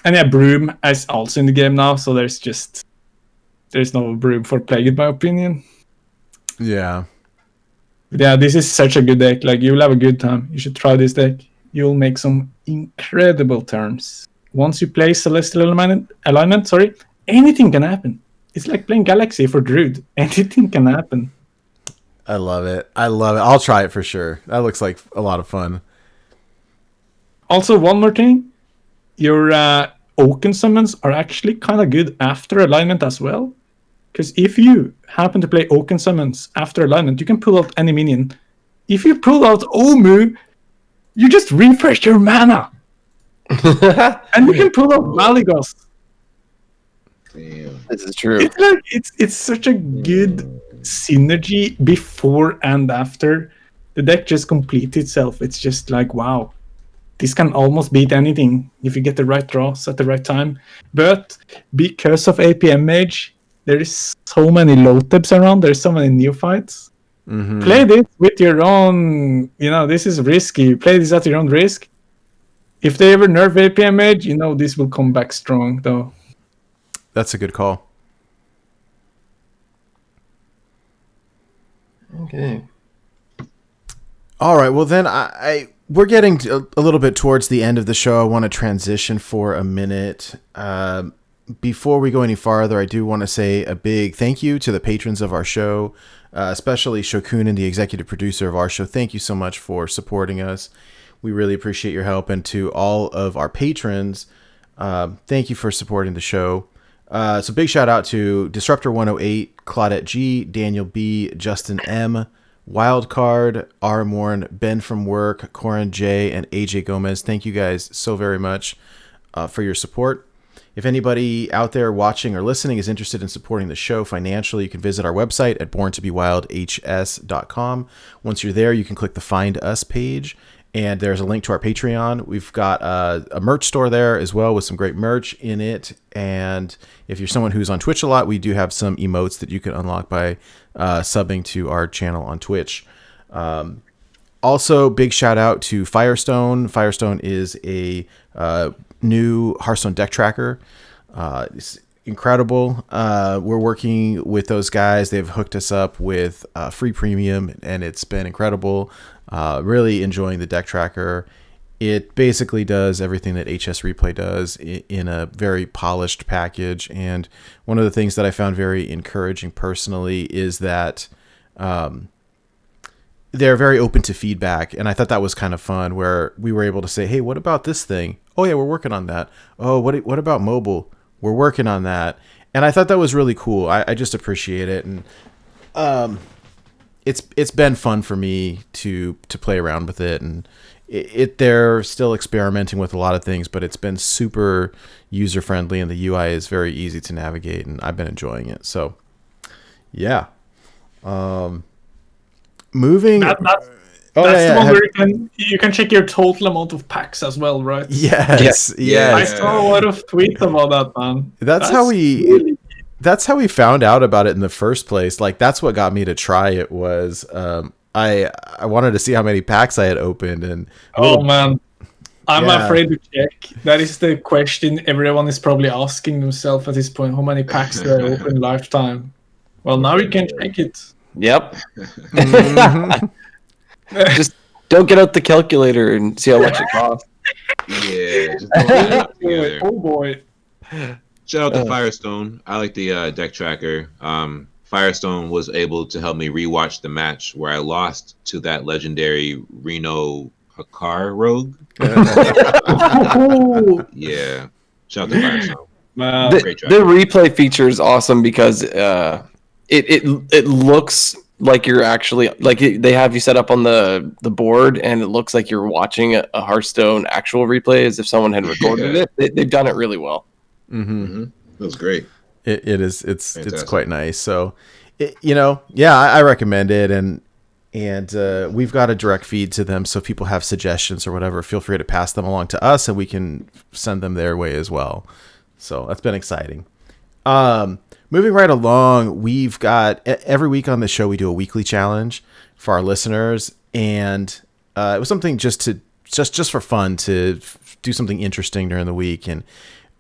And yeah, Broom is also in the game now, so there's no Broom for Plague in my opinion. Yeah. But yeah, this is such a good deck. Like you'll have a good time. You should try this deck. You'll make some incredible turns. Once you play Celestial Alignment, anything can happen. It's like playing Galaxy for Druid. Anything can happen. I love it. I'll try it for sure. That looks like a lot of fun. Also, one more thing. Your Oaken summons are actually kind of good after alignment as well. Because if you happen to play Oaken summons after alignment, you can pull out any minion. If you pull out Omu, you just refresh your mana. And you can pull out Malygos. Damn. This is true. It's such a good synergy before and after. The deck just completes itself. It's just like, wow. This can almost beat anything if you get the right draws at the right time. But because of APM Mage, there is so many low tips around. There's so many neophytes. Play this with your own. This is risky. Play this at your own risk. If they ever nerf APM Mage, this will come back strong, though. That's a good call. Okay. All right. Well, then we're getting a little bit towards the end of the show. I want to transition for a minute. before we go any farther, I do want to say a big thank you to the patrons of our show, especially Shokunin, the executive producer of our show. Thank you so much for supporting us. We really appreciate your help. And to all of our patrons, thank you for supporting the show. So big shout out to Disruptor 108, Claudette G, Daniel B, Justin M, Wildcard, R. Morn, Ben from Work, Corin J, and AJ Gomez. Thank you guys so very much for your support. If anybody out there watching or listening is interested in supporting the show financially, you can visit our website at borntobewildhs.com. Once you're there, you can click the Find Us page, and there's a link to our Patreon. We've got a merch store there as well with some great merch in it. And if you're someone who's on Twitch a lot, we do have some emotes that you can unlock by subbing to our channel on Twitch. Also, big shout out to Firestone. Firestone is a new Hearthstone deck tracker. It's incredible. We're working with those guys. They've hooked us up with free premium, and it's been incredible. Really enjoying the deck tracker. It basically does everything that HS Replay does in a very polished package. And one of the things that I found very encouraging personally is that they're very open to feedback. And I thought that was kind of fun, where we were able to say, hey, what about this thing? Oh yeah, we're working on that. Oh, what about mobile? We're working on that. And I thought that was really cool. I just appreciate it. And it's been fun for me to play around with it. And they're still experimenting with a lot of things, but it's been super user friendly, and the UI is very easy to navigate, and I've been enjoying it. So yeah. Moving. That's the one where you can check your total amount of packs as well, right? Yes. I saw a lot of tweets about that, man. That's how we found out about it in the first place. Like, that's what got me to try it. Was I wanted to see how many packs I had opened, and man, I'm afraid to check. That is the question everyone is probably asking themselves at this point: how many packs do I open lifetime? Well, now we can check it. Yep. Just don't get out the calculator and see how much it costs. Yeah. Just don't do it. Oh boy. Shout out to Firestone. I like the deck tracker. Firestone was able to help me rewatch the match where I lost to that legendary Reno Hakar rogue. Yeah. Shout out to Firestone. The replay feature is awesome because it looks like you're actually they have you set up on the board, and it looks like you're watching a Hearthstone actual replay as if someone had recorded it. They've done it really well. That was great. It is. It's quite nice. So, I recommend it, and we've got a direct feed to them. So if people have suggestions or whatever, feel free to pass them along to us, and we can send them their way as well. So that's been exciting. Moving right along, we've got every week on the show we do a weekly challenge for our listeners, and it was something just for fun to do something interesting during the week. And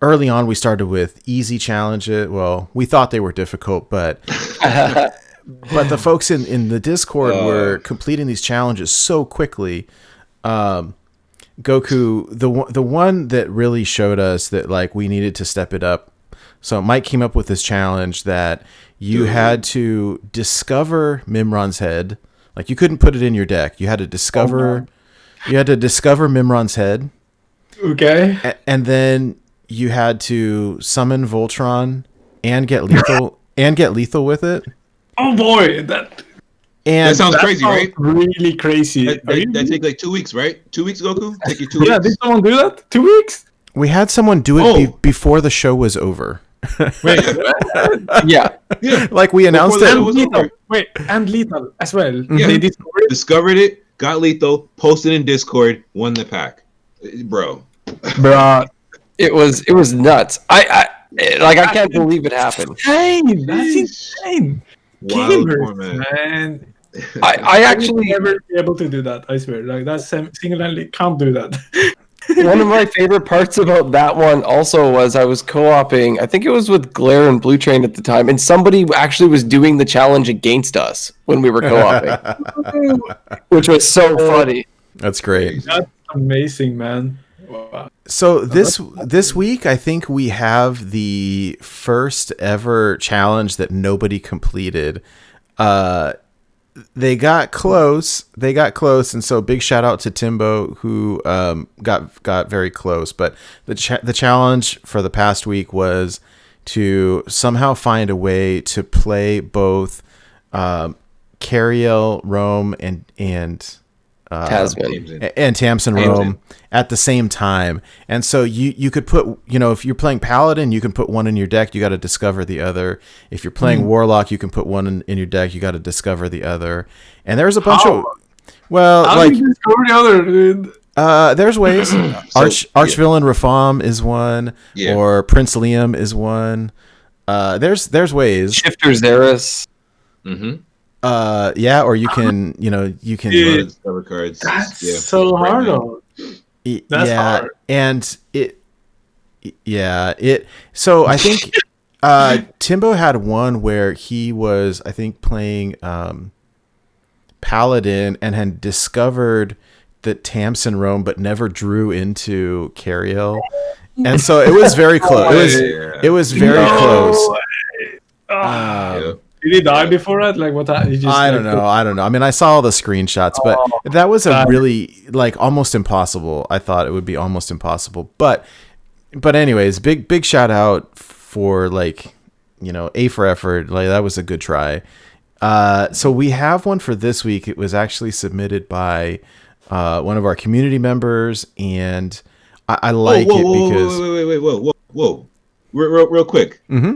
early on, we started with easy challenges. Well, we thought they were difficult, but the folks in the Discord were completing these challenges so quickly. Goku, the one that really showed us that like we needed to step it up. So Mike came up with this challenge that you had to discover Mimron's head. Like, you couldn't put it in your deck. You had to discover. You had to discover Mimron's head. Okay. And then you had to summon Voltron and get lethal with it. Oh boy, that sounds crazy, right? Really crazy. That take like 2 weeks, right? 2 weeks, Goku? Take you 2 weeks. Yeah, did someone do that? 2 weeks? We had someone do it before the show was over. Wait, yeah. Like, we announced it. And lethal. Wait, and lethal as well. Yeah. They discovered it, got lethal, posted in Discord, won the pack. Bro. It was nuts. I can't believe it happened. Insane. That's insane. Wild Gamers, format. man. I actually never be able to do that. I swear. Like, that's single-handedly can't do that. One of my favorite parts about that one also was I was co-oping, I think it was with Glare and Blue Train at the time, and somebody actually was doing the challenge against us when we were co-oping, which was so funny. That's great. That's amazing, man. So this week, I think we have the first ever challenge that nobody completed. They got close, and so big shout out to Timbo who got very close. But the challenge for the past week was to somehow find a way to play both Cariel, Rome, and Tasman and Tamsin Rome at the same time. And so you could put, if you're playing Paladin, you can put one in your deck, you got to discover the other. If you're playing Warlock, you can put one in your deck, you got to discover the other. And there's a bunch of, well, how like, do you discover the other, dude? there's ways. Archvillain Rafam is one, or Prince Liam is one. There's ways. Shifter Xeris. Mm-hmm. Or you can, you can Discover cards. That's so hard though. That's hard. And so I think Timbo had one where he was, I think, playing Paladin and had discovered that Tamsin Rome, but never drew into Cariel. And so it was very close. It was very close. Did he die before that? Like what? I don't know. I mean, I saw all the screenshots, but that was a really almost impossible. I thought it would be almost impossible, but anyways, big shout out for A for effort. Like that was a good try. So we have one for this week. It was actually submitted by one of our community members, and I like it because whoa, real quick. Mm-hmm.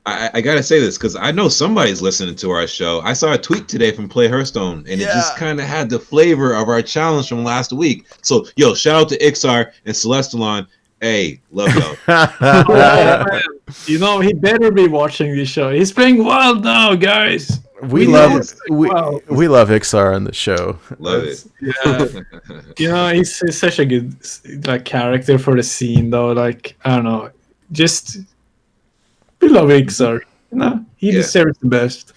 I gotta say this because I know somebody's listening to our show. I saw a tweet today from Play Hearthstone, and it just kind of had the flavor of our challenge from last week. So, shout out to Ixar and Celestalon. Hey, love y'all. He better be watching this show. He's playing wild now, guys. We love Ixar on the show. Love it. Yeah. He's such a good character for the scene, though. I don't know, just. We love Ixar. He deserves the best.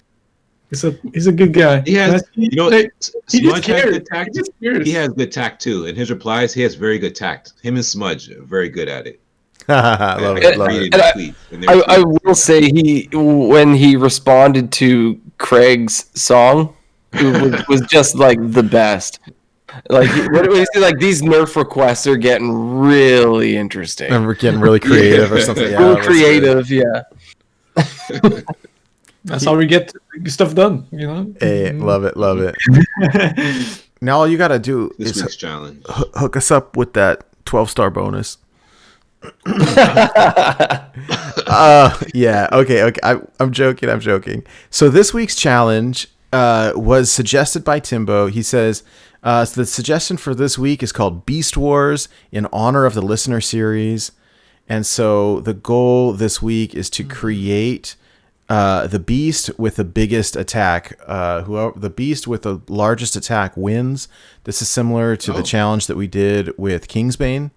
He's a good guy. He has, Smudge has good tact. He has good tact too. In his replies, he has very good tact. Him and Smudge are very good at it. Love it. I will say when he responded to Craig's song, it was just the best. These nerf requests are getting really interesting. And we're getting really creative or something. Yeah, really creative, yeah. That's how we get stuff done, Hey, love it. Now all you gotta do this is week's challenge. Hook us up with that 12-star bonus. Okay. I'm joking. So this week's challenge was suggested by Timbo. He says, so the suggestion for this week is called Beast Wars in honor of the listener series. And so the goal this week is to create the beast with the biggest attack. The beast with the largest attack wins. This is similar to the challenge that we did with Kingsbane.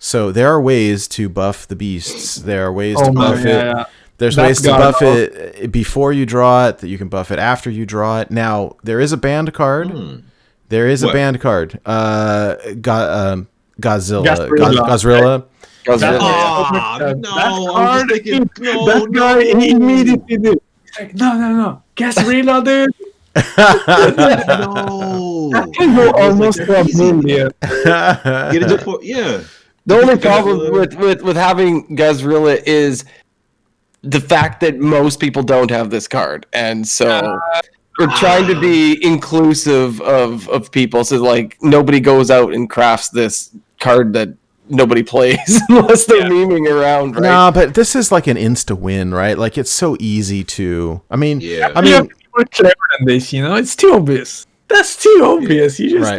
So there are ways to buff the beasts. There are ways to buff it. Yeah. There's ways to buff it before you draw it, that you can buff it after you draw it. Now, there is a band card. There is a band card. Godzilla. That guy immediately did. No. Gasparilla, dude. No. That can go almost to a million. Get it for The only problem with having Gazrilla is the fact that most people don't have this card, and so we're trying to be inclusive of people, so nobody goes out and crafts this card that nobody plays unless they're memeing around, right? Nah, but this is an insta win, right? It's so easy to. We're clever than this, It's too obvious. That's too obvious. You just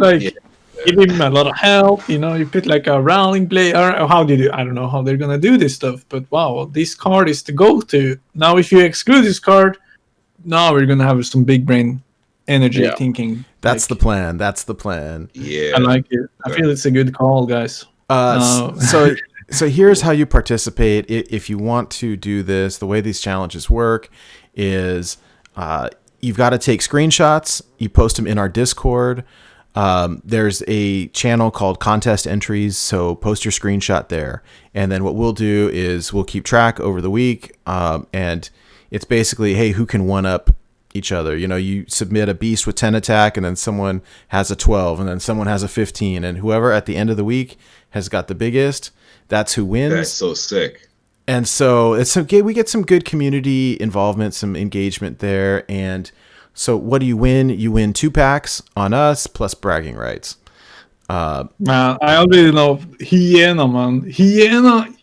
give him a lot of help. You put a rallying play, or how do you do? I don't know how they're gonna do this stuff, but wow, this card is the go-to. Now, if you exclude this card, now we're gonna have some big brain energy thinking. That's the plan. Yeah, I like it. I feel it's a good call, guys. So here's how you participate. If you want to do this, the way these challenges work is you've got to take screenshots. You post them in our Discord. there's a channel called Contest Entries, so post your screenshot there. And then what we'll do is we'll keep track over the week, and it's basically, hey, who can one-up each other? You know, you submit a beast with 10 attack, and then someone has a 12, and then someone has a 15, and whoever at the end of the week has got the biggest, that's who wins. That's so sick. And so we get some good community involvement, some engagement there. And so what do you win? You win 2 packs on us plus bragging rights. Man, I already know Hyena, man. Hyena,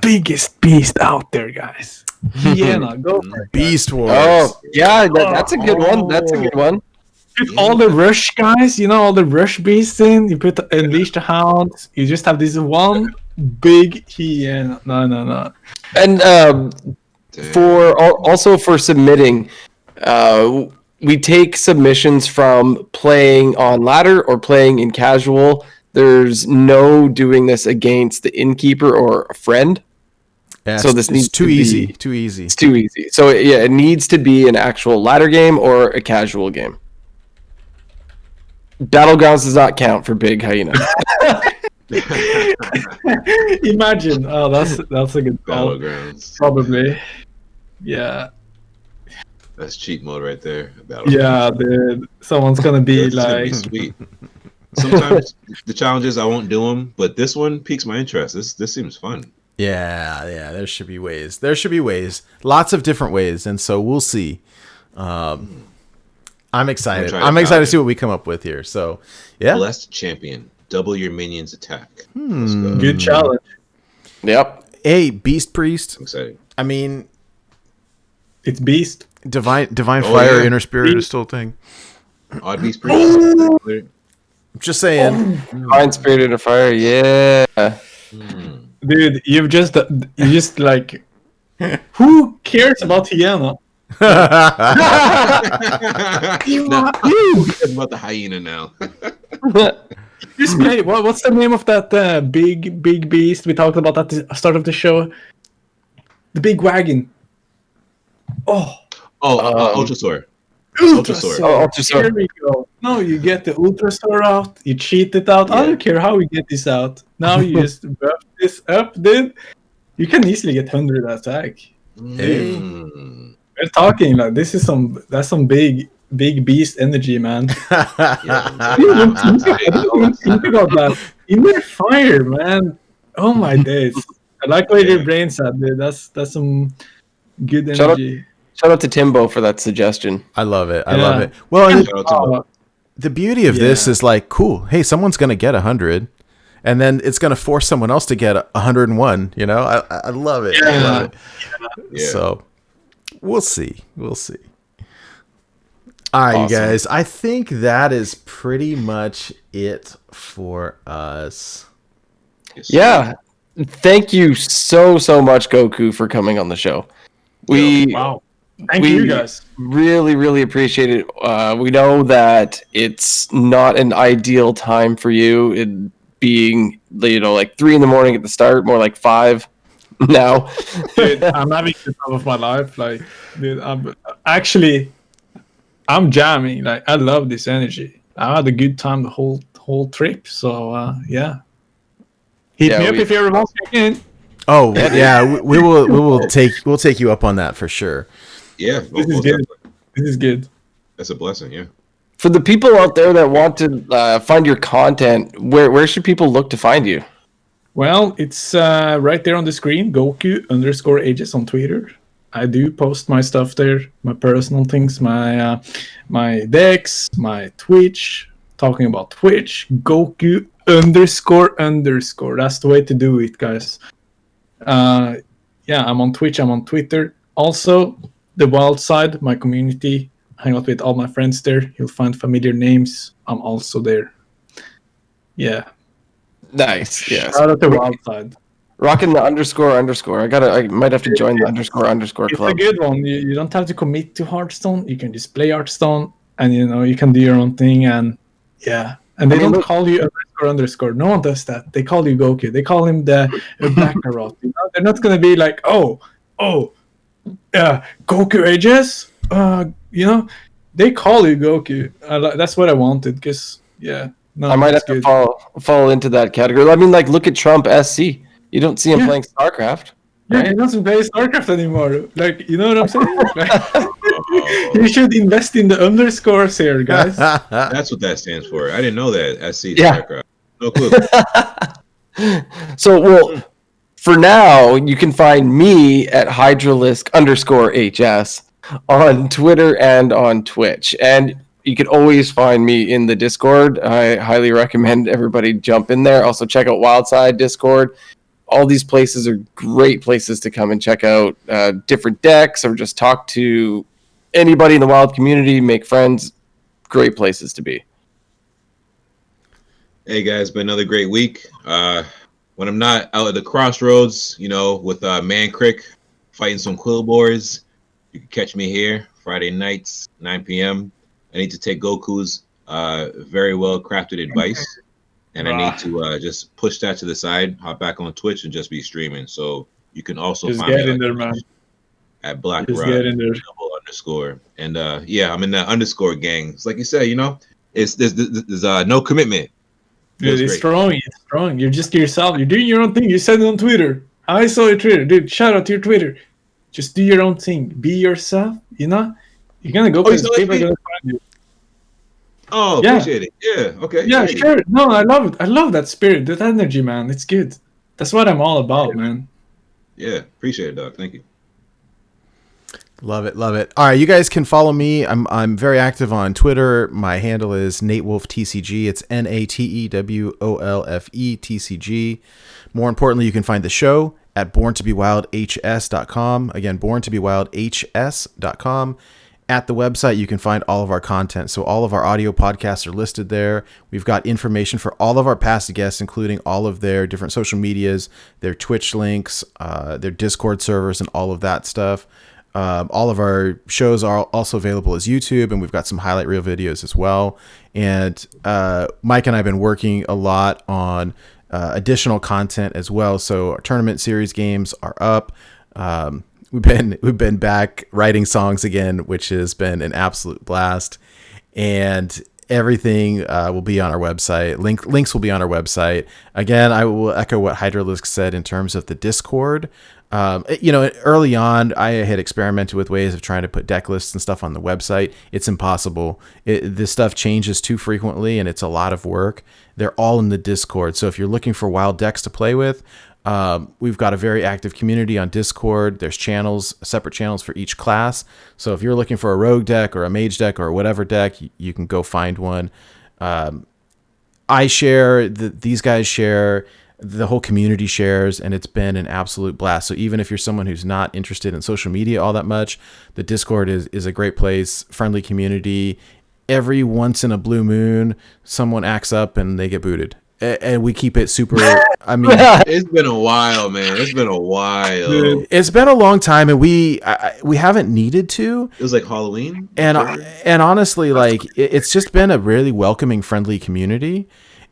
biggest beast out there, guys. Hyena, go for it, Beast Wars. Oh, yeah, that's a good one. That's a good one. Put all the rush guys, you know, all the rush beasts in. You put Unleash the Hounds. You just have this one big hyena. No. And for submitting, we take submissions from playing on ladder or playing in casual. There's no doing this against the innkeeper or a friend. Yeah, so this needs too to easy. Be, too easy. It's too easy. So yeah, it needs to be an actual ladder game or a casual game. Battlegrounds does not count for big hyena. Imagine. Oh, that's a good call. Battlegrounds. Probably. Yeah. That's cheat mode right there. Yeah, dude. Someone's gonna be like, be sweet. Sometimes the challenges I won't do them, but this one piques my interest. This seems fun. Yeah. There should be ways. Lots of different ways, and so we'll see. I'm excited. I'm excited to see what we come up with here. So, yeah. Blessed champion. Double your minions' attack. Let's go. Good challenge. Yep. Hey, Beast Priest. I'm excited. I mean, it's Beast. Divine Fire, Inner Spirit is still a thing. Odd Beast Priest. Just saying. Divine Spirit, Inner Fire. Yeah. Dude, you just like, who cares about Hyena? About the hyena now. Just play. What's the name of that big beast we talked about at the start of the show? The big wagon. Ultrasaur. Ultrasaur. Here we go. No, you get the Ultrasaur out. You cheat it out. I don't care how we get this out. Now you just buff this up, dude. You can easily get 100 attack. We're talking like that's some big beast energy, man. Think about that. Inner Fire, man. Oh my days. I like where your brain's at, dude. That's some good energy. Shout out to Timbo for that suggestion. I love it. Well, the beauty of this is like, cool. Hey, someone's gonna get 100, and then it's gonna force someone else to get 101. You know, I love it. I love it. So. We'll see. All right, awesome. You guys. I think that is pretty much it for us. Yeah. Thank you so much, Goku, for coming on the show. Wow. Thank you guys. Really, really appreciate it. We know that it's not an ideal time for you, it being, like 3 a.m. at the start, more like 5. No, dude, I'm having the time of my life. Like, dude, I'm jamming. Like, I love this energy. I had a good time the whole trip. So, yeah. Hit me up if you ever want to again. Oh yeah, we'll take you up on that for sure. Yeah, this is good. This is good. That's a blessing. Yeah. For the people out there that want to find your content, where should people look to find you? Well, it's right there on the screen, Goku_ages on Twitter. I do post my stuff there, my personal things, my decks, my Twitch, talking about Twitch, Goku__. That's the way to do it, guys. I'm on Twitch, I'm on Twitter. Also, the WildSide, my community, hang out with all my friends there. You'll find familiar names. I'm also there. Yeah. Nice. Yes. Shout out to WildSide. Rocking the __. I might have to join the __ club. It's a good one. You don't have to commit to Hearthstone. You can just play Hearthstone, and you can do your own thing. And yeah, and they don't call you __. No one does that. They call you Goku. They call him the Blakarot. They're not gonna be like, Goku ages. They call you Goku. That's what I wanted, because Yeah. No, I might have that's to fall into that category. I mean, like, look at Trump SC. You don't see him playing StarCraft. Yeah, Right? he doesn't play StarCraft anymore. Like, you know what I'm saying? Like, Oh, you should invest in the underscores here, guys. that's what that stands for. I didn't know that. SC Yeah. StarCraft. No clue. So, well, for now, you can find me at Hydralisk_HS on Twitter and on Twitch. And you can always find me in the Discord. I highly recommend everybody jump in there. Also, check out WildSide Discord. All these places are great places to come and check out different decks or just talk to anybody in the Wild community, make friends. Great places to be. Hey guys, been another great week. When I'm not out at the crossroads, with Man Crick fighting some quill boars, you can catch me here Friday nights, 9 p.m. I need to take Goku's very well crafted advice, and I need to just push that to the side, hop back on Twitch, and just be streaming. So you can also Just find get me in there, man. at Just get in there. Blakarot_. And I'm in that underscore gang. It's like you said, it's there's no commitment. Dude, it's strong. It's strong. You're just yourself. You're doing your own thing. You said it on Twitter. I saw your Twitter. Dude, shout out to your Twitter. Just do your own thing. Be yourself. You're going to go because people are going to find you. Oh, Yeah. Appreciate it. Yeah, okay. Yeah, Hey. sure. No, I love it. I love that spirit, that energy, man. It's good. That's what I'm all about, man. Yeah, appreciate it, Doc. Thank you. Love it, love it. All right, you guys can follow me. I'm very active on Twitter. My handle is NateWolfTCG. It's NateWolfeTCG. More importantly, you can find the show at borntobewildhs.com. Again, borntobewildhs.com. At the website, you can find all of our content. So all of our audio podcasts are listed there. We've got information for all of our past guests, including all of their different social medias, their Twitch links, their Discord servers, and all of that stuff. All of our shows are also available as YouTube, and we've got some highlight reel videos as well. And Mike and I have been working a lot on additional content as well. So our tournament series games are up. We've been back writing songs again, which has been an absolute blast. And everything will be on our website. Links will be on our website. Again, I will echo what Hydralisk said in terms of the Discord. Early on, I had experimented with ways of trying to put deck lists and stuff on the website. It's impossible. This stuff changes too frequently, and it's a lot of work. They're all in the Discord. So if you're looking for wild decks to play with, we've got a very active community on Discord. There's separate channels for each class. So if you're looking for a rogue deck or a mage deck or whatever deck, you can go find one. I share, these guys share, the whole community shares, and it's been an absolute blast. So even if you're someone who's not interested in social media all that much, the Discord is a great place, friendly community. Every once in a blue moon, someone acts up and they get booted. And we keep it super. I mean, it's been a while, man. It's been a while. Dude. It's been a long time, and we haven't needed to. It was like Halloween. And honestly, like it's just been a really welcoming, friendly community.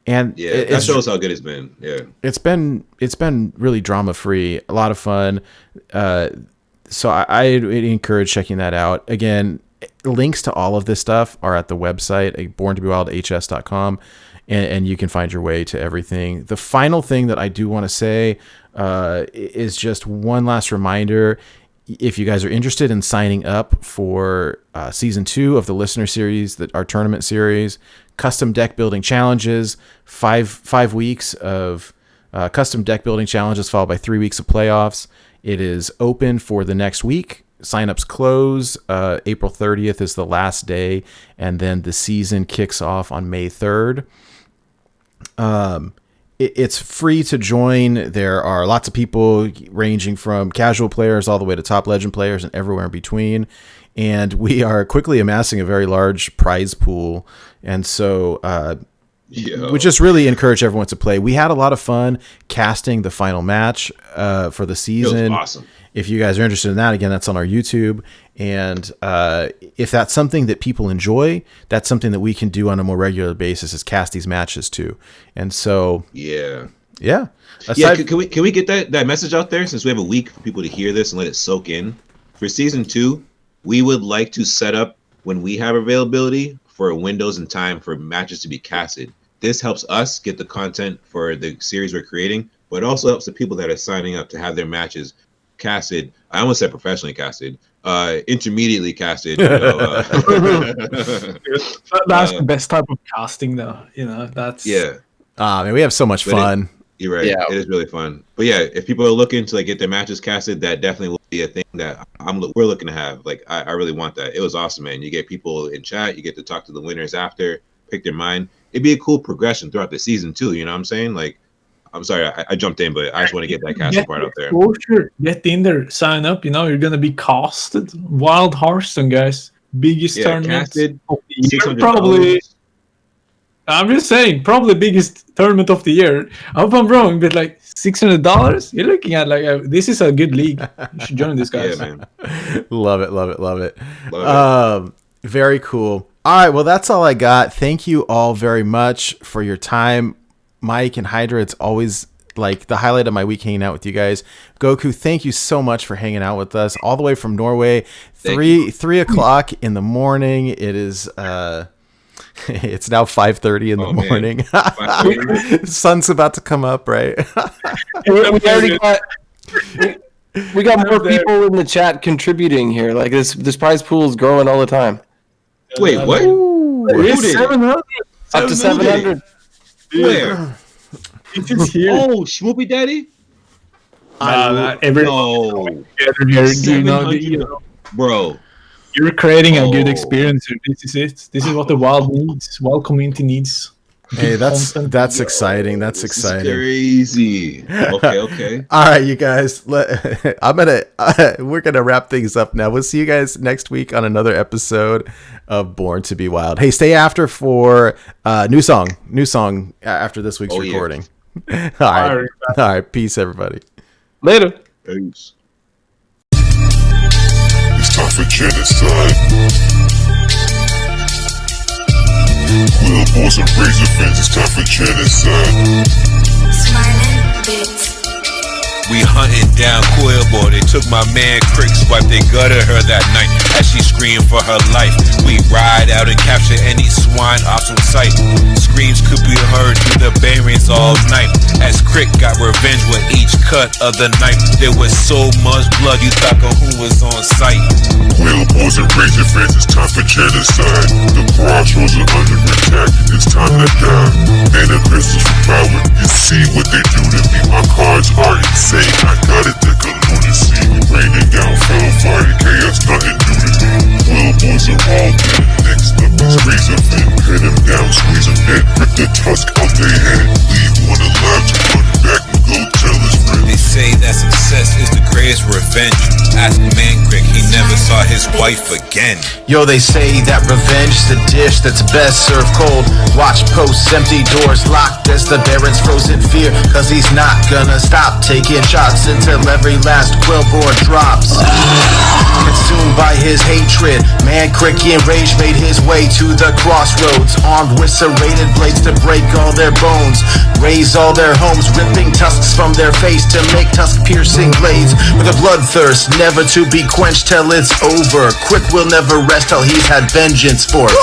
And yeah, that shows how good it's been. Yeah, it's been really drama free, a lot of fun. So I encourage checking that out. Again, links to all of this stuff are at the website, borntobewildhs.com. And you can find your way to everything. The final thing that I do want to say is just one last reminder. If you guys are interested in signing up for season 2 of the listener series, our tournament series, custom deck building challenges, 5 weeks of custom deck building challenges followed by 3 weeks of playoffs. It is open for the next week. Signups close. April 30th is the last day, and then the season kicks off on May 3rd. It's free to join. There are lots of people ranging from casual players all the way to top legend players and everywhere in between. And we are quickly amassing a very large prize pool. And so we just really encourage everyone to play. We had a lot of fun casting the final match for the season. It was awesome. If you guys are interested in that, again, that's on our YouTube. And if that's something that people enjoy, that's something that we can do on a more regular basis, is cast these matches too. And so, yeah. Can we get that message out there, since we have a week for people to hear this and let it soak in? For season 2, we would like to set up, when we have availability, for windows and time for matches to be casted. This helps us get the content for the series we're creating, but it also helps the people that are signing up to have their matches casted. I almost said professionally casted, intermediately casted. That's the best type of casting, though. That's man, we have so much fun. You're right. Yeah. It is really fun. But yeah, if people are looking to get their matches casted, that definitely will be a thing that we're looking to have. I really want that. It was awesome, man. You get people in chat, you get to talk to the winners after, pick their mind. It'd be a cool progression throughout the season too. You know what I'm saying? I'm sorry, I jumped in, but I just want to get that casting part out there. Get in there, sign up. You're gonna be casted. Wild Hearthstone, guys, biggest tournament of the year, probably. I'm just saying, probably biggest tournament of the year. I hope I'm wrong, but $600, you're looking at this is a good league. You should join this, guys. Yeah, man. Love it. Very cool. All right, well, that's all I got. Thank you all very much for your time, Mike and Hydra. It's always the highlight of my week hanging out with you guys. Goku, thank you so much for hanging out with us all the way from Norway. 3 o'clock in the morning. It is it's now 5:30 in the morning. Sun's about to come up, right? we got more people in the chat contributing here. This prize pool is growing all the time. Wait, what? It's 700. Up to 700. Where? It's here. Oh, Schmoopy Daddy? Bro. You're creating a good experience. This is it. This is what the Wild needs. Wild community needs. Hey, that's exciting. That's exciting. Crazy. Okay. All right, you guys. We're gonna wrap things up now. We'll see you guys next week on another episode of Born to Be Wild. Hey, stay after for new song after this week's recording. Yeah. All right. Peace, everybody. Later. Peace. It's time for genocide. Quill balls and razor fins, it's time for genocide. Smiling bits. We hunting down Quillboy. They took my man Crick, swiped they gutted her that night as she screamed for her life. We ride out and capture any swine off on sight. Screams could be heard through the barrens all night as Crick got revenge with each cut of the knife. There was so much blood you thought who was on sight. Quill balls and razor fins, it's time for genocide. The crossroads are under attack, it's time to die. And the pistols for power, you see what they do to me. My cards are insane. I got it, the lunacy. Raining down fire, chaos, nothing new to me. Quill boys are all dead. Next up is razor fin. Pin him down, squeeze him in. Rip the tusk out their head. Leave one alive to run back and go tell his friend. They say that success is the greatest revenge. Ask man Crick, he never saw his wife again. Yo, they say that revenge is the dish that's best served cold. Watch posts, empty doors locked as the Baron's frozen fear. Cause he's not gonna stop taking shots until every last Quillboard drops. Consumed by his hatred, man Crick in rage made his way to the crossroads, armed with serrated blades to break all their bones, raise all their homes, ripping tusks from their face to make tusk-piercing blades, with a bloodthirst never to be quenched till it's over. Crick will never rest till he's had vengeance for it.